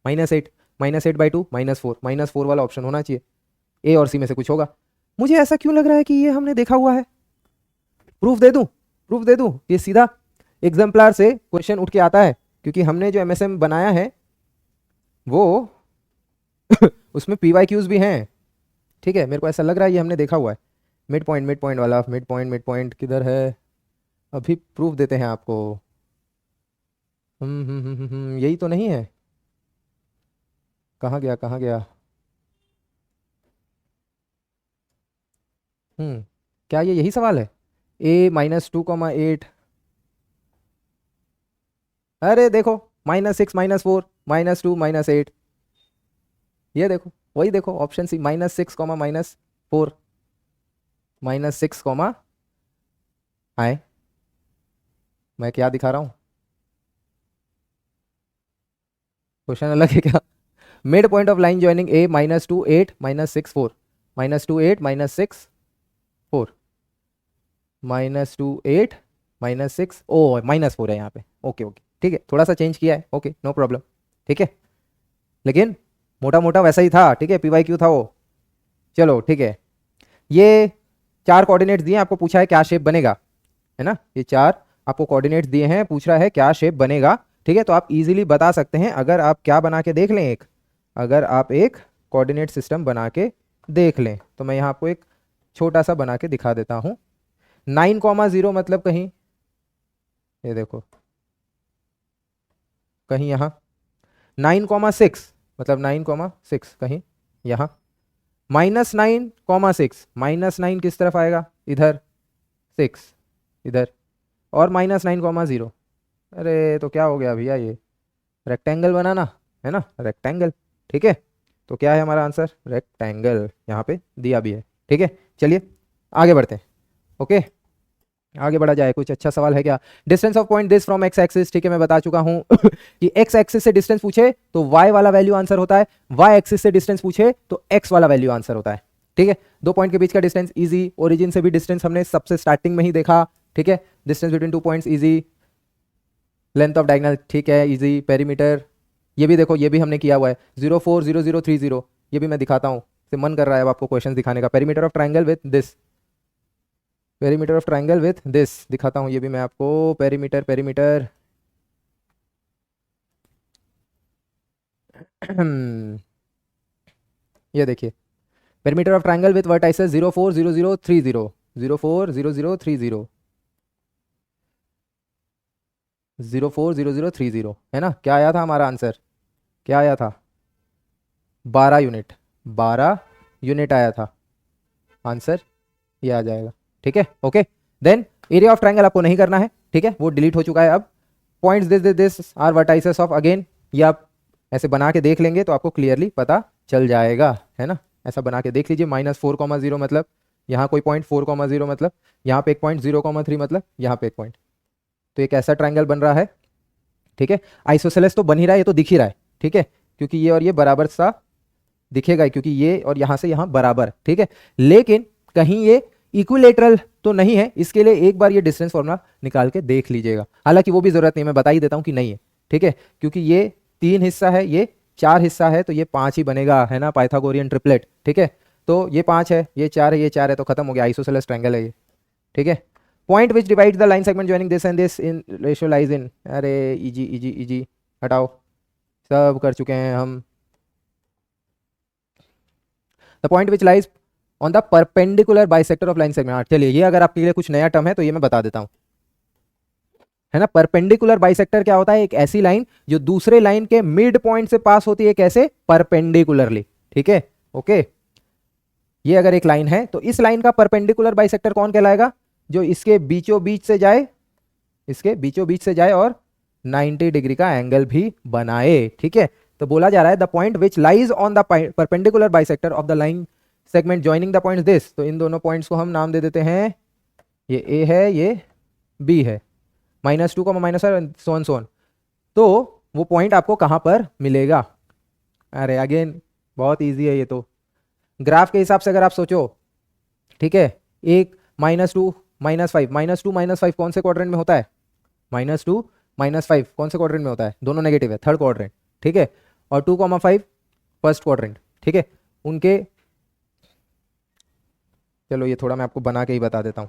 -8, -8/2 -4, -4 वाला ऑप्शन होना चाहिए। ए और सी में से कुछ होगा। मुझे ऐसा क्यों लग रहा है कि ये हमने देखा हुआ है? प्रूफ दे दूं? प्रूफ दे दूं? ये सीधा एग्जाम्पलर से क्वेश्चन उठ के आता है, क्योंकि हमने जो एमएसएम बनाया है वो उसमें पीवाईक्यूज भी हैं। ठीक है, मेरे को ऐसा लग रहा है ये हमने देखा हुआ है। मिड पॉइंट वाला, मिड पॉइंट किधर है? अभी प्रूफ देते हैं आपको। यही तो नहीं है? कहाँ गया, कहाँ गया? क्या ये यही सवाल है? a -2,8, अरे देखो, -6 -4 -2 -8, ये देखो, वही देखो ऑप्शन सी, -6, -4 -6, हाय, मैं क्या दिखा रहा हूँ? क्वेश्चन अलग है क्या? Mid point of line joining a -2 8 -6 4 -2 8 -6 4 -2 8 -6, ओ -4 है यहाँ पे। ओके ओके, ठीक है, थोड़ा सा चेंज किया है, ओके नो प्रॉब्लम। ठीक है, लेकिन मोटा मोटा वैसा ही था। ठीक है, पीवाईक्यू था वो। चलो ठीक है, ये 4 कोऑर्डिनेट्स दिए, आपको पूछा है क्या शेप बनेगा, है ना? ये 4 आपको कोऑर्डिनेट्स दिए हैं, पूछ रहा है क्या शेप बनेगा। ठीक है, तो आप इजीली बता सकते हैं अगर आप क्या बना के देख लें, एक अगर आप एक कोऑर्डिनेट सिस्टम बना के देख लें। तो मैं यहाँ आपको एक छोटा सा बना के दिखा देता हूँ। 9,0 मतलब कहीं, ये देखो, कहीं यहाँ 9,6 मतलब 9,6 कहीं यहाँ, -9,6 -9 किस तरफ आएगा? इधर, 6 इधर, और -9,0। अरे तो क्या हो गया भैया? ये रेक्टेंगल बनाना है ना, रेक्टेंगल। ठीक है, तो क्या है हमारा आंसर? रेक्टेंगल, यहाँ पे दिया भी है। ठीक है, चलिए आगे बढ़ते हैं। ओके, आगे बढ़ा जाए। कुछ अच्छा सवाल है क्या? Distance of point this from x axis. ठीक है, मैं बता चुका हूं कि एक्स एक्सिस से डिस्टेंस पूछे तो वाई वाला वैल्यू आंसर होता है, वाई एक्सिस से डिस्टेंस पूछे तो एक्स वाला वैल्यू आंसर होता है। ठीक है, 2 पॉइंट के बीच का डिस्टेंस इजी, ओरिजिन से भी डिस्टेंस हमने सबसे स्टार्टिंग में ही देखा। ठीक है, distance between 2 points easy, length of diagonal ठीक है इजी, पेरीमीटर ये भी देखो, ये भी हमने किया हुआ है। 0,40030, ये भी मैं दिखाता हूँ, से मन कर रहा है अब आपको क्वेश्चन दिखाने का। Perimeter of triangle with this, perimeter of triangle with this दिखाता हूँ, ये भी मैं आपको। पेरीमीटर, पेरीमीटर ये देखिए, perimeter of triangle with vertices 0,40030, 0,40030, 0,40030 है ना? क्या आया था हमारा आंसर? क्या आया था? 12 यूनिट, 12 यूनिट आया था, आंसर ये आ जाएगा। ठीक है, okay. Then area of triangle आपको नहीं करना है, ठीक है, वो डिलीट हो चुका है। अब points this are vertices of, again ये आप ऐसे बना के देख लेंगे तो आपको क्लियरली पता चल जाएगा, है ना। ऐसा बना के देख लीजिए, -4,0 मतलब यहाँ कोई पॉइंट, 4,0 मतलब यहाँ पे एक पॉइंट, 0,3 मतलब यहाँ पे एक पॉइंट। तो एक ऐसा ट्रायंगल बन रहा है, ठीक है। आइसोसेलेस तो बन ही रहा है, ये तो दिख ही रहा है, ठीक है, क्योंकि ये और ये बराबर सा दिखेगा ही, क्योंकि ये और यहाँ से यहाँ बराबर, ठीक है। लेकिन कहीं ये इक्विलेटरल तो नहीं है, इसके लिए एक बार ये डिस्टेंस फॉर्मूला निकाल के देख लीजिएगा। हालांकि वो भी जरूरत नहीं, मैं बता ही देता हूँ कि नहीं है, ठीक है, क्योंकि ये 3 हिस्सा है, ये 4 हिस्सा है, तो ये 5 ही बनेगा, है ना, पाइथागोरियन ट्रिपलेट, ठीक है। तो ये 5 है, ये 4 है, ये 4 है, तो खत्म हो गया, आइसोसेलेस ट्रायंगल है ये, ठीक है। Point which divide the line segment joining this and this in ratio lies in, अरे इजी इजी इजी, हटाओ, सब कर चुके हैं हम। The point which lies on the perpendicular bisector of line segment, चलिए ये अगर आपके लिए कुछ नया टर्म है तो ये मैं बता देता हूं, है ना। परपेंडिकुलर बाइसेक्टर क्या होता है, एक ऐसी लाइन जो दूसरे लाइन के मिड पॉइंट से पास होती है, कैसे, परपेंडिकुलरली, ठीक है, ओके। ये अगर एक लाइन है तो इस लाइन का परपेंडिकुलर बाइसेक्टर कौन कहलाएगा, जो इसके बीचों बीच से जाए, इसके बीचों बीच से जाए और 90 डिग्री का एंगल भी बनाए, ठीक है। तो बोला जा रहा है the point which lies on the perpendicular bisector of the line segment joining the points this, तो इन दोनों पॉइंट्स को हम नाम दे देते हैं, ये ए है, ये बी है, -2, -1 सोन सोन। तो वो पॉइंट आपको कहां पर मिलेगा, अरे अगेन बहुत इजी है ये तो, ग्राफ के हिसाब से अगर आप सोचो, ठीक है, एक -2 -5, -2 -5 कौन से क्वाड्रेंट में होता है, -2 -5 कौन से क्वाड्रेंट में होता है, दोनों नेगेटिव है, थर्ड क्वाड्रेंट, ठीक है, और 2,5 फर्स्ट क्वाड्रेंट, ठीक है, उनके, चलो ये थोड़ा मैं आपको बना के ही बता देता हूं,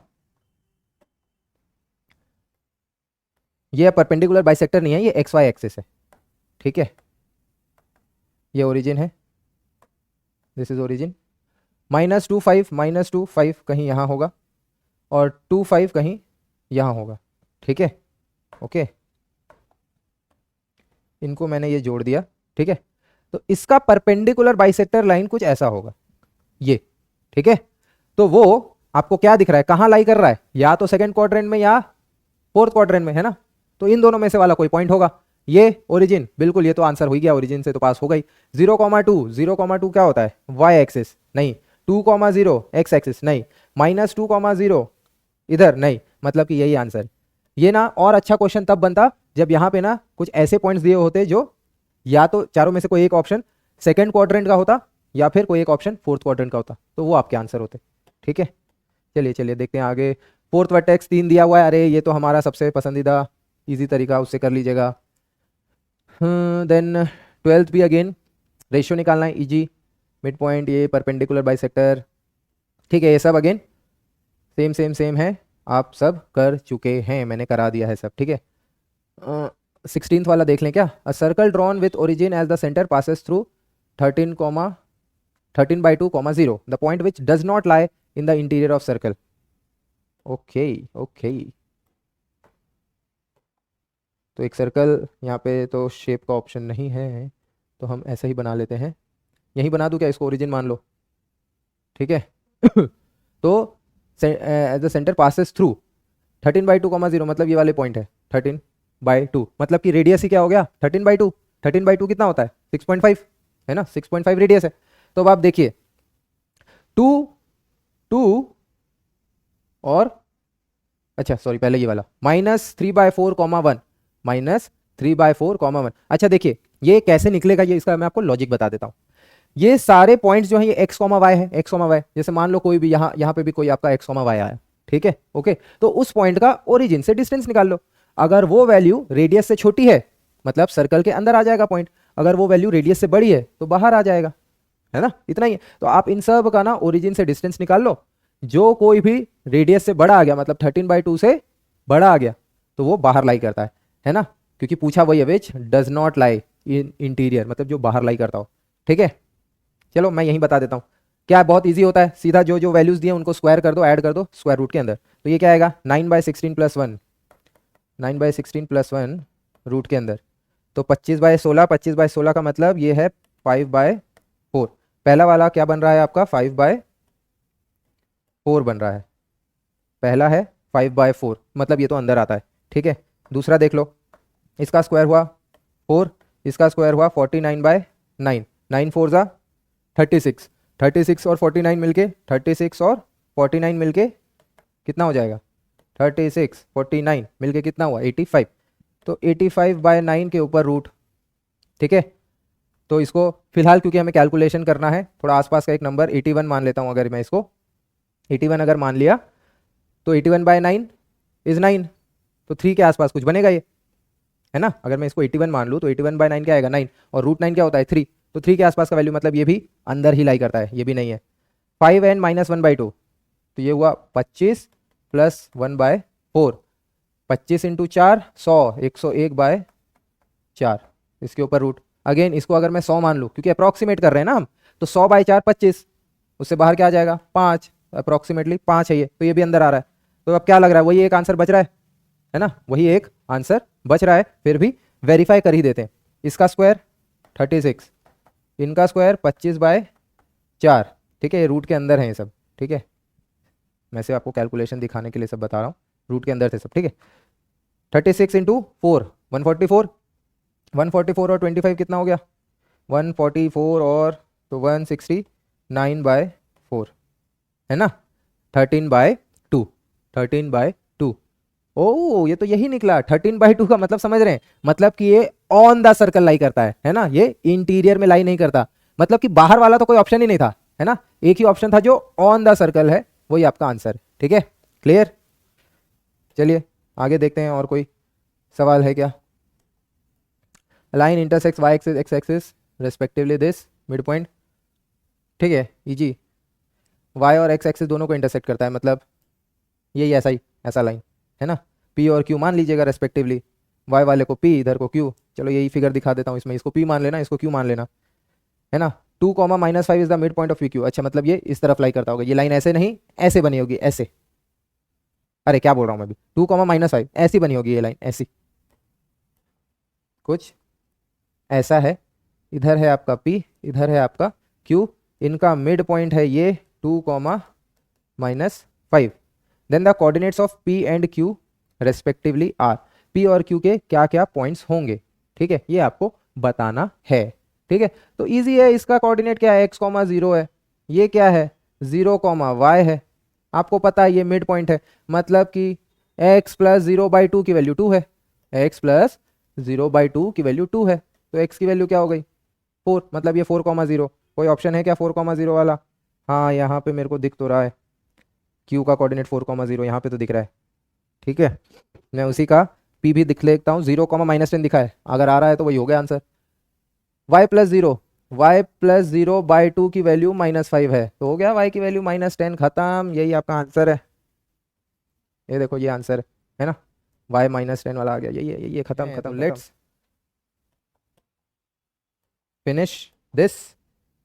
ये परपेंडिकुलर बाइसेक्टर नहीं है, ये XY एक्सिस है, ठीक है, ये ओरिजिन है, दिस इज ओरिजिन, -2,5 -2,5 कहीं यहाँ होगा और 2,5 कहीं यहाँ होगा, ठीक है, ओके, इनको मैंने ये जोड़ दिया, ठीक है। तो इसका परपेंडिकुलर बाइसेक्टर लाइन कुछ ऐसा होगा, ये, ठीक है। तो वो आपको क्या दिख रहा है, कहां लाई कर रहा है, या तो सेकंड क्वाड्रेंट में या फोर्थ क्वाड्रेंट में, है ना। तो इन दोनों में से वाला कोई पॉइंट होगा, ये ओरिजिन, बिल्कुल, ये तो आंसर हो गया, ओरिजिन से तो पास हो गई। 0,2 क्या होता है, y एक्सिस नहीं, 2,0 x एक्सिस नहीं, -2,0 इधर नहीं, मतलब कि यही आंसर। ये ना और अच्छा क्वेश्चन तब बनता जब यहाँ पे ना कुछ ऐसे पॉइंट्स दिए होते जो या तो चारों में से कोई एक ऑप्शन सेकंड क्वाड्रेंट का होता या फिर कोई एक ऑप्शन फोर्थ क्वाड्रेंट का होता, तो वो आपके आंसर होते, ठीक है। चलिए चलिए देखते हैं आगे। फोर्थ वर्टेक्स 3 दिया हुआ है, अरे ये तो हमारा सबसे पसंदीदा इजी तरीका, उससे कर लीजिएगा। देन 12th भी अगेन रेशियो निकालना है, इजी, मिड पॉइंट, ये परपेंडिकुलर बाइसेक्टर, ठीक है, ये सब अगेन सेम सेम सेम है, आप सब कर चुके हैं, मैंने करा दिया है सब, ठीक है। 16th वाला देख लें क्या, a circle drawn with origin as the centre passes through 13/2, 0 the point which does not lie in the interior of circle, okay okay. तो एक सर्कल यहाँ पे तो शेप का ऑप्शन नहीं है, तो हम ऐसा ही बना लेते हैं, यही बना दूं क्या, इसको ओरिजिन मान लो, ठीक है। तो as the centre passes through 13/2, 0 मतलब ये वाले पॉइंट है 13/2, मतलब कि रेडियस ही क्या हो गया 13/2, 13/2 कितना होता है 6.5, है ना, 6.5 रेडियस है। तो अब आप देखिए 2 2 और अच्छा सॉरी पहले ये वाला -3/4, 1 -3/4, 1। अच्छा देखिए ये कैसे निकलेगा, ये इसका मैं आपको लॉजिक बता देता हूँ। ये सारे पॉइंट्स जो हैं ये x, y है, x, y, जैसे मान लो कोई भी यहाँ पे भी कोई आपका x, y आया, ठीक है, ओके। तो उस पॉइंट का ओरिजिन से डिस्टेंस निकाल लो, अगर वो वैल्यू रेडियस से छोटी है मतलब सर्कल के अंदर आ जाएगा पॉइंट, अगर वो वैल्यू रेडियस से बड़ी है तो बाहर आ जाएगा, है ना, इतना ही है। तो आप इन सब का ना ओरिजिन से डिस्टेंस निकाल लो, जो कोई भी रेडियस से बड़ा आ गया मतलब 13/2 से बड़ा आ गया तो वो बाहर लाई करता है ना, क्योंकि पूछा वही है विच does not lie in interior, मतलब जो बाहर लाई करता हो, ठीक है। चलो मैं यहीं बता देता हूँ, क्या बहुत इजी होता है, सीधा जो जो वैल्यूज दिए उनको स्क्वायर कर दो, ऐड कर दो स्क्वायर रूट के अंदर, तो ये क्या आएगा 9/16 + 1, 9/16 + 1 रूट के अंदर, तो 25/16, 25/16 का मतलब ये है 5/4। पहला वाला क्या बन रहा है आपका 5/4 बन रहा है, पहला है 5/4, मतलब ये तो अंदर आता है, ठीक है। दूसरा देख लो, इसका स्क्वायर हुआ 4, इसका स्क्वायर हुआ 49/9, 9 4 जा 36, 36 और 49 मिलके 36 और 49 मिलके कितना हो जाएगा, 36 49 मिलके कितना हुआ 85, तो 85/9 के ऊपर रूट, ठीक है। तो इसको फिलहाल क्योंकि हमें कैलकुलेशन करना है, थोड़ा आसपास का एक नंबर 81 मान लेता हूँ। अगर मैं इसको 81 अगर मान लिया तो 81/9 इज 9, तो 3 के आसपास कुछ बनेगा ये, है ना। अगर मैं इसको 81 मान लूँ तो 81/9 क्या आएगा 9, और √9 क्या होता है 3, तो 3 के आसपास का वैल्यू, मतलब ये भी अंदर ही लाई करता है, ये भी नहीं है। 5n - 1/2, तो ये हुआ 25 + 1/4, 25 × 4 100, 101/4, इसके ऊपर रूट। अगेन इसको अगर मैं 100 मान लूँ, क्योंकि अप्रॉक्सीमेट कर रहे हैं ना हम, तो 100/4 25, उससे बाहर क्या आ जाएगा 5, अप्रॉक्सीमेटली 5 है ये, तो ये भी अंदर आ रहा है। तो अब क्या लग रहा है, वही एक आंसर बच रहा है ना, वही एक आंसर बच रहा है। फिर भी वेरीफाई कर ही देते हैं। इसका स्क्वायर 36, इनका स्क्वायर 25/4, ठीक है। ये रूट के अंदर है ये सब, ठीक है। मैं से आपको कैलकुलेशन दिखाने के लिए सब बता रहा हूँ, रूट के अंदर थे सब, ठीक है। 36 × 4 144, 144 और 25 कितना हो गया 144 और तो 169/4, है ना। 13/2, 13/2। ओ ये तो यही निकला 13/2 का मतलब समझ रहे हैं, मतलब कि ये ऑन द सर्कल लाई करता है ना, ये इंटीरियर में लाई नहीं करता, मतलब कि बाहर वाला तो कोई ऑप्शन ही नहीं था, है ना। एक ही ऑप्शन था जो ऑन द सर्कल है, वही आपका आंसर, ठीक है। क्लियर, चलिए आगे देखते हैं और कोई सवाल है क्या। Line intersex y axis x axis respectively this mid point, ठीक है। इजी, y और x एक्सिस दोनों को इंटरसेक्ट करता है, मतलब यही ऐसा ही, ऐसा लाइन है ना। p और q मान लीजिएगा रेस्पेक्टिवली, y वाले को p, इधर को q। चलो यही फिगर दिखा देता हूँ, इसमें इसको p मान लेना, इसको q मान लेना, है ना। 2, -5 is the mid point of pq। अच्छा मतलब ये इस तरफ लाई करता होगा, ये लाइन ऐसे नहीं ऐसे बनी होगी, ऐसे, अरे क्या बोल रहा हूँ मैं भी, 2, -5 ऐसी बनी होगी ये लाइन, ऐसी कुछ ऐसा है। इधर है आपका p, इधर है आपका q, इनका मिड पॉइंट है ये 2, -5। Then the coordinates of p and q respectively are, p और q के क्या क्या पॉइंट्स होंगे, ठीक है, ये आपको बताना है, ठीक है। तो इजी है, इसका कोऑर्डिनेट क्या है x, 0 है, ये क्या है 0, y है, आपको पता है ये मिड पॉइंट है, मतलब कि x + 0/2 की वैल्यू 2 है, x + 0/2 की वैल्यू 2 है, तो x की वैल्यू क्या हो गई 4, मतलब ये 4, 0। कोई ऑप्शन है क्या 4, 0 वाला, हाँ यहाँ पे मेरे को दिख तो रहा है, q का कोऑर्डिनेट 4, 0 यहाँ पे तो दिख रहा है, ठीक है। मैं उसी का p भी दिख लेता हूँ, 0, -10 दिखा है, अगर आ रहा है तो वही हो गया आंसर। y + 0, y + 0/2 की वैल्यू -5 है, तो हो गया y की वैल्यू -10, खत्म, यही आपका आंसर है। ये देखो ये आंसर है ना, y -10 वाला आ गया, ये खत्म खत्म। लेट्स फिनिश दिस,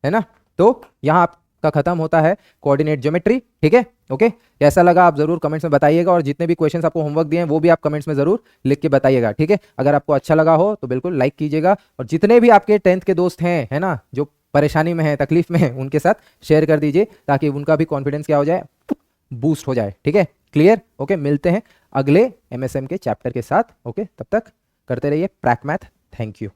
है ना। तो यहाँ आपका खत्म होता है कोऑर्डिनेट ज्योमेट्री, ठीक है। ओके, कैसा लगा आप जरूर कमेंट्स में बताइएगा, और जितने भी क्वेश्चंस आपको होमवर्क दिए हैं वो भी आप कमेंट्स में जरूर लिख के बताइएगा, ठीक है। अगर आपको अच्छा लगा हो तो बिल्कुल लाइक कीजिएगा, और जितने भी आपके 10th के दोस्त हैं, है ना, जो परेशानी में है, तकलीफ में है, उनके साथ शेयर कर दीजिए, ताकि उनका भी कॉन्फिडेंस क्या हो जाए, बूस्ट हो जाए, ठीक है। Clear, okay. मिलते हैं अगले MSM के चैप्टर के साथ, ओके। तब तक करते रहिए प्रैक मैथ। Thank you.